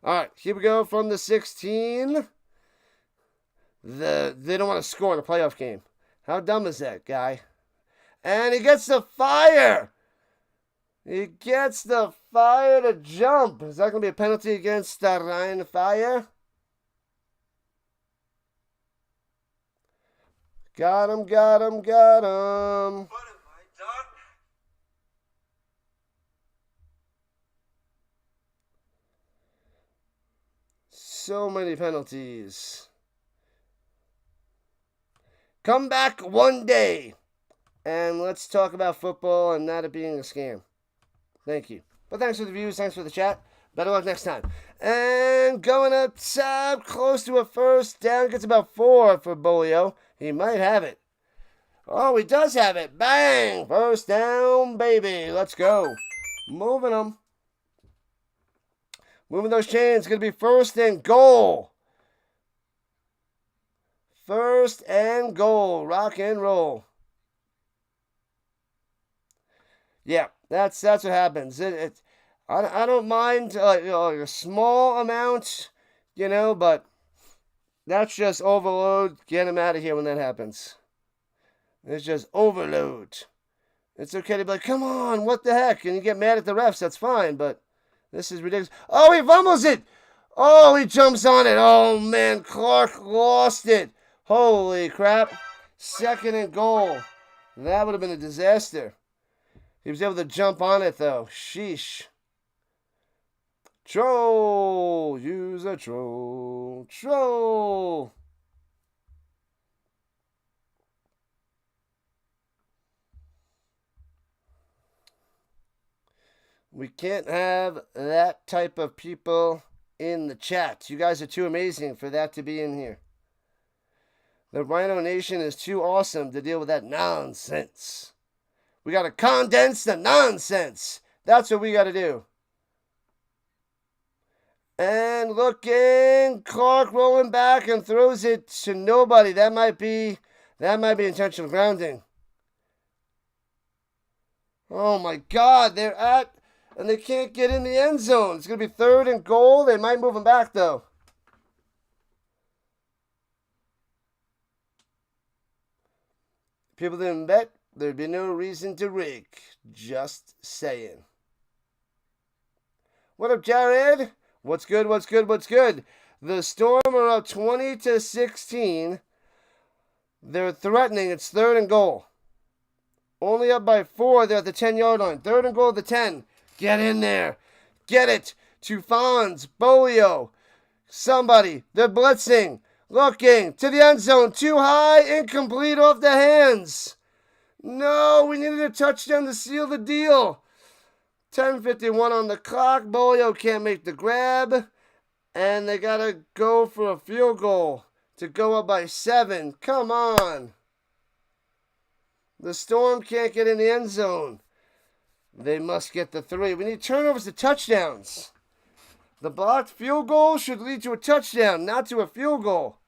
[SPEAKER 1] All right. Here we go from the 16. They don't want to score in a playoff game. How dumb is that guy? And he gets the fire. He gets the fire to jump. Is that going to be a penalty against the Rhein Fire? Got him.
[SPEAKER 2] What have I done?
[SPEAKER 1] So many penalties. Come back one day. And let's talk about football and not it being a scam. Thank you. But thanks for the views. Thanks for the chat. Better luck next time. And going up top, close to a first down. Gets about 4 for Bolio. He might have it. Oh, he does have it. Bang! First down, baby. Let's go. Moving them. Moving those chains. Going to be first and goal. First and goal. Rock and roll. Yeah, that's what happens. I don't mind a small amount, but that's just overload. Get him out of here when that happens. It's just overload. It's okay to be like, come on, what the heck? And you get mad at the refs, that's fine, but this is ridiculous. Oh, he fumbles it. Oh, he jumps on it. Oh, man, Clark lost it. Holy crap. Second and goal. That would have been a disaster. He was able to jump on it, though. Sheesh. Troll. Use a troll. Troll. We can't have that type of people in the chat. You guys are too amazing for that to be in here. The Rhino Nation is too awesome to deal with that nonsense. We got to condense the nonsense. That's what we got to do. And looking, Clark rolling back and throws it to nobody. That might be intentional grounding. Oh my God, and they can't get in the end zone. It's going to be third and goal. They might move him back, though. People didn't bet. There'd be no reason to rig. Just saying. What up, Jared? What's good? What's good? What's good? The Storm are up 20-16. They're threatening. It's third and goal. Only up by 4. They're at the 10-yard line. Third and goal at the 10. Get in there. Get it. To Fonz. Bolio. Somebody. They're blitzing. Looking. To the end zone. Too high. Incomplete off the hands. No. We needed a touchdown to seal the deal. 10:51 on the clock. Bolio can't make the grab. And they got to go for a field goal to go up by 7. Come on. The Storm can't get in the end zone. They must get the 3. We need turnovers to touchdowns. The blocked field goal should lead to a touchdown, not to a field goal.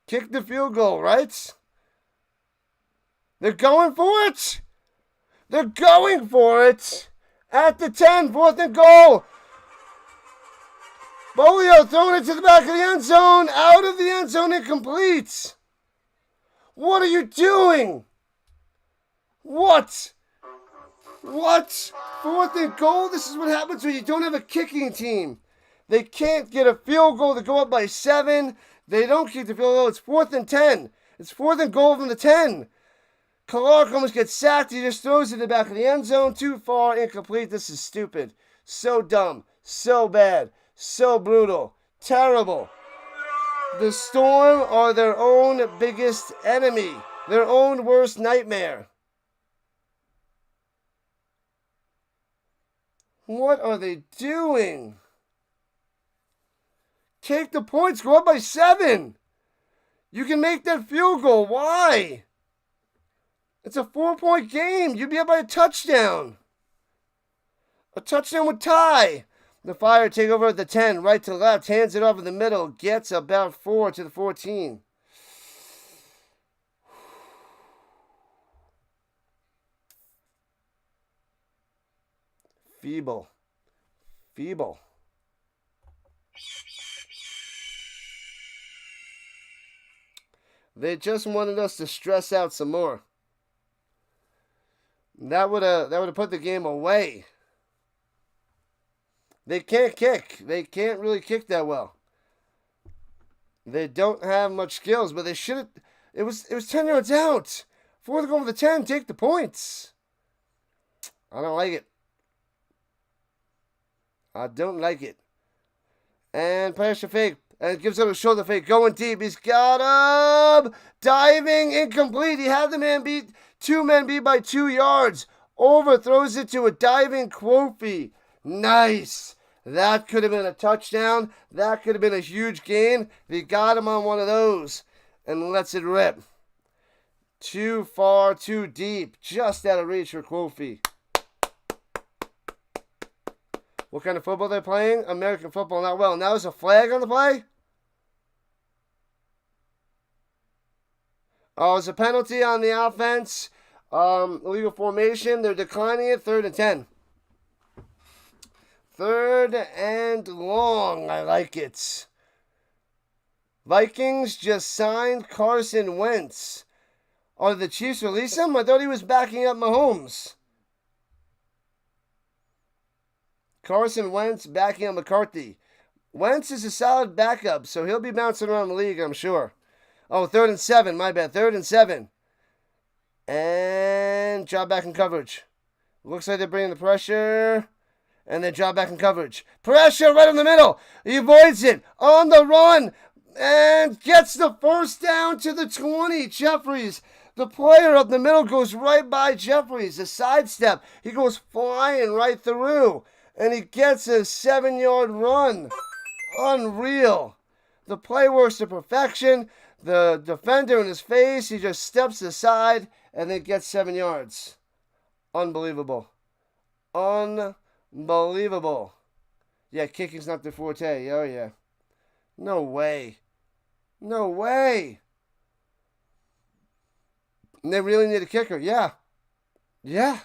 [SPEAKER 1] Kick the field goal, right? They're going for it. They're going for it. At the 10, 4th and goal. Bolio throwing it to the back of the end zone. Out of the end zone, incomplete. What are you doing? What? 4th and goal? This is what happens when you don't have a kicking team. They can't get a field goal to go up by 7. They don't kick the field goal. It's 4th and 10. It's 4th and goal from the 10. Clark almost gets sacked. He just throws it in the back of the end zone. Too far, incomplete. This is stupid. So dumb. So bad. So brutal. Terrible. The Storm are their own biggest enemy. Their own worst nightmare. What are they doing? Take the points. Go up by 7. You can make that field goal. Why? It's a 4-point game. You'd be up by a touchdown. A touchdown would tie. The Fire take over at the 10. Right to left. Hands it off in the middle. Gets about 4 to the 14. Feeble. They just wanted us to stress out some more. That would have put the game away. They can't kick. They can't really kick that well. They don't have much skills, but they should have. It was 10 yards out. 4th goal for the 10. Take the points. I don't like it. I don't like it. And pressure fake. And gives him a shoulder fake. Going deep. He's got him. Diving. Incomplete. He had the man beat. 2 men beat by 2 yards. Overthrows it to a diving Quofi. Nice. That could have been a touchdown. That could have been a huge gain. He got him on one of those. And lets it rip. Too far, too deep. Just out of reach for Quofi. What kind of football they're playing? American football, not well. Now there's a flag on the play? Oh, it's a penalty on the offense. Illegal formation. They're declining it. 3rd and 10. 3rd and long. I like it. Vikings just signed Carson Wentz. Oh, did the Chiefs release him? I thought he was backing up Mahomes. Carson Wentz backing up McCarthy. Wentz is a solid backup, so he'll be bouncing around the league, I'm sure. Oh, 3rd and 7, my bad. 3rd and 7. And drop back in coverage. Looks like they're bringing the pressure. And they drop back in coverage. Pressure right in the middle. He avoids it. On the run. And gets the first down to the 20. Jeffries, the player up the middle, goes right by Jeffries. A sidestep. He goes flying right through. And he gets a 7-yard run. Unreal. The play works to perfection. The defender in his face, he just steps aside and then gets 7 yards. Unbelievable. Unbelievable. Yeah, kicking's not their forte. Oh, yeah. No way. No way. And they really need a kicker. Yeah. Yeah.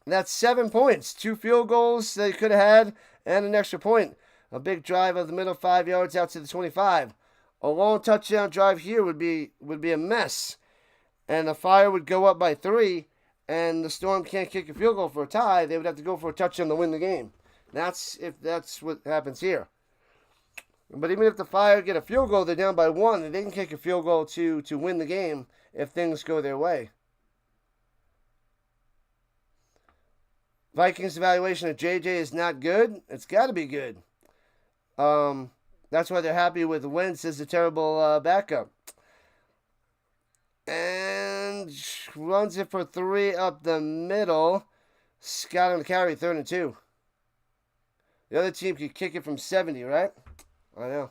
[SPEAKER 1] That's 7 points. 2 field goals they could have had and an extra point. A big drive of the middle 5 yards out to the 25. A long touchdown drive here would be a mess. And the Fire would go up by 3, and the Storm can't kick a field goal for a tie. They would have to go for a touchdown to win the game. That's what happens here. But even if the Fire get a field goal, they're down by 1. They can kick a field goal to win the game if things go their way. Vikings' evaluation of JJ is not good. It's got to be good. That's why they're happy with Wentz as a terrible backup. And runs it for 3 up the middle. Scott on the carry, 3rd and 2. The other team could kick it from 70, right? I know.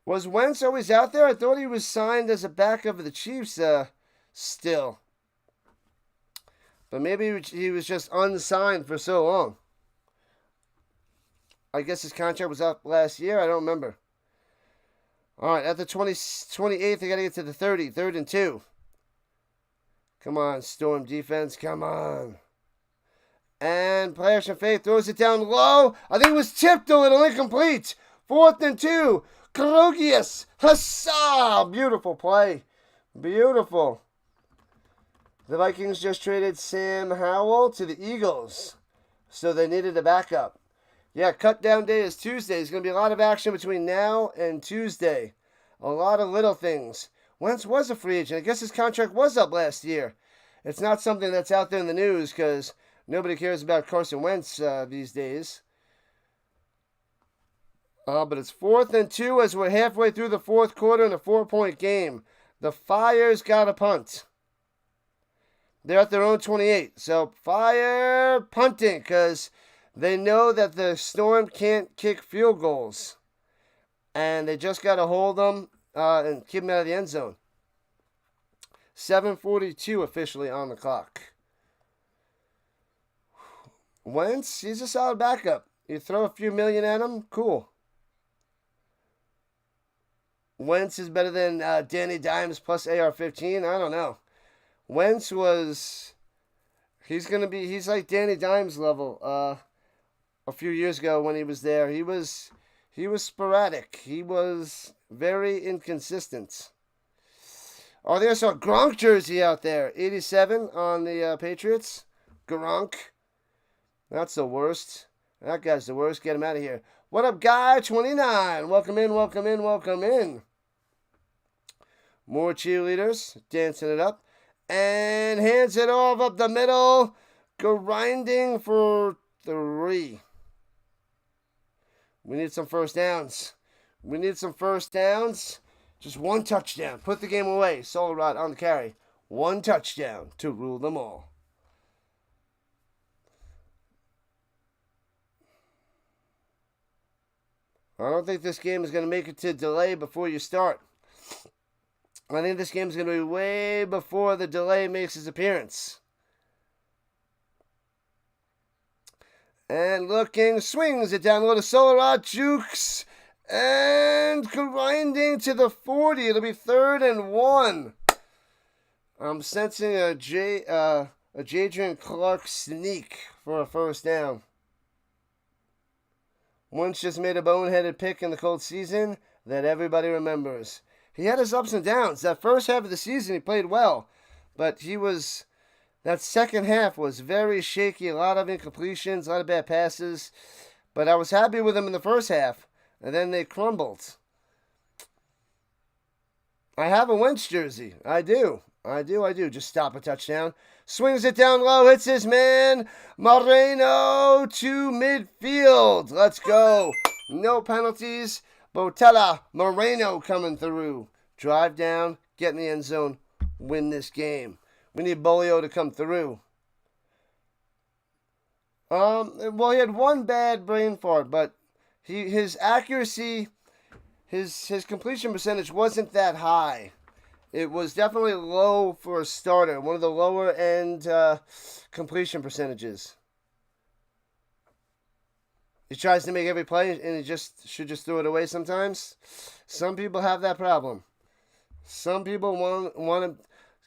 [SPEAKER 1] Was Wentz always out there? I thought he was signed as a backup of the Chiefs still. But maybe he was just unsigned for so long. I guess his contract was up last year. I don't remember. All right, at the 28th, they got to get to the 30. 3rd and 2. Come on, Storm defense. Come on. And play action fake throws it down low. I think it was tipped a little incomplete. 4th and 2. Krogius. Huzzah! Beautiful play. Beautiful. The Vikings just traded Sam Howell to the Eagles, so they needed a backup. Yeah, cut down day is Tuesday. There's going to be a lot of action between now and Tuesday. A lot of little things. Wentz was a free agent. I guess his contract was up last year. It's not something that's out there in the news because nobody cares about Carson Wentz these days. But it's 4th and 2 as we're halfway through the 4th quarter in a 4-point game. The Fire's got a punt. They're at their own 28. So Fire punting because they know that the Storm can't kick field goals. And they just got to hold them and keep them out of the end zone. 7:42 officially on the clock. Wentz, he's a solid backup. You throw a few million at him, cool. Wentz is better than Danny Dimes plus AR-15. I don't know. Wentz he's like Danny Dimes level. A few years ago when he was there, he was sporadic. He was very inconsistent. Oh, there's a Gronk jersey out there. 87 on the Patriots. Gronk. That's the worst. That guy's the worst. Get him out of here. What up, guy? 29. Welcome in, welcome in, welcome in. More cheerleaders. Dancing it up. And hands it off up the middle. Grinding for 3. We need some first downs. Just 1 touchdown. Put the game away. Solo Rod on the carry. 1 touchdown to rule them all. I don't think this game is going to make it to delay before you start. I think this game's going to be way before the delay makes his appearance. And looking, swings it down low to Solarot, jukes, and grinding to the 40. It'll be 3rd and 1. I'm sensing a Jadrian Clark sneak for a first down. Wentz just made a boneheaded pick in the cold season that everybody remembers. He had his ups and downs. That first half of the season, he played well. But that second half was very shaky. A lot of incompletions, a lot of bad passes. But I was happy with him in the first half. And then they crumbled. I have a Wentz jersey. I do. Just stop a touchdown. Swings it down low. Hits his man. Moreno to midfield. Let's go. No penalties. Botella, Moreno coming through. Drive down, get in the end zone, win this game. We need Bolio to come through. Well, he had one bad brain fart, but his accuracy, his completion percentage wasn't that high. It was definitely low for a starter, one of the lower end completion percentages. He tries to make every play, and he should just throw it away sometimes. Some people have that problem. Some people want to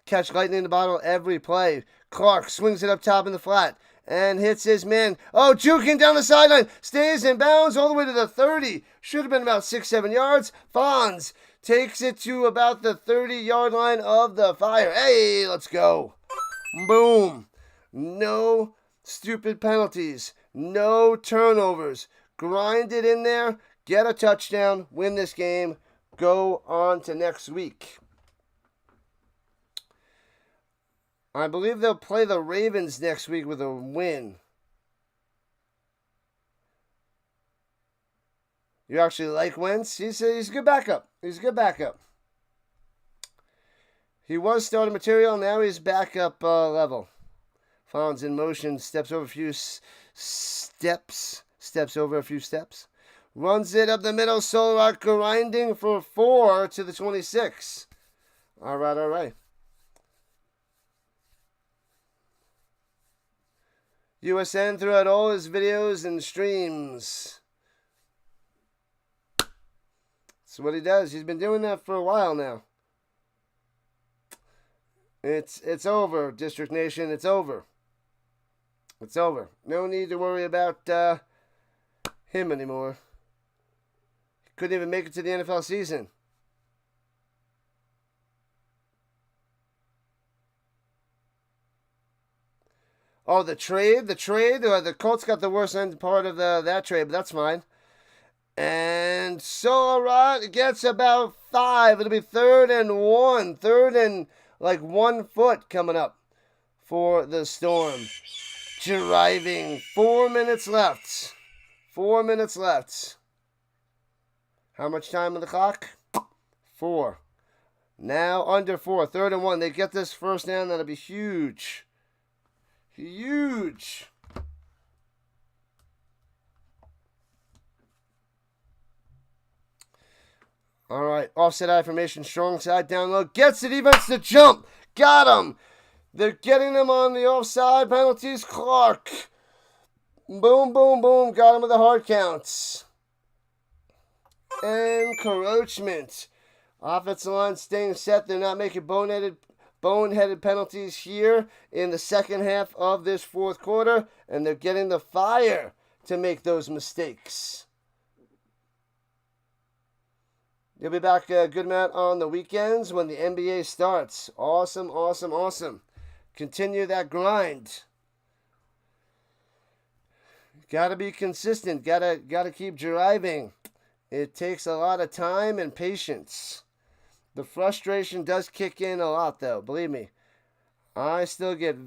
[SPEAKER 1] catch lightning in the bottle every play. Clark swings it up top in the flat and hits his man. Oh, juking down the sideline. Stays in bounds all the way to the 30. Should have been about 6-7 yards. Fonz takes it to about the 30-yard line of the Fire. Hey, let's go. Boom. No stupid penalties. No turnovers. Grind it in there. Get a touchdown. Win this game. Go on to next week. I believe they'll play the Ravens next week with a win. You actually like Wentz? He's a good backup. He's a good backup. He was starting material. Now he's backup level. Fonz in motion. Steps over a few steps. Runs it up the middle. Solak grinding for 4 to the 26. All right. USN throughout all his videos and streams. That's what he does. He's been doing that for a while now. It's over, District Nation. It's over. It's over. No need to worry about him anymore. He couldn't even make it to the NFL season. Oh, the trade. The Colts got the worst end part of that trade, but that's fine. And Solarot gets about 5. It'll be 3rd and 1. 3rd and 1 foot coming up for the Storm. Driving. 4 minutes left. 4 minutes left. How much time on the clock? 4. Now under 4. 3rd and 1. They get this first down. That'll be huge. Huge. All right. Offset eye formation. Strong side down low. Gets the defense to jump. Got him. They're getting him on the offside penalties. Clark. Boom, boom, boom. Got him with the hard counts. Encroachment. Offensive line staying set. They're not making boneheaded penalties here in the second half of this fourth quarter, and they're getting the Fire to make those mistakes. You'll be back a good amount on the weekends when the NBA starts. Awesome. Continue that grind. Gotta be consistent. Gotta keep driving. It takes a lot of time and patience. The frustration does kick in a lot, though. Believe me. I still get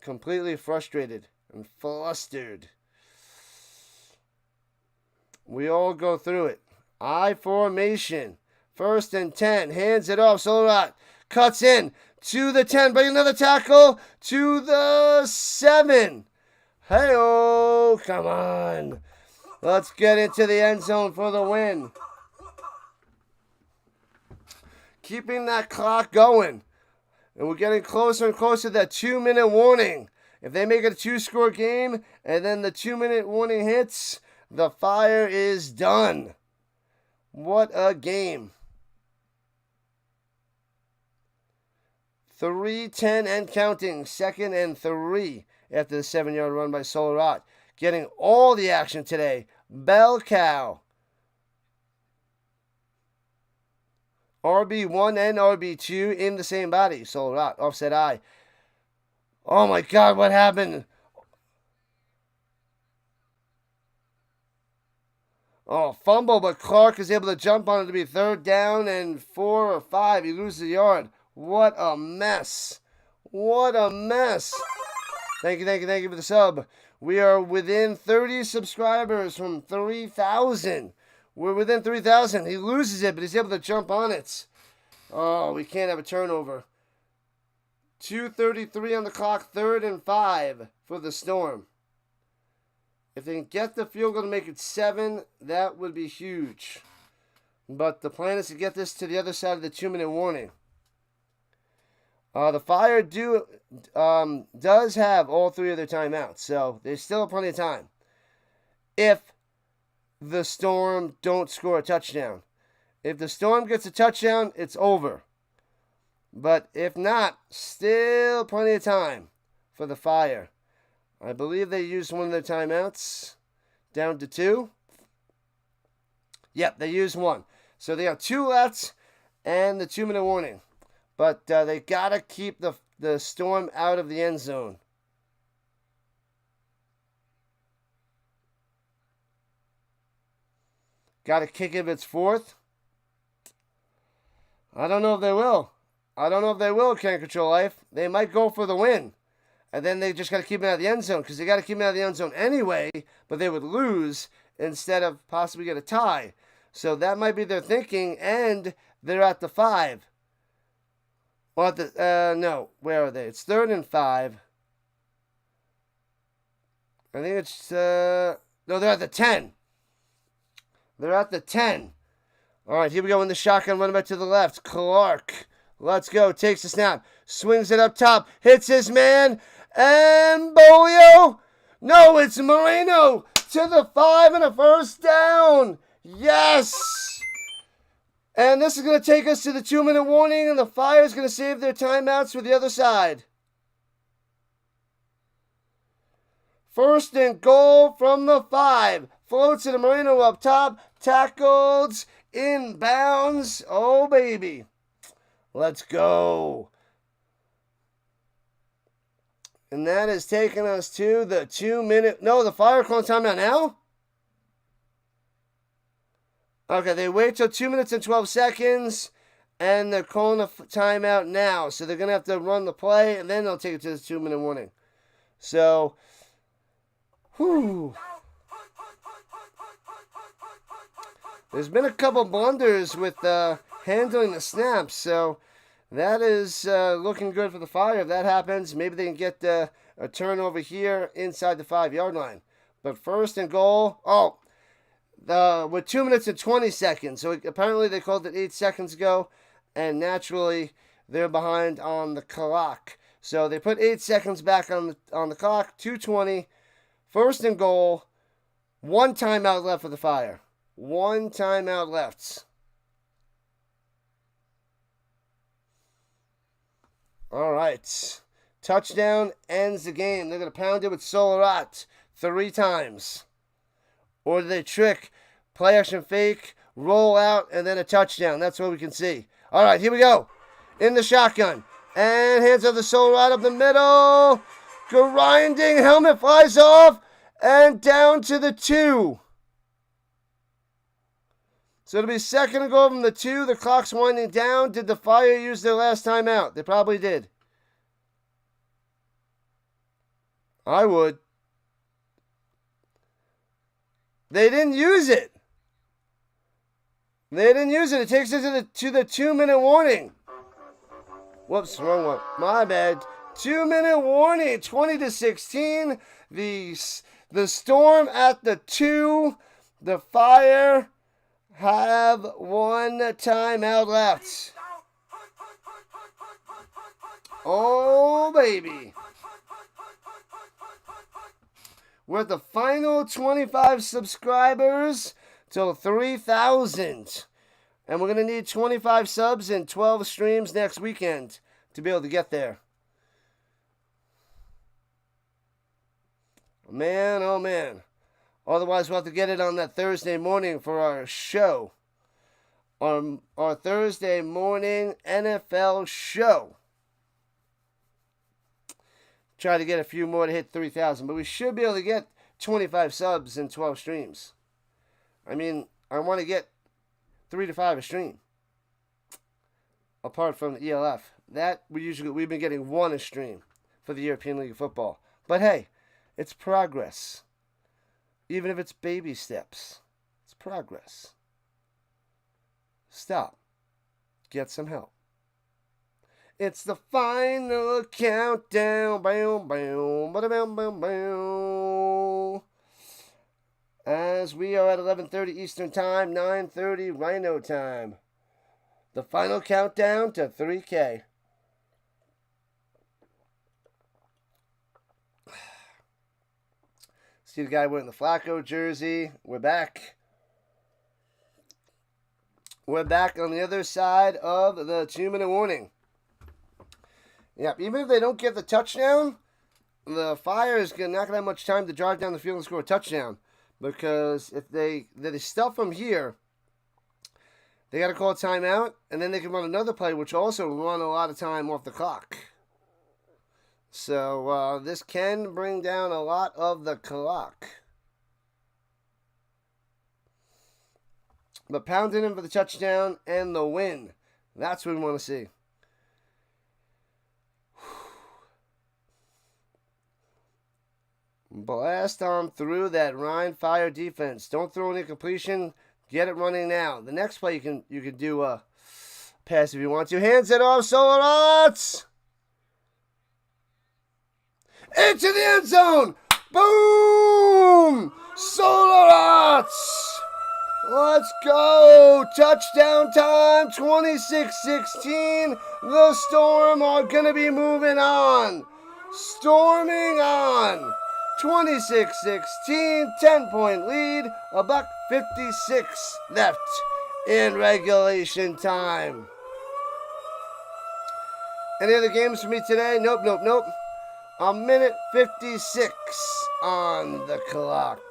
[SPEAKER 1] completely frustrated and flustered. We all go through it. I formation. 1st and 10. Hands it off. Solrat cuts in to the 10. Bring another tackle to the 7. Hey-oh. Come on. Let's get into the end zone for the win. keeping that clock going. And we're getting closer and closer to that 2-minute warning. If they make it a 2-score game and then the 2-minute warning hits, the Fire is done. What a game. 3:10 and counting. 2nd and 3 after the 7-yard run by Solarat. Getting all the action today. Bell cow. RB1 and RB2 in the same body. Solarat, offset eye. Oh my God, what happened? Oh, fumble, but Clark is able to jump on it to be 3rd down and 4 or 5. He loses a yard. What a mess. What a mess. Thank you for the sub. We are within 30 subscribers from 3,000. We're within 3,000. He loses it, but he's able to jump on it. Oh, we can't have a turnover. 2:33 on the clock, 3rd and 5 for the Storm. If they can get the field goal to make it 7, that would be huge. But the plan is to get this to the other side of the 2-minute warning. The Fire does have all 3 of their timeouts, so there's still plenty of time. If the Storm don't score a touchdown. If the Storm gets a touchdown, it's over. But if not, still plenty of time for the Fire. I believe they used one of their timeouts down to 2. Yep, they used 1. So they have 2 left and the 2-minute warning. But they got to keep the Storm out of the end zone. Got to kick if it's 4th. I don't know if they will. Can't Control Life. They might go for the win. And then they just got to keep it out of the end zone because they got to keep it out of the end zone anyway, but they would lose instead of possibly get a tie. So that might be their thinking, and they're at the 5. Well, at the, no, where are they? It's 3rd and 5. I think it's, no, they're at the 10. They're at the 10. All right, here we go in the shotgun, running back to the left. Clark, let's go, takes the snap, swings it up top, hits his man, and Bolio. No, it's Moreno to the 5 and a 1st down. Yes. And this is going to take us to the 2-minute warning, and the Fire is going to save their timeouts for the other side. 1st and goal from the 5. Floats to the Moreno up top. Tackled. Inbounds. Oh, baby. Let's go. And that is taking us to the 2-minute. No, the Fire calling timeout now? Okay, they wait till 2 minutes and 12 seconds, and they're calling a timeout now. So they're going to have to run the play, and then they'll take it to the 2-minute warning. So, whew. There's been a couple blunders with handling the snaps, so that is looking good for the Fire. If that happens, maybe they can get a turnover here inside the 5-yard line. But 1st and goal, with 2 minutes and 20 seconds. So apparently they called it 8 seconds ago, and naturally they're behind on the clock. So they put 8 seconds back on the clock, 2:20, 1st and goal, 1 timeout left for the Fire. 1 timeout left. All right. Touchdown ends the game. They're going to pound it with Solarat 3 times. Or do they trick, play action fake, roll out, and then a touchdown? That's what we can see. All right, here we go. In the shotgun. And hands off the Solarat up the middle. Grinding. Helmet flies off. And down to the 2. So it'll be 2nd and goal from the 2. The clock's winding down. Did the Fire use their last timeout? They probably did. I would. They didn't use it. It takes us to the 2-minute warning. Whoops, wrong one. My bad. 2-minute warning. 20-16. The Storm at the 2. The Fire have 1 timeout left. Oh, baby. We're at the final 25 subscribers till 3,000. And we're going to need 25 subs and 12 streams next weekend to be able to get there. Man, oh man. Otherwise, we'll have to get it on that Thursday morning for our show. Our Thursday morning NFL show. Try to get a few more to hit 3,000. But we should be able to get 25 subs and 12 streams. I mean, I want to get 3 to 5 a stream. Apart from the ELF. That we've been getting 1 a stream for the European League of Football. But hey, it's progress. Even if it's baby steps. It's progress. Stop. Get some help. It's the final countdown. Boom, boom, ba-da-boom, boom, boom. As we are at 11:30 Eastern Time, 9:30 Rhino Time. The final countdown to 3K. See the guy wearing the Flacco jersey. We're back. We're back on the other side of the 2-minute warning. Yep, even if they don't get the touchdown, the Fire is not going to have much time to drive down the field and score a touchdown. Because if they stuff them here, they got to call a timeout, and then they can run another play, which also run a lot of time off the clock. So this can bring down a lot of the clock. But pounding in for the touchdown and the win. That's what we want to see. Blast on through that Rhein Fire defense. Don't throw an incompletion. Get it running now. The next play you can do a pass if you want to. Hands it off, Solots! Into the end zone! Boom! Solots! Let's go! Touchdown time, 26-16. The Storm are going to be moving on. Storming on. 26-16, 10-point lead, $1:56 left in regulation time. Any other games for me today? Nope. 1:56 on the clock.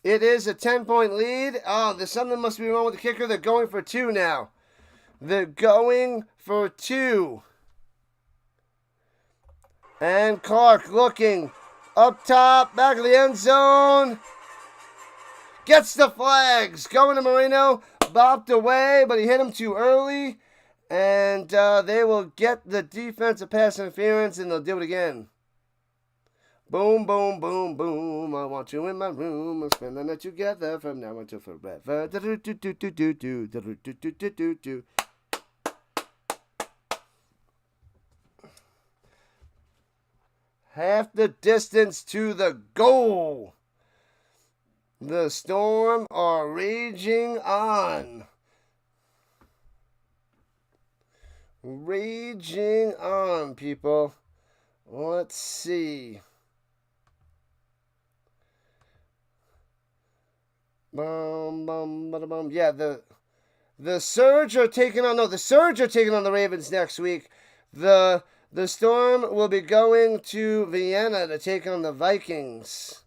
[SPEAKER 1] It is a 10-point lead. Oh, there's something must be wrong with the kicker. They're going for 2 now. They're going for 2. And Clark looking up top, back of the end zone. Gets the flags. Going to Marino. Bopped away, but he hit him too early. And they will get the defensive pass interference, and they'll do it again. Boom, boom, boom, boom. I want you in my room. We'll spend the night together from now until forever. Half the distance to the goal. The Storm are raging on. Raging on, people. Let's see. Boom, boom, bada, boom. Yeah, the Surge are taking on the Ravens next week. The Storm will be going to Vienna to take on the Vikings.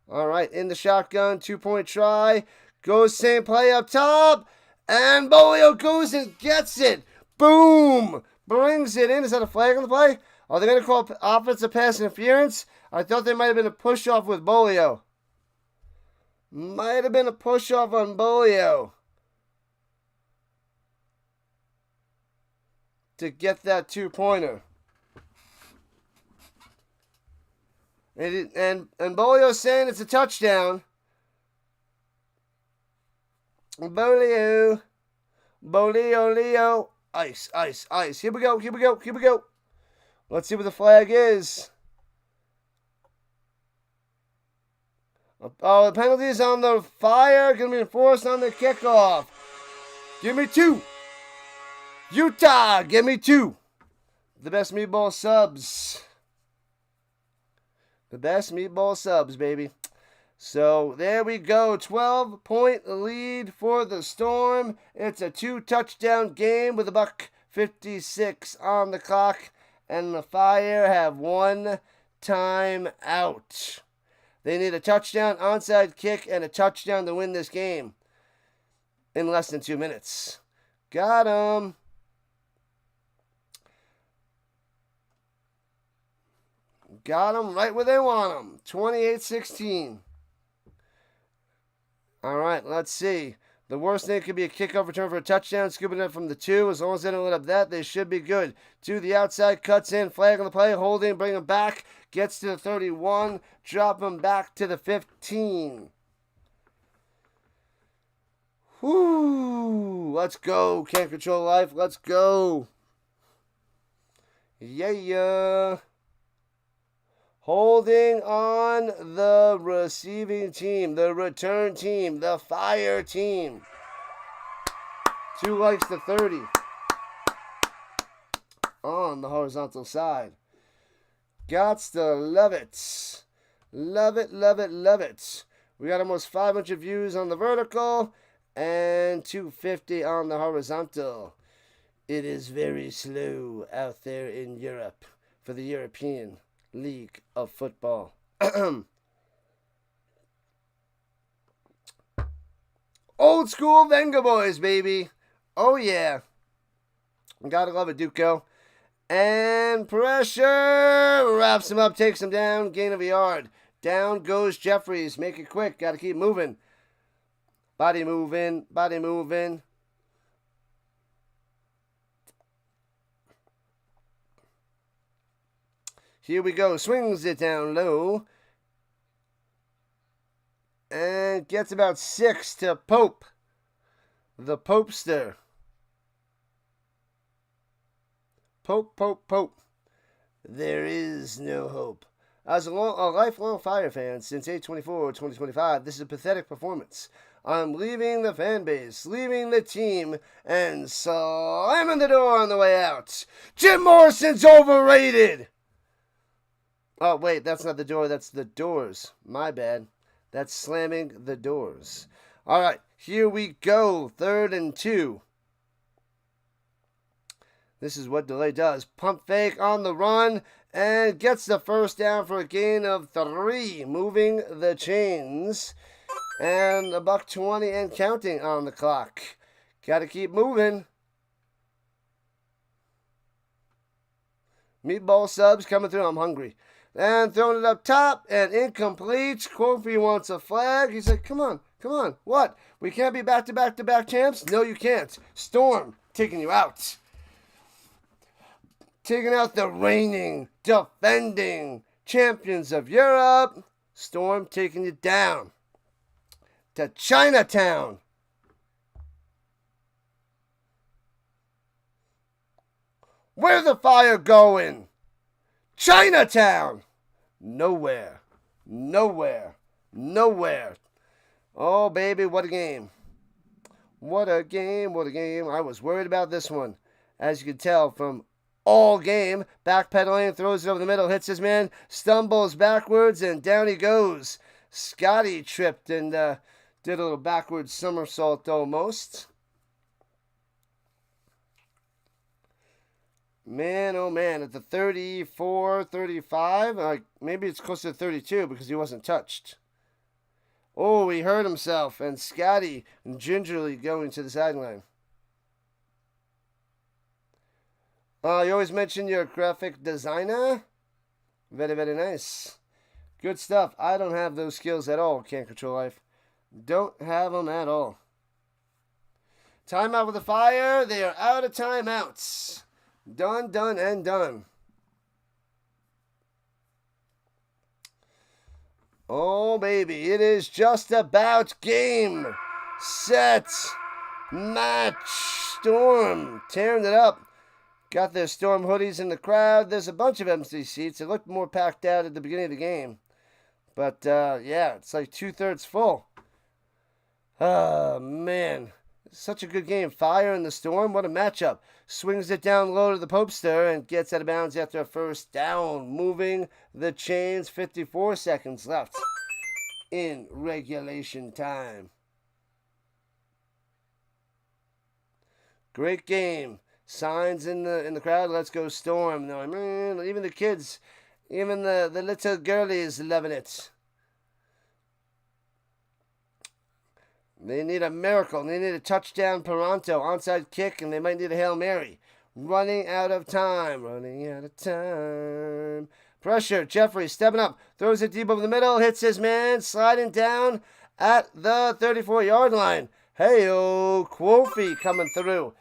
[SPEAKER 1] All right, in the shotgun, 2-point try. Goes same play up top. And Bolio goes and gets it. Boom! Brings it in. Is that a flag on the play? Are they going to call offensive pass interference? I thought there might have been a push-off with Bolio. Might have been a push-off on Bolio. To get that 2-pointer. And Bolio's saying it's a touchdown. Bolio, Leo. Ice. Here we go. Let's see what the flag is. Oh, the penalty is on the Fire. Going to be enforced on the kickoff. Give me 2. Utah, give me 2. The best meatball subs. The best meatball subs, baby. So there we go. 12-point lead for the Storm. It's a 2-touchdown game with $1:56 on the clock. And the Fire have 1 time out. They need a touchdown, onside kick, and a touchdown to win this game in less than 2 minutes. Got him. Got them right where they want them. 28-16. All right, let's see. The worst thing could be a kickoff return for a touchdown, scooping it from the 2. As long as they don't let up that, they should be good. To the outside, cuts in, flag on the play, holding, bring him back. Gets to the 31, drop him back to the 15. Whoo! Let's go. Can't control life. Let's go. Yeah. Holding on the receiving team, the return team, the Fire team. 2 likes to 30 on the horizontal side. Gots to love it. Love it, love it, love it. We got almost 500 views on the vertical and 250 on the horizontal. It is very slow out there in Europe for the European League of Football. Old school Venga boys, baby. Oh, yeah. Gotta love it, Duco. And pressure. Wraps him up, takes him down. Gain of a yard. Down goes Jeffries. Make it quick. Gotta keep moving. Body moving. Body moving. Here we go. Swings it down low. And gets about 6 to Pope. The Popester. Pope, Pope, Pope. There is no hope. As a lifelong Fire fan since 8/24/2025, this is a pathetic performance. I'm leaving the fan base, leaving the team, and slamming the door on the way out. Jim Morrison's overrated! Oh, wait, that's not the door, that's the doors. My bad. That's slamming the doors. All right, here we go. 3rd and 2. This is what delay does. Pump fake on the run and gets the first down for a gain of 3. Moving the chains. And $1:20 and counting on the clock. Got to keep moving. Meatball subs coming through. I'm hungry. And throwing it up top and incomplete. Kofi wants a flag. He's like, come on, come on. What? We can't be back-to-back-to-back champs? No, you can't. Storm taking you out. Taking out the reigning, defending champions of Europe. Storm taking you down to Chinatown. Where the Fire going? Chinatown. Nowhere. Nowhere. Nowhere. Oh, baby, what a game. What a game. What a game. I was worried about this one. As you can tell from all game, backpedaling, throws it over the middle, hits his man, stumbles backwards, and down he goes. Scotty tripped and did a little backwards somersault almost. Man, oh man, at the 34, 35, maybe it's closer to 32 because he wasn't touched. Oh, he hurt himself, and Scotty gingerly going to the sideline. You always mention your graphic designer. Very, very nice. Good stuff. I don't have those skills at all, Can't Control Life. Don't have them at all. Timeout with the Fire. They are out of timeouts. Done, done, and done. Oh, baby. It is just about game, set, match. Storm tearing it up. Got their Storm hoodies in the crowd. There's a bunch of empty seats. It looked more packed out at the beginning of the game. But, yeah, it's like 2/3 full. Oh, man. Such a good game. Fire and the Storm. What a matchup. Swings it down low to the Popester and gets out of bounds after a first down. Moving the chains. 54 seconds left in regulation time. Great game. Signs in the crowd. Let's go Storm. No, man, even the kids, even the little girlies loving it. They need a miracle. They need a touchdown Peranto, onside kick, and they might need a Hail Mary. Running out of time. Running out of time. Pressure. Jeffrey stepping up. Throws it deep over the middle. Hits his man. Sliding down at the 34-yard line. Hey-oh. Quofi coming through.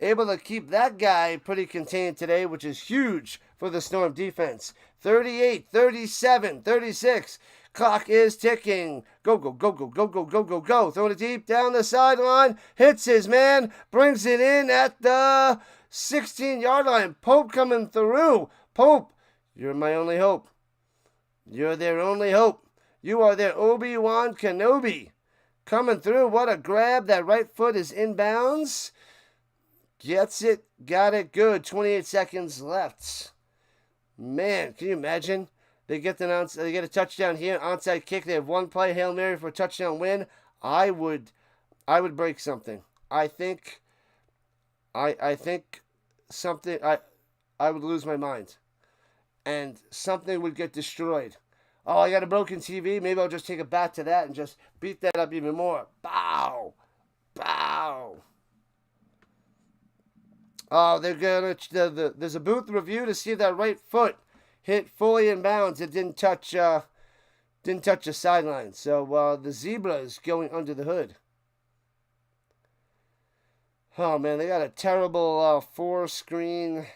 [SPEAKER 1] Able to keep that guy pretty contained today, which is huge for the Storm defense. 38, 37, 36. Clock is ticking. Go, go, go, go, go, go, go, go, go. Throwing it deep down the sideline. Hits his man. Brings it in at the 16-yard line. Pope coming through. Pope, you're my only hope. You're their only hope. You are their Obi-Wan Kenobi. Coming through. What a grab. That right foot is inbounds. Gets it. Got it good. 28 seconds left. Man, can you imagine? They get a touchdown here, onside kick. They have one play, Hail Mary for a touchdown win. I would break something. I think something. I would lose my mind, and something would get destroyed. Oh, I got a broken TV. Maybe I'll just take a bat to that and just beat that up even more. Bow, bow. Oh, they're gonna. There's a booth review to see if that right foot hit fully in bounds. It didn't touch the sideline. So the Zebras going under the hood. Oh man, they got a terrible 4-screen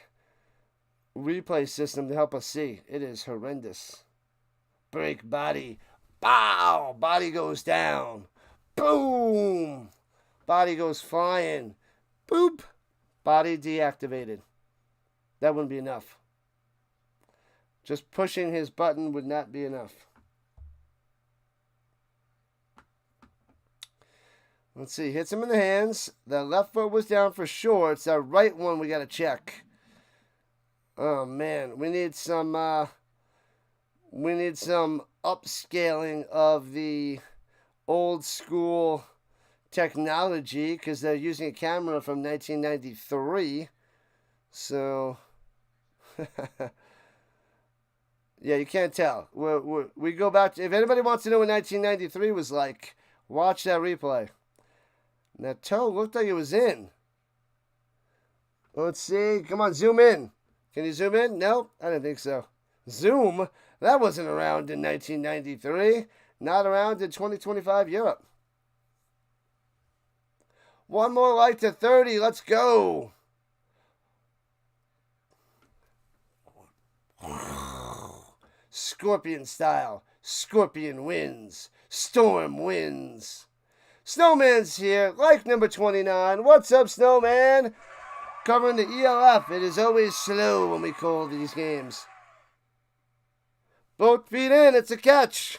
[SPEAKER 1] replay system to help us see. It is horrendous. Break body. Bow! Body goes down. Boom! Body goes flying. Boop! Body deactivated. That wouldn't be enough. Just pushing his button would not be enough. Let's see. Hits him in the hands. The left foot was down for sure. It's that right one we got to check. Oh, man. We need some upscaling of the old school technology because they're using a camera from 1993. So... yeah, you can't tell. We go back to, if anybody wants to know what 1993 was like, watch that replay. That toe looked like it was in. Let's see. Come on, zoom in. Can you zoom in? No, I didn't think so. Zoom? That wasn't around in 1993. Not around in 2025 Europe. One more light to 30. Let's go. Scorpion style. Scorpion wins. Storm wins. Snowman's here, like number 29. What's up, Snowman? Covering the ELF. It is always slow when we call these games. Both feet in. It's a catch.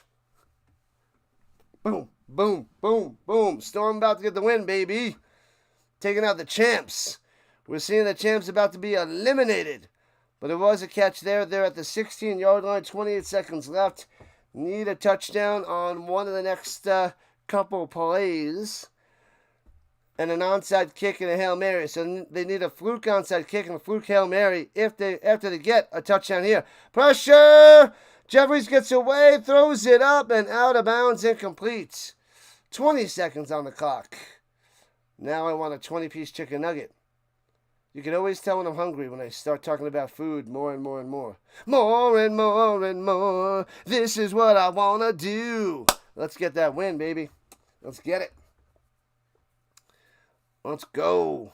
[SPEAKER 1] Boom, boom, boom, boom. Storm about to get the win, baby. Taking out the champs. We're seeing the champs about to be eliminated. But it was a catch there. They're at the 16-yard line, 28 seconds left. Need a touchdown on one of the next couple plays. And an onside kick and a Hail Mary. So they need a fluke onside kick and a fluke Hail Mary after they get a touchdown here. Pressure! Jeffries gets away, throws it up, and out of bounds, incomplete. 20 seconds on the clock. Now I want a 20-piece chicken nugget. You can always tell when I'm hungry when I start talking about food more and more and more. More and more and more. This is what I want to do. Let's get that win, baby. Let's get it. Let's go.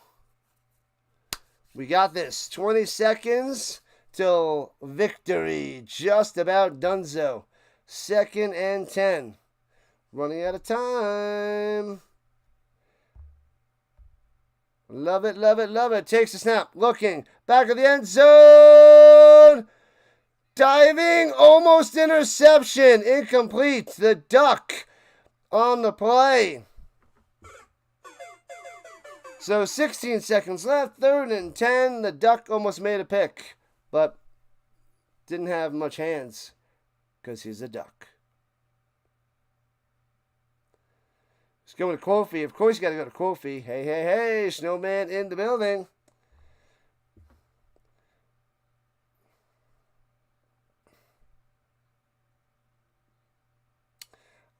[SPEAKER 1] We got this. 20 seconds till victory. Just about donezo. 2nd and 10. Running out of time. Love it, love it, love it. Takes a snap. Looking. Back of the end zone. Diving. Almost interception. Incomplete. The duck on the play. So 16 seconds left, 3rd and 10. The Duck almost made a pick, but didn't have much hands because he's a duck. Let's go to Kofi. Of course, you got to go to Kofi. Hey, hey, hey, Snowman in the building.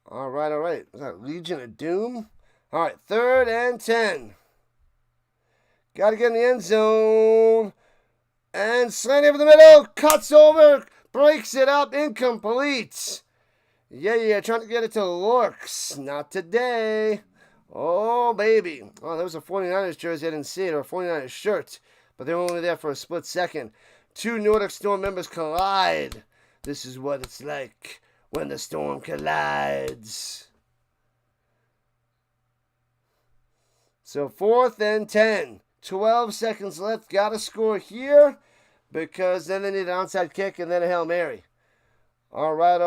[SPEAKER 1] All right, all right. Is that Legion of Doom? All right, 3rd and 10. Got to get in the end zone. And slant over the middle. Cuts over. Breaks it up. Incomplete. Yeah, trying to get it to Lorks. Not today. Oh, baby. Oh, that was a 49ers jersey. I didn't see it. Or a 49ers shirt. But they were only there for a split second. 2 Nordic Storm members collide. This is what it's like when the storm collides. So 4th and 10. 12 seconds left. Got to score here because then they need an onside kick and then a Hail Mary. All right.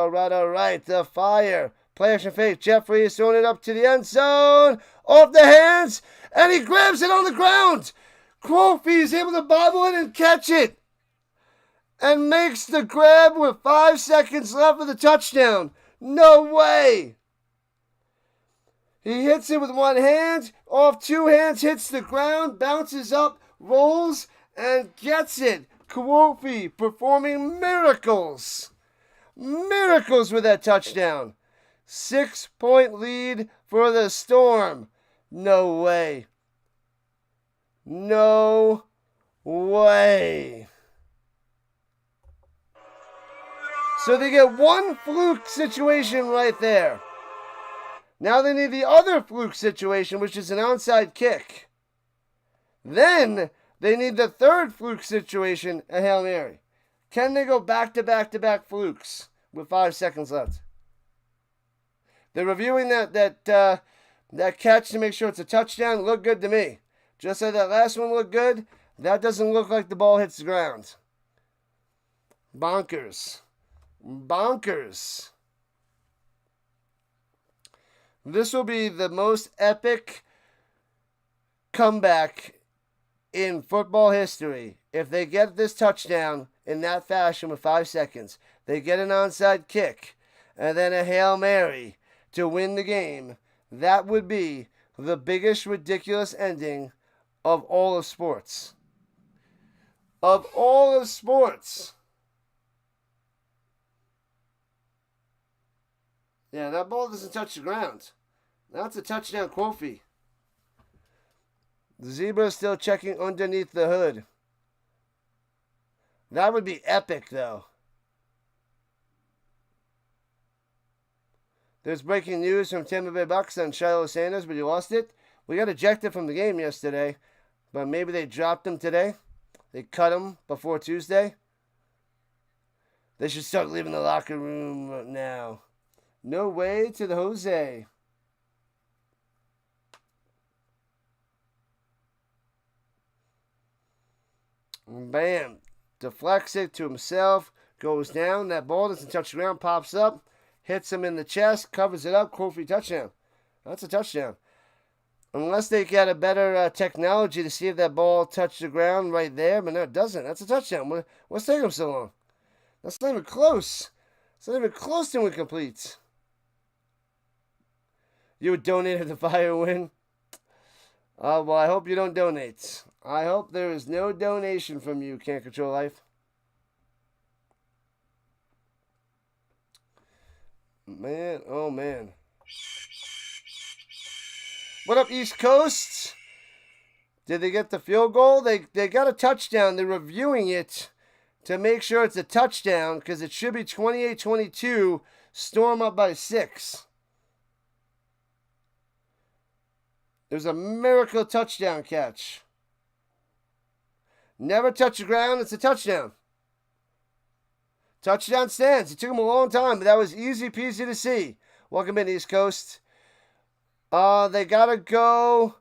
[SPEAKER 1] The Fire. Play action fake. Jeffrey is throwing it up to the end zone. Off the hands. And he grabs it on the ground. Kofi is able to bobble it and catch it. And makes the grab with 5 seconds left for the touchdown. No way. He hits it with one hand. Off 2 hands. Hits the ground. Bounces up. Rolls. And gets it. Kofi performing miracles. Miracles with that touchdown. 6-point lead for the Storm. No way. No way. So they get one fluke situation right there. Now they need the other fluke situation, which is an onside kick. Then they need the 3rd fluke situation, a Hail Mary. Can they go back-to-back flukes with 5 seconds left? They're reviewing that catch to make sure it's a touchdown. Looked good to me. Just like that last one looked good, that doesn't look like the ball hits the ground. Bonkers. This will be the most epic comeback in football history. If they get this touchdown in that fashion with 5 seconds, they get an onside kick, and then a Hail Mary to win the game, that would be the biggest ridiculous ending of all of sports. Of all of sports. Yeah, that ball doesn't touch the ground. That's a touchdown, Kofi. The Zebra is still checking underneath the hood. That would be epic, though. There's breaking news from Tampa Bay Bucks on Shiloh Sanders, but he lost it. We got ejected from the game yesterday, but maybe they dropped him today. They cut him before Tuesday. They should start leaving the locker room now. No way to the Jose. Bam. Deflects it to himself. Goes down. That ball doesn't touch the ground. Pops up. Hits him in the chest. Covers it up. Kofi touchdown. That's a touchdown. Unless they got a better technology to see if that ball touched the ground right there. But no, it doesn't. That's a touchdown. What's taking him so long? That's not even close. It's not even close to incomplete. You would donate if the Fire win? Well, I hope you don't donate. I hope there is no donation from you, Can't Control Life. Man, oh man. What up, East Coast? Did they get the field goal? They got a touchdown. They're reviewing it to make sure it's a touchdown because it should be 28-22. Storm up by 6. It was a miracle touchdown catch. Never touch the ground. It's a touchdown. Touchdown stands. It took him a long time, but that was easy peasy to see. Welcome in, East Coast. They got to go.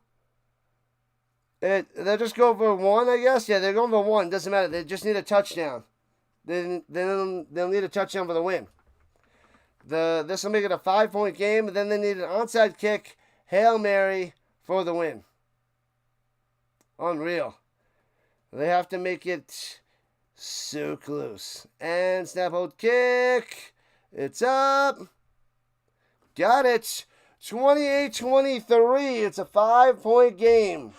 [SPEAKER 1] They'll just go for 1, I guess. Yeah, they're going for 1. Doesn't matter. They just need a touchdown. They'll need a touchdown for the win. This will make it a 5-point game, and then they need an onside kick, Hail Mary for the win. Unreal. They have to make it so close. And snap, hold, kick. It's up. Got it. 28-23. It's a 5-point game.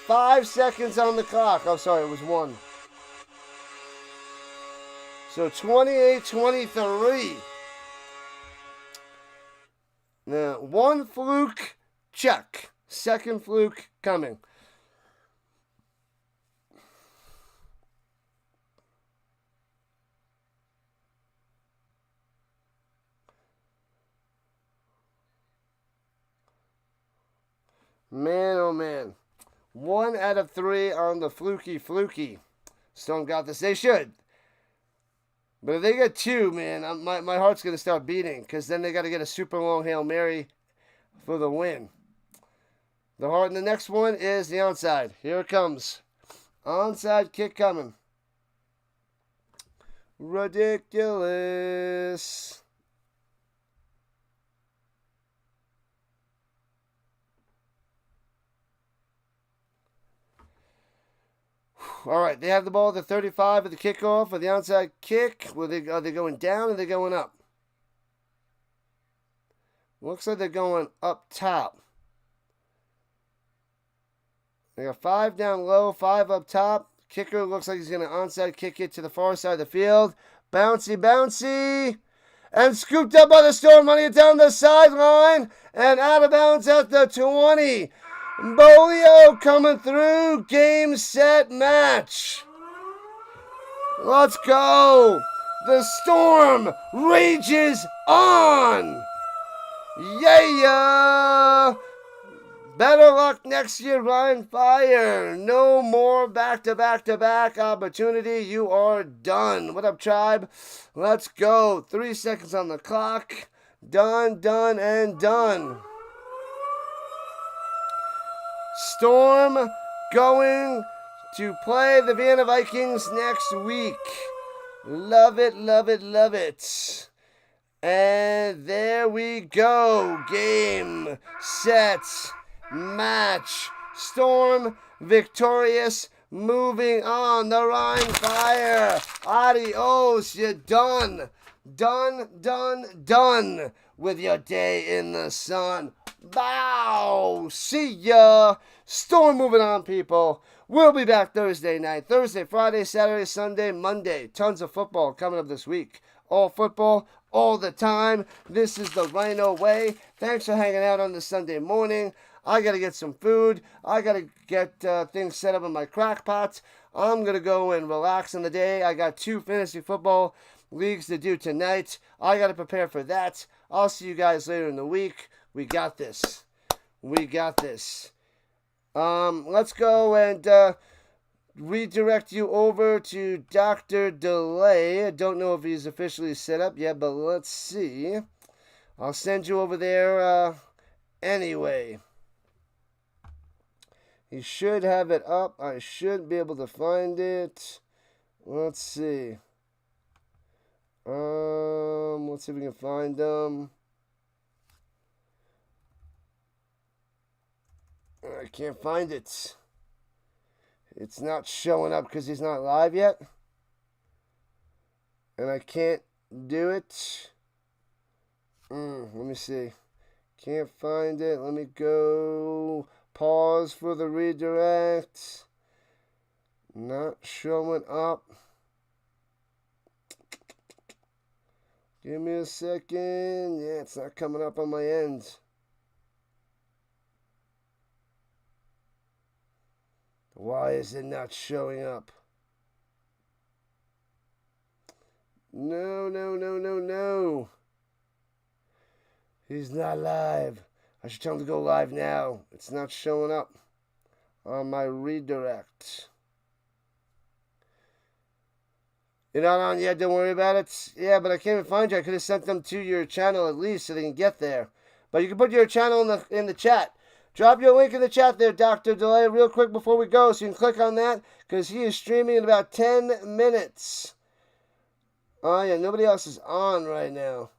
[SPEAKER 1] 5 seconds on the clock. Oh, sorry, it was 1. So 28-23. Now, 1 fluke, check. 2nd fluke coming. Man, oh man. 1 out of 3 on the fluky. Storm got this. They should. But if they get 2, man, my heart's going to start beating. Because then they got to get a super long Hail Mary for the win. The next one is the onside. Here it comes. Onside kick coming. Ridiculous. All right, they have the ball at the 35 of the kickoff for the onside kick. Are they going down or are they going up? Looks like they're going up top. They got 5 down low, 5 up top. Kicker looks like he's going to onside kick it to the far side of the field. Bouncy. And scooped up by the Storm, running it down the sideline. And out of bounds at the 20. Bolio coming through. Game, set, match. Let's go. The Storm rages on. Yeah. Better luck next year, Rhein Fire. No more back-to-back-to-back opportunity. You are done. What up, tribe? Let's go. 3 seconds on the clock. Done, and done. Storm going to play the Vienna Vikings next week. Love it. And there we go. Game, set, match. Storm victorious. Moving on. The Rhein Fire. Adios. You're done. Done with your day in the sun. Bow. See ya. Storm moving on, people. We'll be back Thursday night. Thursday, Friday, Saturday, Sunday, Monday. Tons of football coming up this week. All football, all the time. This is the Rhino way. Thanks for hanging out on this Sunday morning. I got to get some food. I got to get things set up in my crack pot. I'm going to go and relax in the day. I got 2 fantasy football leagues to do tonight. I got to prepare for that. I'll see you guys later in the week. We got this. Let's go and redirect you over to Dr. Delay. I don't know if he's officially set up yet, but let's see. I'll send you over there anyway. He should have it up. I should be able to find it. Let's see. Let's see if we can find them. I can't find it. It's not showing up because he's not live yet. And I can't do it. Let me see. Can't find it. Let me go. Pause for the redirect. Not showing up. Give me a second. Yeah, it's not coming up on my end. Why is it not showing up? No. He's not live. I should tell him to go live now. It's not showing up on my redirect. You're not on yet, don't worry about it. Yeah, but I can't even find you. I could have sent them to your channel at least so they can get there. But you can put your channel in the chat. Drop your link in the chat there, Dr. Delay, real quick before we go, so you can click on that, because he is streaming in about 10 minutes. Oh, yeah, nobody else is on right now.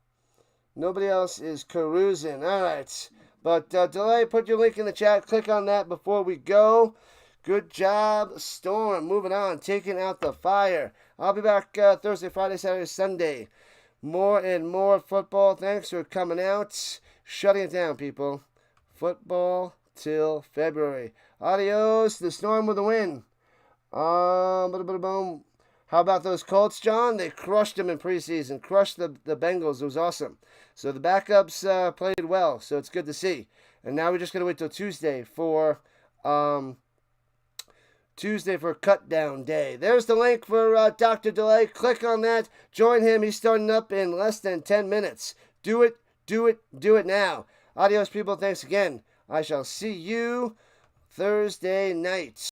[SPEAKER 1] Nobody else is carousing. All right. But Delay, put your link in the chat. Click on that before we go, Good job, Storm. Moving on, taking out the Fire. I'll be back Thursday, Friday, Saturday, Sunday. More and more football. Thanks for coming out. Shutting it down, people. Football till February. Adios. The Storm with a win. Boom. How about those Colts, John? They crushed them in preseason. Crushed the Bengals. It was awesome. So the backups played well. So it's good to see. And now we're just going to wait till Tuesday for cut down day. There's the link for Dr. Delay. Click on that. Join him. He's starting up in less than 10 minutes. Do it now. Adios, people. Thanks again. I shall see you Thursday night.